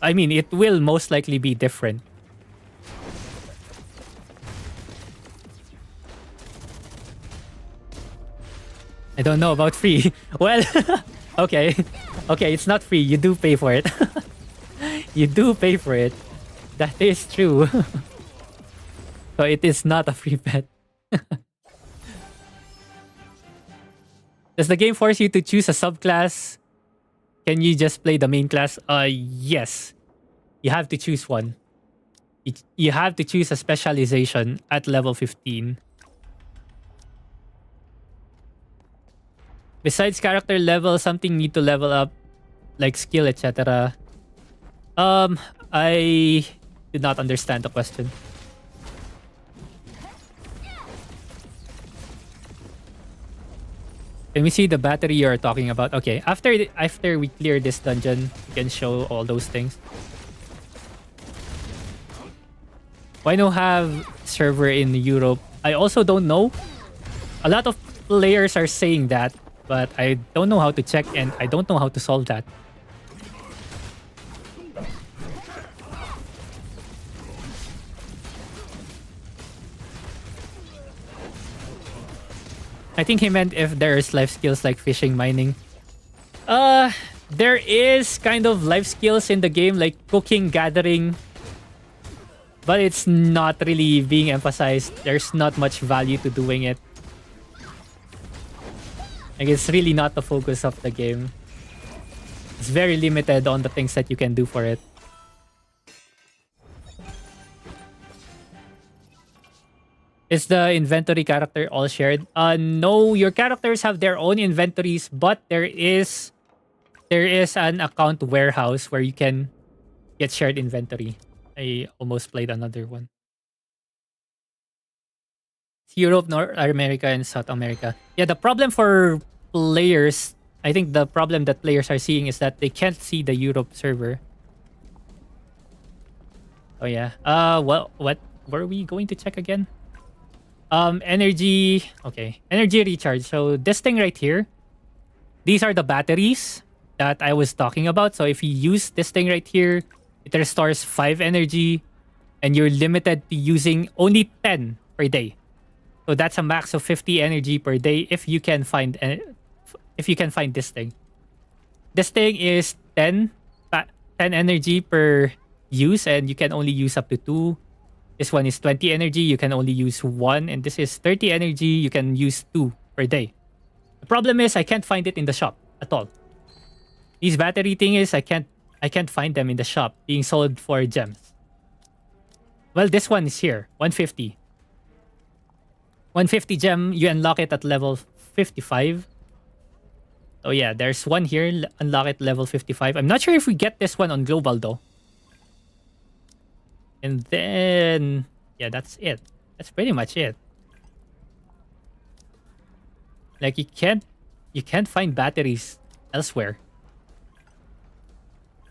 I mean, it will most likely be different. I don't know about free. Well, okay. Okay, it's not free. You do pay for it. You do pay for it. That is true. So it is not a free pet. Does the game force you to choose a subclass? Can you just play the main class? Yes. You have to choose one. You have to choose a specialization at level 15. Besides character level, something need to level up. like skill, etc. I did not understand the question. Can we see the battery you're talking about? Okay, after we clear this dungeon, we can show all those things. Why no have server in Europe? I also don't know. A lot of players are saying that, but I don't know how to check and I don't know how to solve that. I think he meant if there's life skills like fishing, mining. There is kind of life skills in the game like cooking, gathering. But it's not really being emphasized. There's not much value to doing it. Like it's really not the focus of the game. It's very limited on the things that you can do for it. Is the inventory character all shared? No, your characters have their own inventories, but there is an account warehouse where you can get shared inventory. I almost played another one. It's Europe, North America, and South America. Yeah, the problem for players, I think the problem that players are seeing is that they can't see the Europe server. Oh yeah. Well, what were we going to check again? Energy. Okay, energy recharge. So this thing right here, these are the batteries that I was talking about. So if you use this thing right here, it restores 5 energy, and you're limited to using only 10 per day. So that's a max of 50 energy per day if you can find this thing. This thing is 10 energy per use, and you can only use up to 2. This one is 20 energy, you can only use 1, and this is 30 energy, you can use 2 per day. The problem is I can't find it in the shop at all. These battery thingies, I can't find them in the shop being sold for gems. Well, this one is here, 150. 150 gem, you unlock it at level 55. Oh yeah, there's one here, unlock it level 55. I'm not sure if we get this one on global though. And then, yeah, that's it. That's pretty much it. Like you can't find batteries elsewhere.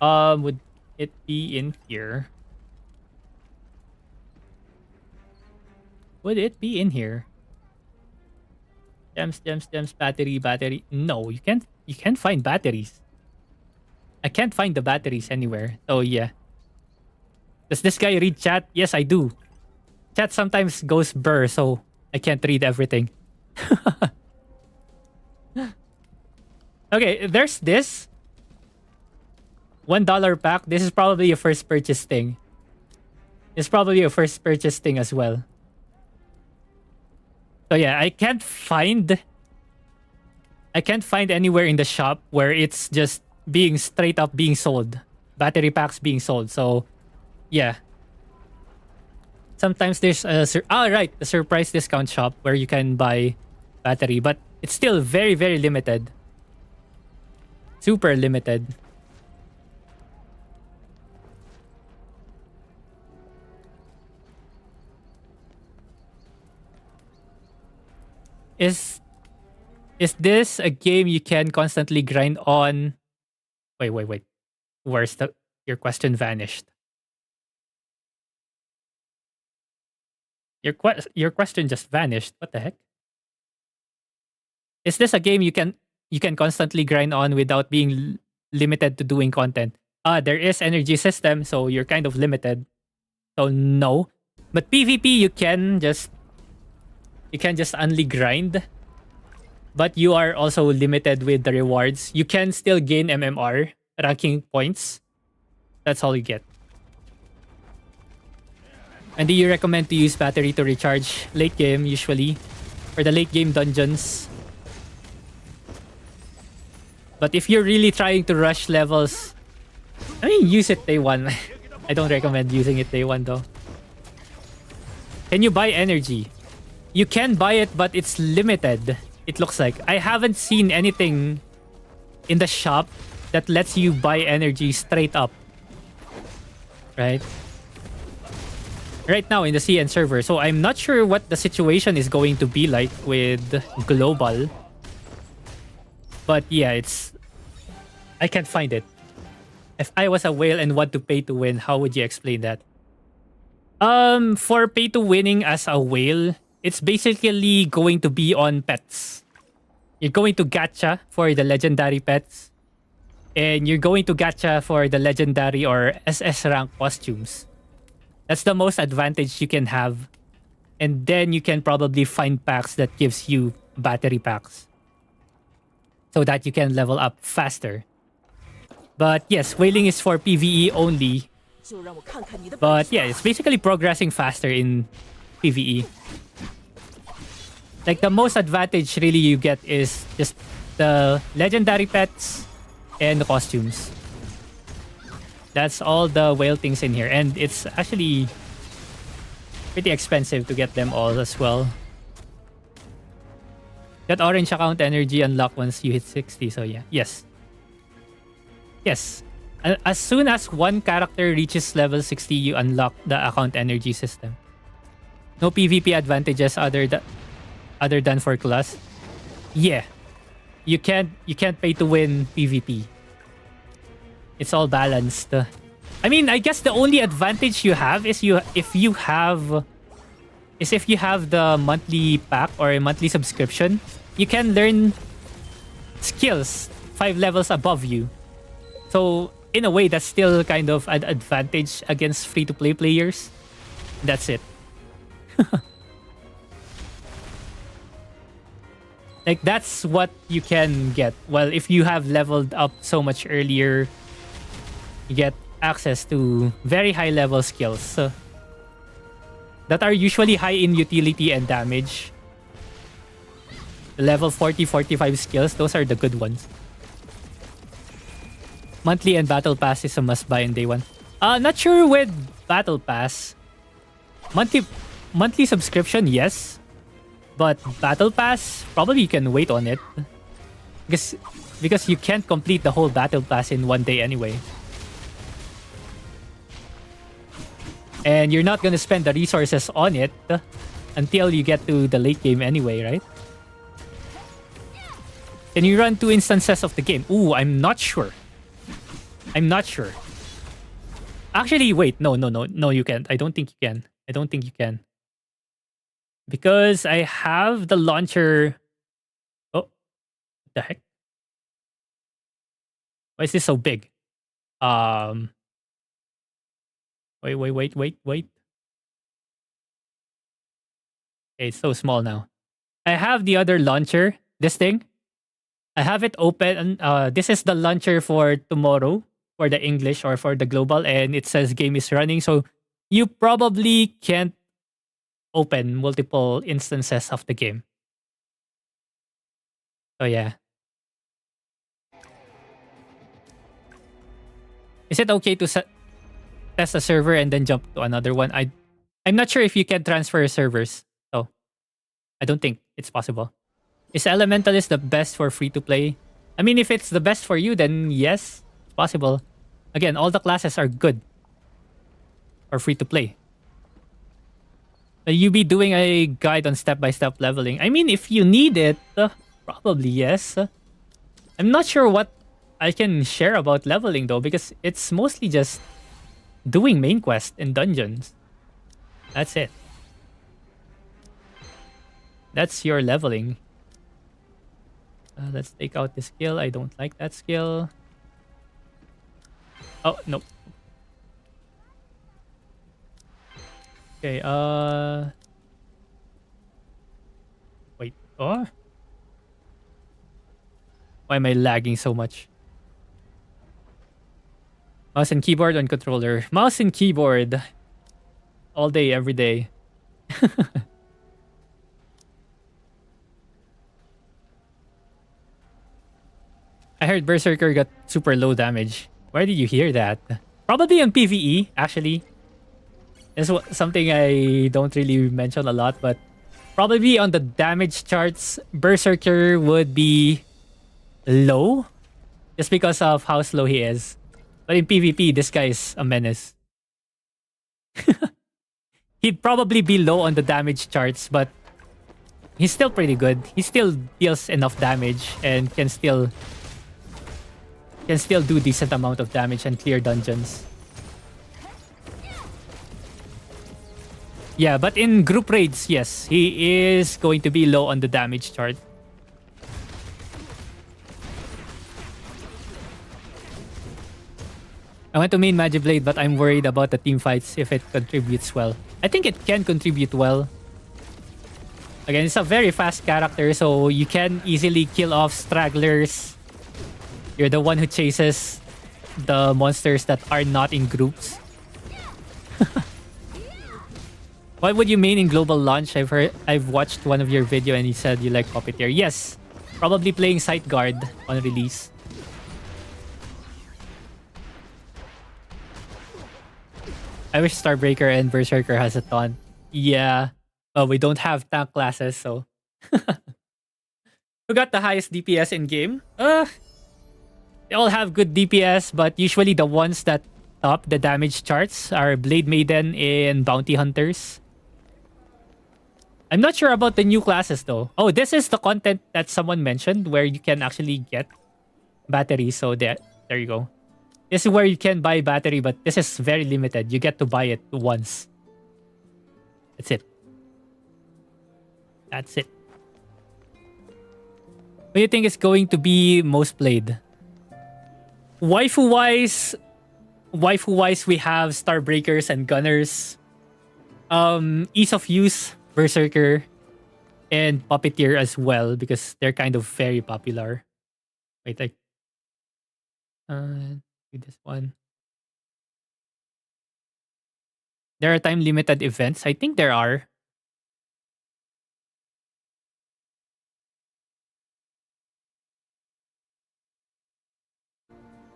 Would it be in here? Would it be in here? Gems, battery. No, you can't find batteries. I can't find the batteries anywhere. So yeah. Does this guy read chat? Yes, I do. Chat sometimes goes blur, so I can't read everything. Okay, there's this. $1 pack. This is probably a first purchase thing. It's probably a first purchase thing as well. So yeah, I can't find anywhere in the shop where it's just straight up being sold. Battery packs being sold. So yeah. Sometimes there's a the surprise discount shop where you can buy battery, but it's still very, very limited. Super limited. Is this a game you can constantly grind on? Wait. Where's your question vanished? Your question just vanished. What the heck? Is this a game you can constantly grind on without being limited to doing content? There is energy system, so you're kind of limited. So no. But PvP you can just only grind. But you are also limited with the rewards. You can still gain MMR ranking points. That's all you get. And do you recommend to use battery to recharge late game usually? For the late game dungeons? But if you're really trying to rush levels, I mean, use it day 1. I don't recommend using it day 1 though. Can you buy energy? You can buy it, but it's limited. It looks like. I haven't seen anything in the shop that lets you buy energy straight up. Right? Right now in the CN server. So I'm not sure what the situation is going to be like with global. But yeah, I can't find it. If I was a whale and want to pay to win, how would you explain that? For pay to winning as a whale, it's basically going to be on pets. You're going to gacha for the legendary pets. And you're going to gacha for the legendary or SS rank costumes. That's the most advantage you can have. And then you can probably find packs that gives you battery packs. So that you can level up faster. But yes, whaling is for PvE only. But yeah, it's basically progressing faster in PvE. Like the most advantage really you get is just the legendary pets and the costumes. That's all the whale things in here. And it's actually pretty expensive to get them all as well. That orange account energy unlock once you hit 60. So yeah, yes. Yes. As soon as one character reaches level 60, you unlock the account energy system. No PvP advantages other than for class. Yeah. You can't pay to win PvP. It's all balanced. I mean, I guess the only advantage you have is if you have the monthly pack or a monthly subscription, you can learn skills 5 levels above you. So in a way, that's still kind of an advantage against free-to-play players. That's it. Like, that's what you can get. Well, if you have leveled up so much earlier, you get access to very high-level skills that are usually high in utility and damage. The level 40, 45 skills, those are the good ones. Monthly and Battle Pass is a must-buy in day one. Not sure with Battle Pass. Monthly subscription, yes. But Battle Pass, probably you can wait on it. Because you can't complete the whole Battle Pass in one day anyway. And you're not gonna spend the resources on it until you get to the late game anyway, right? Can you run 2 instances of the game? Ooh, I'm not sure. Actually, wait. No, you can't. I don't think you can. Because I have the launcher. Oh, what the heck? Why is this so big? Wait. Okay, it's so small now. I have the other launcher. This thing. I have it open. This is the launcher for tomorrow, for the English or for the global, and it says game is running. So you probably can't open multiple instances of the game. So yeah. Is it okay to test a server and then jump to another one? I'm not sure if you can transfer servers. So I don't think it's possible. Is Elementalist the best for free-to-play? I mean, if it's the best for you, then yes, it's possible. Again, all the classes are good for free-to-play. You be doing a guide on step-by-step leveling. I mean, if you need it, probably yes. I'm not sure what I can share about leveling though, because it's mostly just doing main quest in dungeons. That's it. That's your leveling. Let's take out the skill. I don't like that skill. Oh, no. Okay, wait. Oh? Why am I lagging so much? Mouse and keyboard on controller. Mouse and keyboard. All day, every day. I heard Berserker got super low damage. Where did you hear that? Probably on PvE, actually. That's something I don't really mention a lot, but probably on the damage charts, Berserker would be low. just because of how slow he is. But in PvP, this guy is a menace. He'd probably be low on the damage charts, but he's still pretty good. He still deals enough damage and can still do decent amount of damage and clear dungeons. Yeah, but in group raids, yes, he is going to be low on the damage chart. I want to main Magiblade, but I'm worried about the team fights if it contributes well. I think it can contribute well. Again, it's a very fast character, so you can easily kill off stragglers. You're the one who chases the monsters that are not in groups. What would you main in global launch? I've watched one of your video and you said you like Puppeteer. Yes, probably playing Sight Guard on release. I wish Starbreaker and Berserker has a ton. Yeah. Oh, we don't have tank classes, so. Who got the highest DPS in game? They all have good DPS, but usually the ones that top the damage charts are Blade Maiden and Bounty Hunters. I'm not sure about the new classes though. Oh, this is the content that someone mentioned where you can actually get batteries. So there you go. This is where you can buy battery, but this is very limited. You get to buy it once. That's it. That's it. What do you think is going to be most played? Waifu-wise, we have Starbreakers and Gunners. Ease of use, Berserker, and Puppeteer as well because they're kind of very popular. Wait, like, do this one. There are time limited events. I think there are.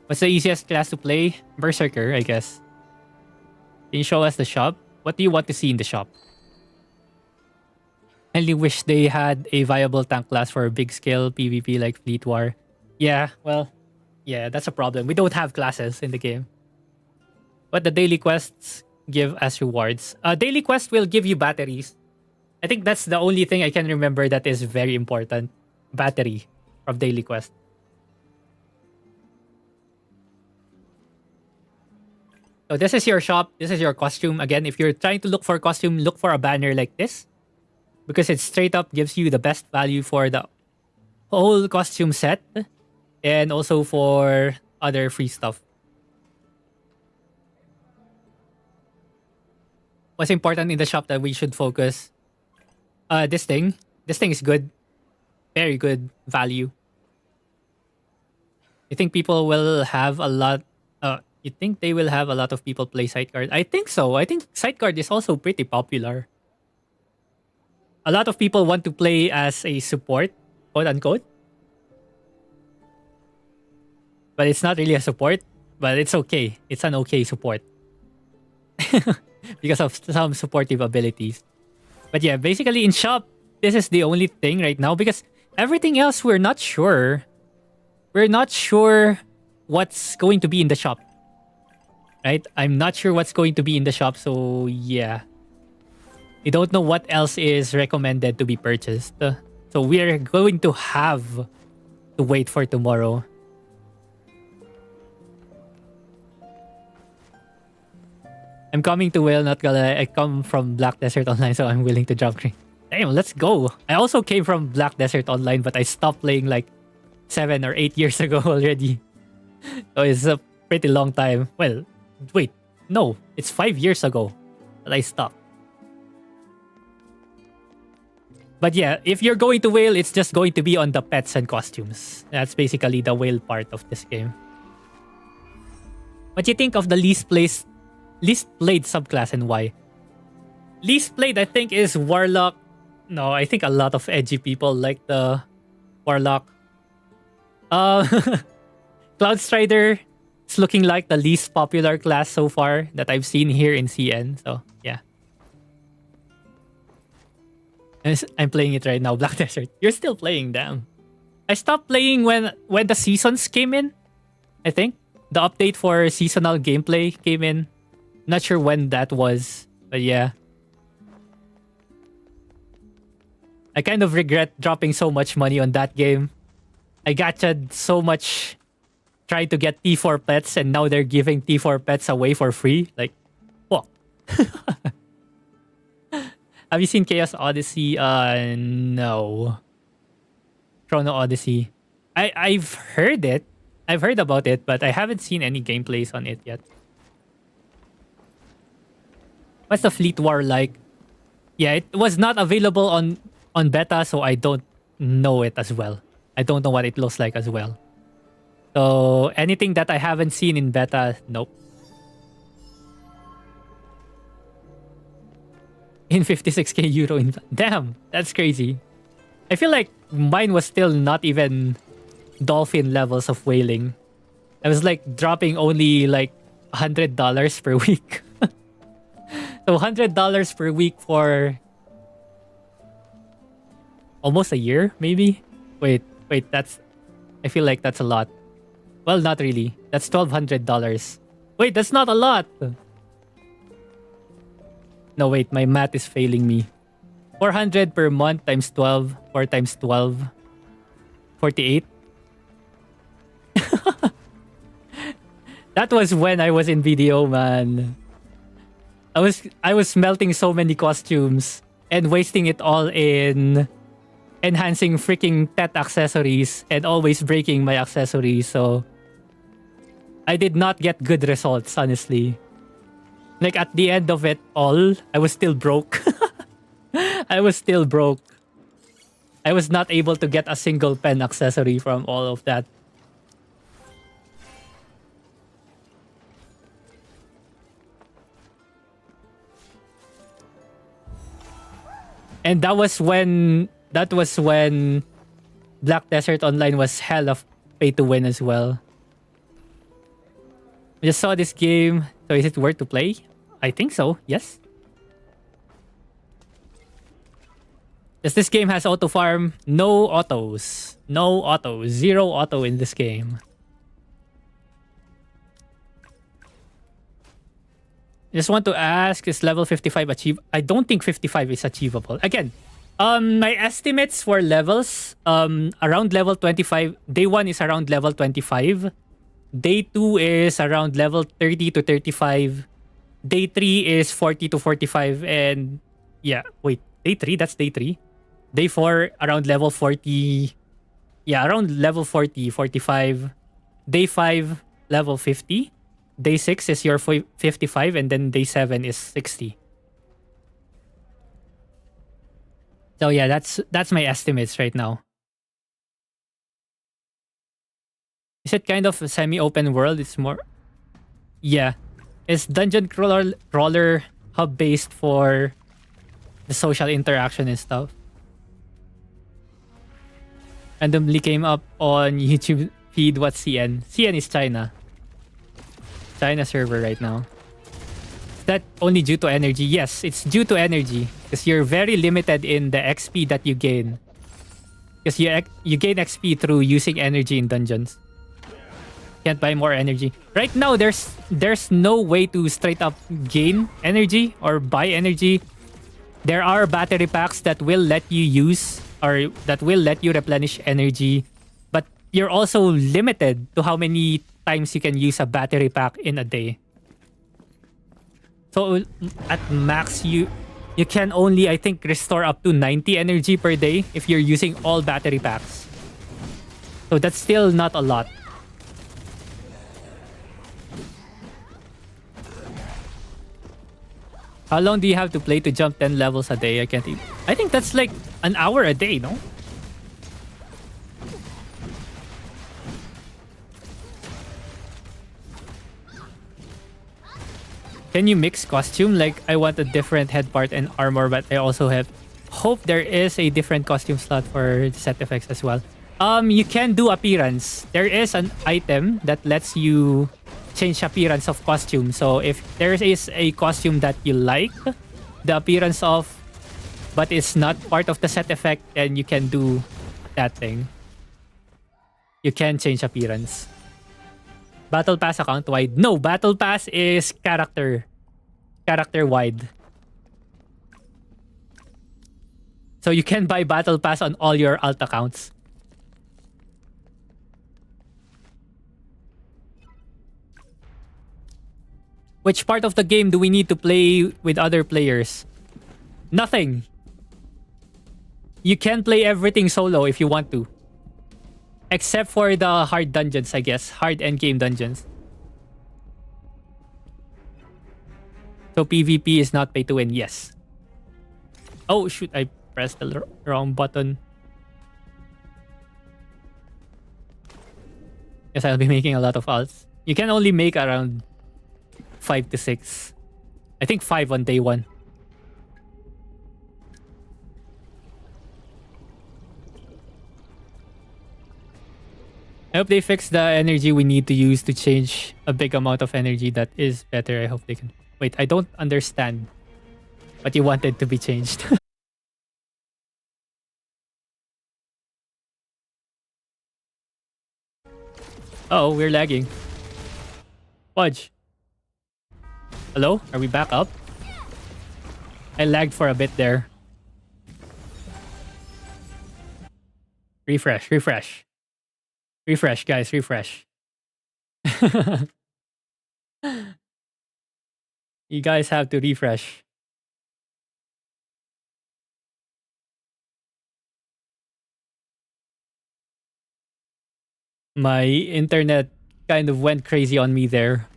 What's the easiest class to play? Berserker, I guess. Can you show us the shop? What do you want to see in the shop? I only wish they had a viable tank class for big scale PvP like Fleet War. Yeah, well, yeah, that's a problem. We don't have classes in the game. What the daily quests give as rewards? Daily quest will give you batteries. I think that's the only thing I can remember that is very important. Battery from daily quest. So this is your shop. This is your costume. Again, if you're trying to look for a costume, look for a banner like this. Because it straight up gives you the best value for the whole costume set. And also for other free stuff. What's important in the shop that we should focus? This thing. This thing is good. Very good value. You think people will have a lot... you think they will have a lot of people play Sideguard? I think so. I think Sideguard is also pretty popular. A lot of people want to play as a support, quote unquote. But it's not really a support, but it's okay. It's an okay support. Because of some supportive abilities. But yeah, basically in shop, this is the only thing right now because everything else we're not sure. We're not sure what's going to be in the shop. Right? I'm not sure what's going to be in the shop, so yeah. We don't know what else is recommended to be purchased. So we're going to have to wait for tomorrow. I'm coming to Whale, not gonna lie. I come from Black Desert Online, so I'm willing to drop green. Damn, let's go. I also came from Black Desert Online, but I stopped playing like 7 or 8 years ago already. So it's a pretty long time. Well, wait. No, it's 5 years ago that I stopped. But yeah, if you're going to Whale, it's just going to be on the pets and costumes. That's basically the Whale part of this game. What do you think of the least played subclass and why? Least played, I think, is Warlock. No, I think a lot of edgy people like the Warlock. Cloudstrider is looking like the least popular class so far that I've seen here in CN. So, yeah. I'm playing it right now, Black Desert. You're still playing, damn. I stopped playing when the seasons came in. I think. The update for seasonal gameplay came in. Not sure when that was, but yeah. I kind of regret dropping so much money on that game. I gachaed so much trying to get T4 pets, and now they're giving T4 pets away for free. Like, fuck. Have you seen Chaos Odyssey? No. Chrono Odyssey. I've heard it. I've heard about it, but I haven't seen any gameplays on it yet. What's the Fleet War like? Yeah, it was not available on beta, so I don't know it as well. I don't know what it looks like as well. So anything that I haven't seen in beta, nope. In 56k euro in damn, that's crazy. I feel like mine was still not even dolphin levels of whaling. I was like dropping only like $100 per week. So $100 per week for almost a year, maybe? Wait, that's... I feel like that's a lot. Well, not really. That's $1,200. Wait, that's not a lot! No, wait, my math is failing me. 400 per month times 12. 4 times 12. 48. That was when I was in video, man. I was smelting so many costumes and wasting it all in enhancing freaking Tet accessories and always breaking my accessories, so I did not get good results, honestly. Like at the end of it all, I was still broke. I was still broke. I was not able to get a single pen accessory from all of that. And that was when Black Desert Online was hell of pay to win as well. I just saw this game, so is it worth to play? I think so, yes. Does this game has auto farm? No autos. No auto. Zero auto in this game. Just want to ask, is level 55 achievable? I don't think 55 is achievable. Again, my estimates for levels, around level 25. Day 1 is around level 25. Day 2 is around level 30 to 35. Day 3 is 40 to 45. And yeah, wait, day 3? That's day 3. Day 4, around level 40. Yeah, around level 40, 45. Day 5, level 50. Day 6 is your 55, and then day 7 is 60. So yeah, that's my estimates right now. Is it kind of a semi-open world? It's more... Yeah. It's dungeon crawler hub-based for the social interaction and stuff. Randomly came up on YouTube feed. What's CN? CN is China. China server right now. Is that only due to energy? Yes, it's due to energy. Because you're very limited in the XP that you gain. Because you gain XP through using energy in dungeons. Can't buy more energy. Right now, there's no way to straight up gain energy or buy energy. There are battery packs that will let you use or that will let you replenish energy. But you're also limited to how many times you can use a battery pack in a day. So at max, you can only, I think, restore up to 90 energy per day if you're using all battery packs. So that's still not a lot. How long do you have to play to jump 10 levels a day? I can't even... I think that's like an hour a day, no? Can you mix costume? Like, I want a different head part and armor, but I also have... Hope there is a different costume slot for set effects as well. You can do appearance. There is an item that lets you change appearance of costume. So if there is a costume that you like the appearance of, but it's not part of the set effect, then you can do that thing. You can change appearance. Battle Pass account wide. No, Battle Pass is character wide. So you can buy Battle Pass on all your alt accounts. Which part of the game do we need to play with other players? Nothing. You can play everything solo if you want to. Except for the hard dungeons, I guess. Hard endgame dungeons. So PvP is not pay to win, yes. Oh shoot, I pressed the wrong button. Yes, I'll be making a lot of alts. You can only make around 5 to 6. I think 5 on day 1. I hope they fix the energy we need to use to change a big amount of energy. That is better. I hope they can. Wait, I don't understand what you wanted to be changed. Oh, we're lagging. Fudge. Hello? Are we back up? I lagged for a bit there. Refresh, refresh. Refresh, guys, refresh. You guys have to refresh. My internet kind of went crazy on me there.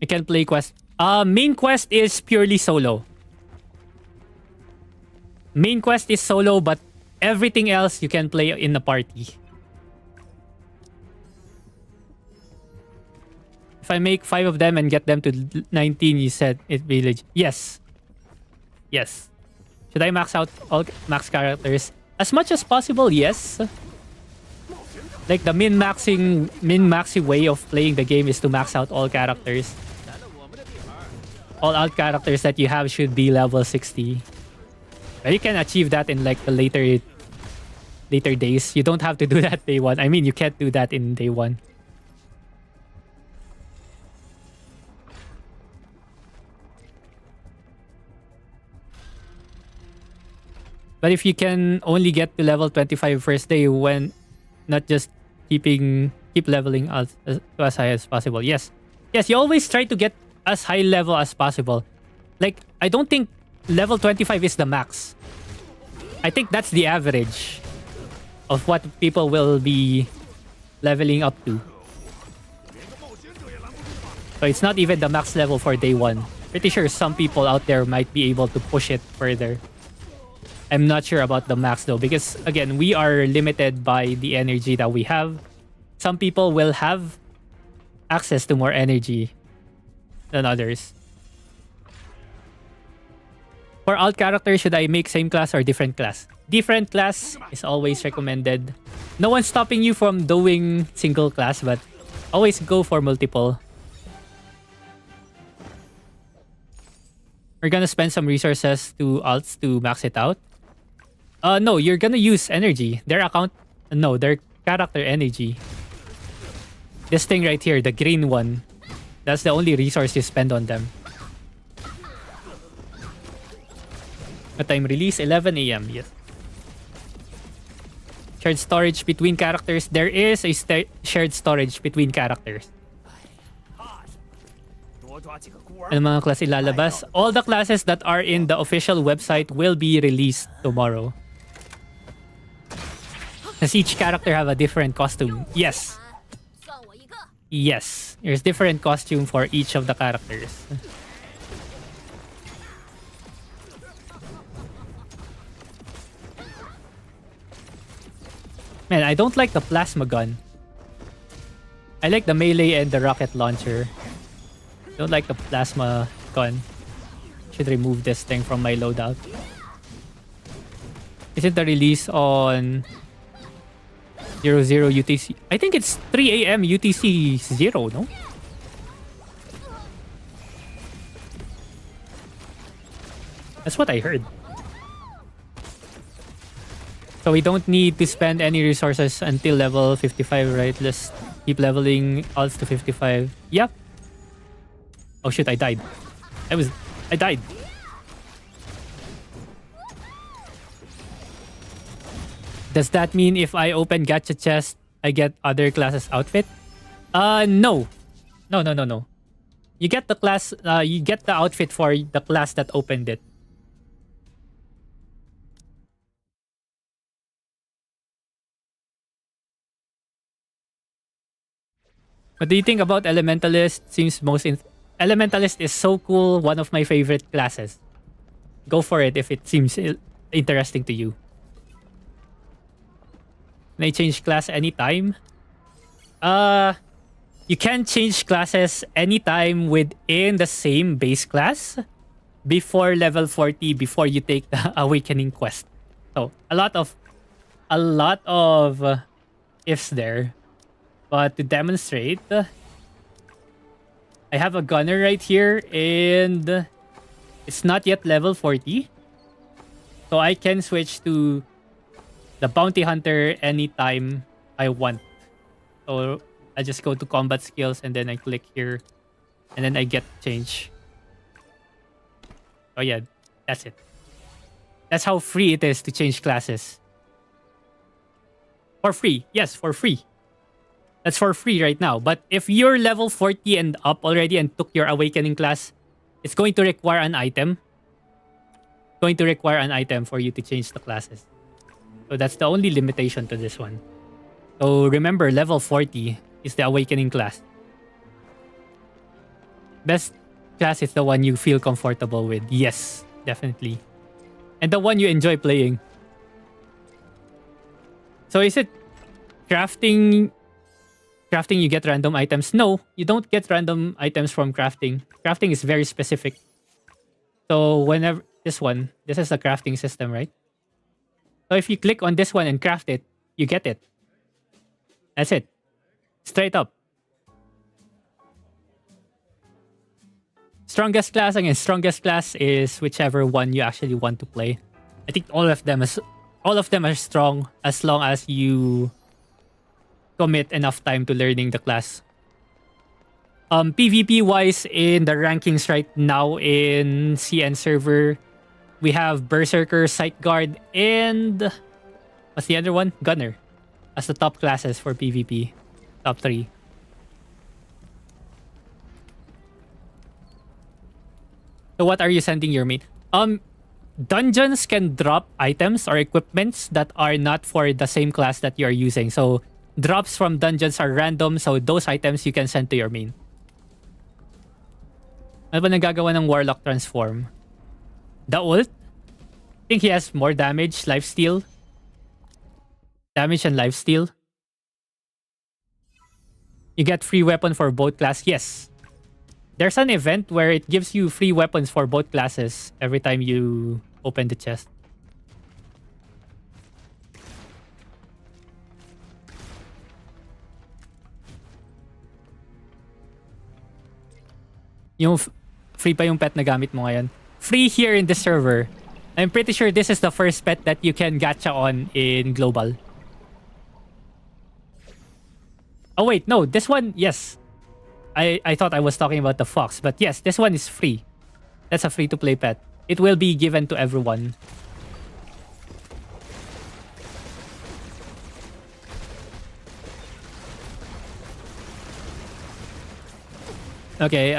I can play quest. Main quest is purely solo. Main quest is solo, but everything else you can play in a party. If I make 5 of them and get them to 19, you said it village. Yes. Yes. Should I max out all max characters? As much as possible, yes. Like the min-maxing way of playing the game is to max out all characters. All alt characters that you have should be level 60. But you can achieve that in like the later days. You don't have to do that day 1. I mean, you can't do that in day 1. But if you can only get to level 25 first day, when not just keep leveling as high as possible. Yes. Yes, you always try to get as high level as possible. Like, I don't think level 25 is the max. I think that's the average of what people will be leveling up to. So it's not even the max level for day 1. Pretty sure some people out there might be able to push it further. I'm not sure about the max though, because again, we are limited by the energy that we have. Some people will have access to more energy than others. For alt characters, should I make same class or different class? Different class is always recommended. No one's stopping you from doing single class, but always go for multiple. We're gonna spend some resources to alts to max it out. No, you're gonna use energy. Their character energy. This thing right here, the green one. That's the only resource you spend on them. What time release? 11 AM, yes. Shared storage between characters. There is a shared storage between characters. Ano mga class ilalabas? All the classes that are in the official website will be released tomorrow. Does each character have a different costume? Yes. Yes. There's different costume for each of the characters. Man, I don't like the plasma gun. I like the melee and the rocket launcher. Don't like the plasma gun. Should remove this thing from my loadout. Is it the release on 00 UTC? I think it's 3 AM UTC 0, no? That's what I heard. So we don't need to spend any resources until level 55, right? Let's Keep leveling alts to 55. Yep. Oh shit, I died. I died. Does that mean if I open gacha chest, I get other classes outfit? No. No. You get the class, you get the outfit for the class that opened it. What do you think about Elementalist? Elementalist is so cool, one of my favorite classes. Go for it if it seems interesting to you. Can I change class anytime? You can change classes anytime within the same base class before level 40, before you take the Awakening quest. So a lot of ifs there. But to demonstrate, I have a gunner right here and it's not yet level 40. So I can switch to the bounty hunter anytime I want. So I just go to combat skills and then I click here and then I get change. Oh yeah, that's it. That's how free it is to change classes. For free. Yes, for free. That's for free right now. But if you're level 40 and up already and took your Awakening class, it's going to require an item. It's going to require an item for you to change the classes. So that's the only limitation to this one. So remember, level 40 is the Awakening class. Best class is the one you feel comfortable with. Yes, definitely. And the one you enjoy playing. So is it crafting you get random items? No, you don't get random items from crafting. Crafting is very specific. So whenever this is a crafting system, right? So if you click on this one and craft it, you get it. That's it. Straight up. Strongest class again. Strongest class is whichever one you actually want to play. I think all of them are strong as long as you commit enough time to learning the class. PvP wise, in the rankings right now in CN server, we have Berserker, Sight Guard, and what's the other one? Gunner as the top classes for PvP. Top 3. So what are you sending your mate? Dungeons can drop items or equipments that are not for the same class that you're using. So drops from dungeons are random, so those items you can send to your main. Ano ba nagagawa ng Warlock transform? The ult? I think he has more damage, lifesteal. Damage and lifesteal. You get free weapon for both class. Yes. There's an event where it gives you free weapons for both classes every time you open the chest. Yung free pa yung pet na gamit mo ngayon. Free here in the server. I'm pretty sure this is the first pet that you can gacha on in global. Oh wait, no, this one, yes. I thought I was talking about the fox, but yes, this one is free. That's a free-to-play pet. It will be given to everyone. Okay,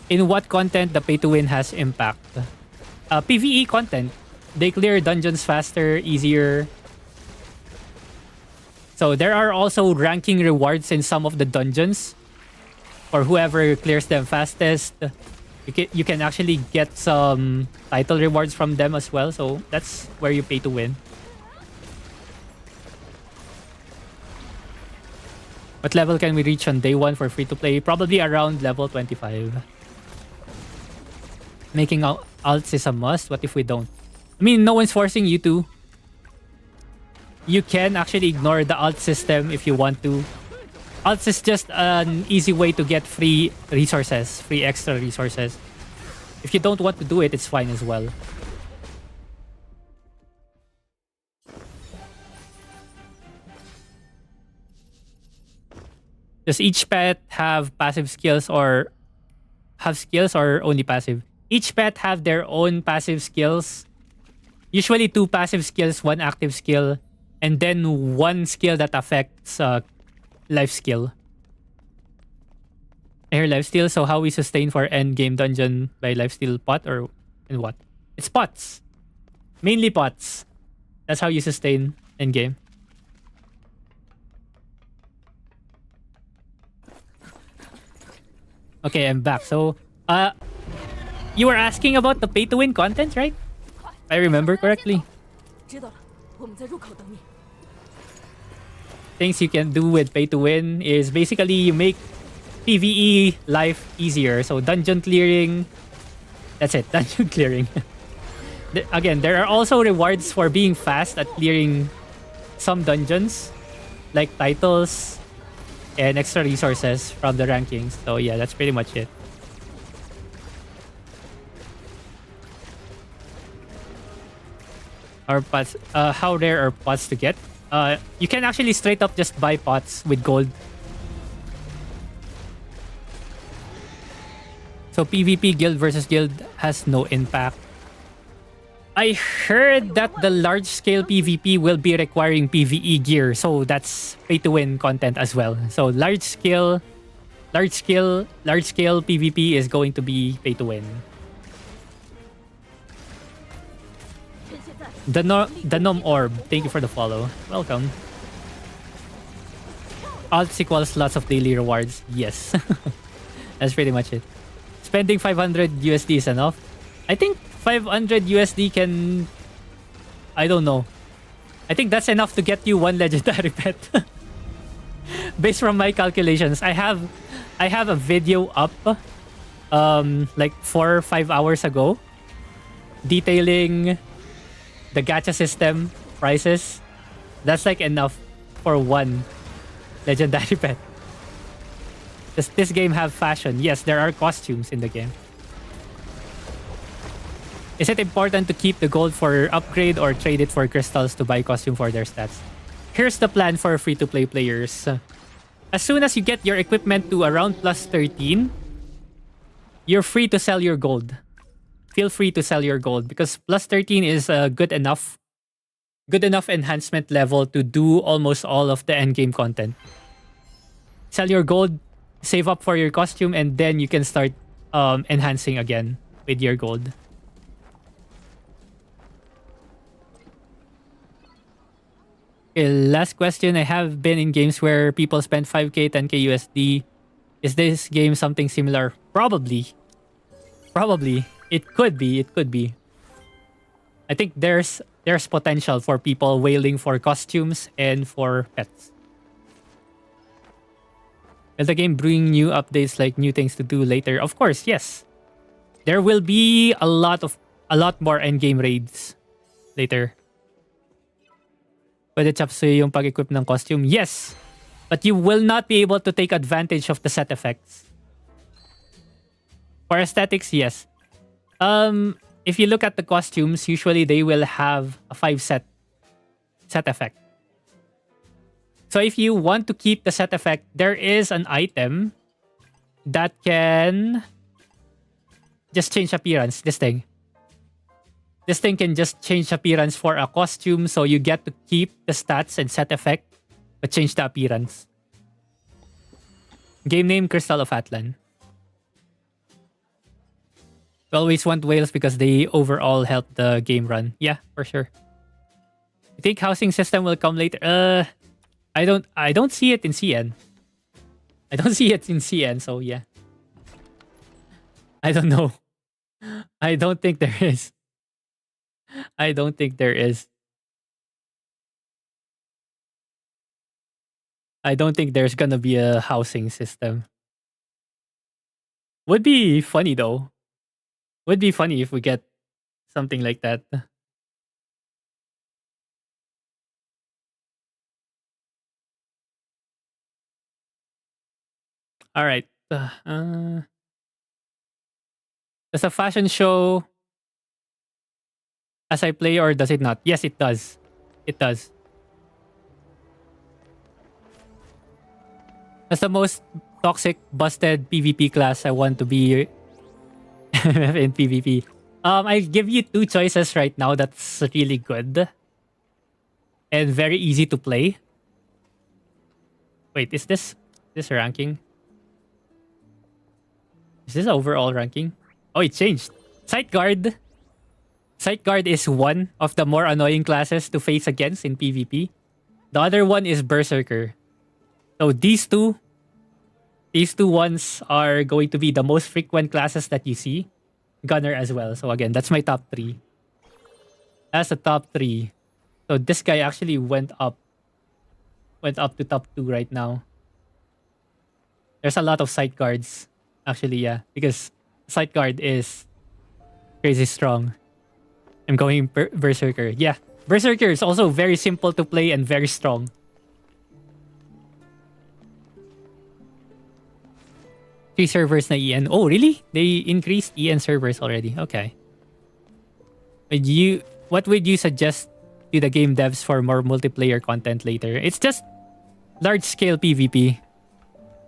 in what content the pay-to-win has impact? PvE content. They clear dungeons faster, easier. So there are also ranking rewards in some of the dungeons. For whoever clears them fastest, you can actually get some title rewards from them as well. So that's where you pay to win. What level can we reach on day 1 for free to play? Probably around level 25. Making alts is a must. What if we don't? I mean, no one's forcing you to. You can actually ignore the alt system if you want to. Alts is just an easy way to get free resources, free extra resources. If you don't want to do it, it's fine as well. Does each pet have passive skills or have skills or only passive? Each pet have their own passive skills. Usually two passive skills, one active skill, and then one skill that affects life skill. I hear lifesteal, so how we sustain for end game dungeon by lifesteal pot or in what? It's pots. Mainly pots. That's how you sustain end game. Okay, I'm back. So, you were asking about the pay to win content, right? If I remember correctly. 知道了，我们在入口等你。 Things you can do with pay to win is basically you make PvE life easier. So dungeon clearing. That's it. Dungeon clearing. Again, there are also rewards for being fast at clearing some dungeons, like titles and extra resources from the rankings. So yeah, that's pretty much it. Our pots, how rare are pots to get? You can actually straight up just buy pots with gold. So PvP guild versus guild has no impact. I heard that the large scale PvP will be requiring PvE gear, so that's pay to win content as well. So large scale PvP is going to be pay to win. The Gnome Orb, thank you for the follow. Welcome. Alt equals lots of daily rewards. Yes. That's pretty much it. Spending 500 USD is enough. I think 500 USD can... I don't know. I think that's enough to get you one legendary pet. Based from my calculations. I have a video up like 4 or 5 hours ago detailing the gacha system prices. That's like enough for one legendary pet. Does this game have fashion? Yes, there are costumes in the game. Is it important to keep the gold for upgrade or trade it for crystals to buy costume for their stats? Here's the plan for free-to-play players. As soon as you get your equipment to around plus 13, you're free to sell your gold. Feel free to sell your gold because plus 13 is a good enough enhancement level to do almost all of the endgame content. Sell your gold, save up for your costume, and then you can start enhancing again with your gold. Okay, last question. I have been in games where people spend 5k, 10k USD. Is this game something similar? Probably. It could be. I think there's potential for people wailing for costumes and for pets. Will the game bring new updates like new things to do later? Of course, yes. There will be a lot more endgame raids later. Pwede chop suey yung pag-equip ng costume? Yes! But you will not be able to take advantage of the set effects. For aesthetics, yes. If you look at the costumes, usually they will have a 5 set effect. So if you want to keep the set effect, there is an item that can just change appearance. This thing can just change appearance for a costume, so you get to keep the stats and set effect, but change the appearance. Game name, Crystal of Atlan. We always want whales because they overall help the game run. Yeah, for sure. You think housing system will come later? I don't see it in CN. I don't see it in CN, so yeah. I don't know. I don't think there is. I don't think there is. I don't think there's gonna be a housing system. Would be funny though. Would be funny if we get something like that. All right. Does a fashion show as I play or does it not? Yes, it does. It does. As the most toxic, busted PvP class, I want to be in PvP. I give you two choices right now that's really good and very easy to play. Wait, is this ranking? Is this overall ranking? Oh, it changed. Sight Guard. Sight Guard is one of the more annoying classes to face against in PvP. The other one is Berserker. So these two ones are going to be the most frequent classes that you see. Gunner as well. So again, that's my top 3. That's the top 3. So this guy actually went up to top 2 right now. There's a lot of sight guards. Actually, yeah. Because sight guard is crazy strong. I'm going Berserker. Yeah. Berserker is also very simple to play and very strong. Three servers na EN. Oh, really? They increased EN servers already. Okay. What would you suggest to the game devs for more multiplayer content later? It's just large-scale PvP.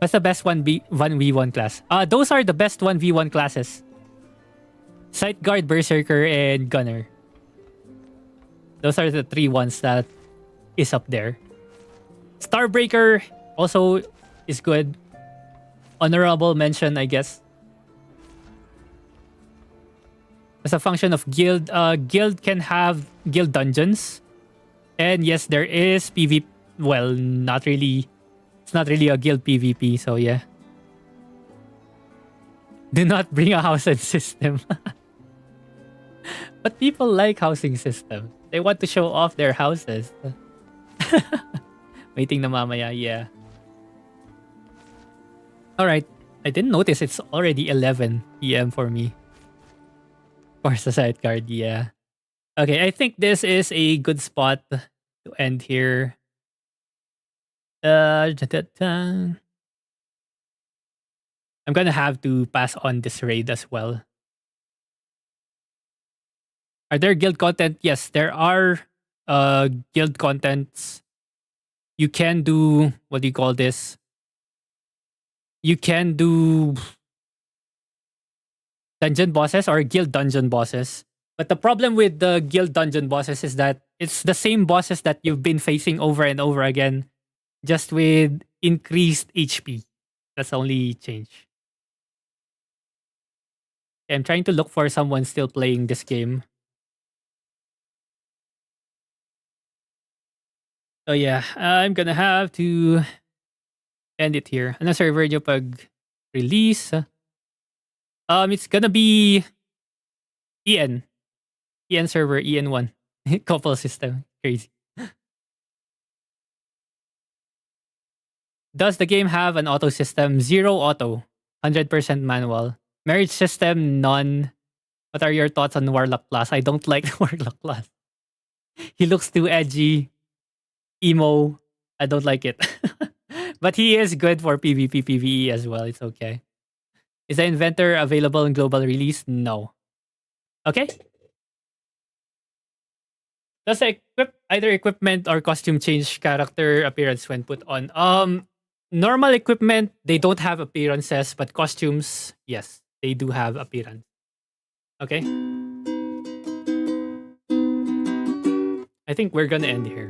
What's the best 1v1 class? Those are the best 1v1 classes. Sight Guard, Berserker, and Gunner. Those are the 3 ones that is up there. Starbreaker also is good. Honorable mention, I guess. As a function of guild, guild can have guild dungeons. And yes, there is PvP. Well, not really. It's not really a guild PvP, so yeah. Do not bring a housing system. But people like housing systems. They want to show off their houses. Waiting na mamaya, yeah. Alright, I didn't notice it's already 11 PM for me. For the side card, yeah. Okay, I think this is a good spot to end here. I'm gonna have to pass on this raid as well. Are there guild content? Yes, there are guild contents. You can do, what do you call this? You can do dungeon bosses or guild dungeon bosses. But the problem with the guild dungeon bosses is that it's the same bosses that you've been facing over and over again, just with increased HP. That's the only change. I'm trying to look for someone still playing this game. So yeah, I'm gonna have to end it here. Ano server nyo pag release? It's gonna be EN. EN server, EN1. Couple system. Crazy. Does the game have an auto system? 0 auto. 100% manual. Marriage system, none. What are your thoughts on Warlock class? I don't like the Warlock class. He looks too edgy. Emo. I don't like it. But he is good for PvP, PvE as well. It's okay. Is the inventor available in global release? No. Okay. Does either equipment or costume change character appearance when put on? Normal equipment, they don't have appearances, but costumes, yes, they do have appearance. Okay. I think we're gonna end here.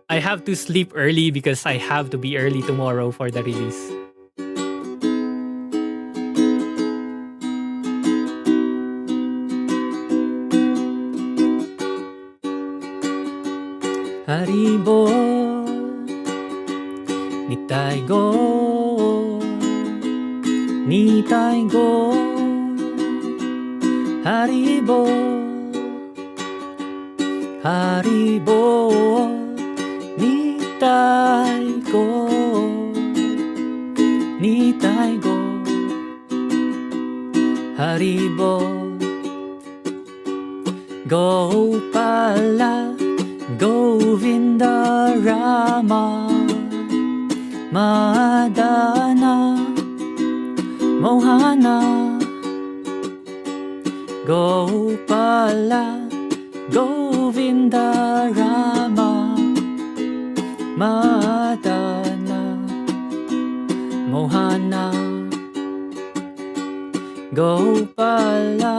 I have to sleep early because I have to be early tomorrow for the release. Haribo, nitai go, nitai go, Haribo, Haribo, nitai go, nitai go, Haribo, go pala. Govinda Rama Madana Mohana Gopala Govinda Rama Madana Mohana Gopala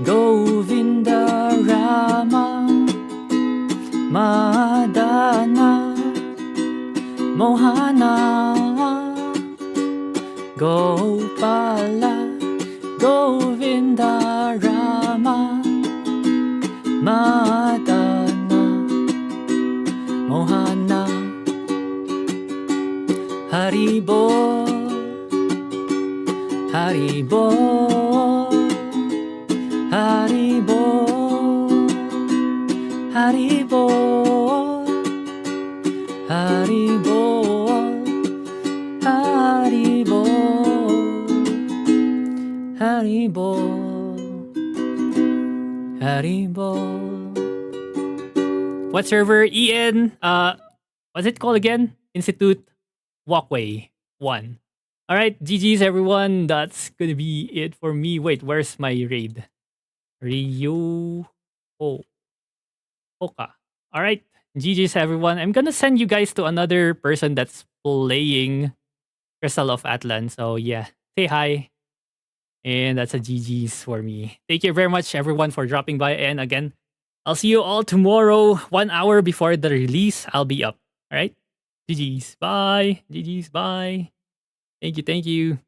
Govinda Rama Madana Mohana Gopala Govinda Rama Madana Mohana Haribo Haribo Haribo Haribo Haribo Haribo Haribo Haribo. What server? Ian, what's it called again? Institute Walkway 1. Alright, GG's everyone. That's gonna be it for me. Wait, where's my raid? Ryu Oka. Alright, GG's everyone. I'm gonna send you guys to another person that's playing Crystal of Atlan. So yeah, say hi. And that's a GG's for me. Thank you very much everyone for dropping by. And again, I'll see you all tomorrow, 1 hour before the release. I'll be up. Alright? GG's. Bye. GG's. Bye. Thank you. Thank you.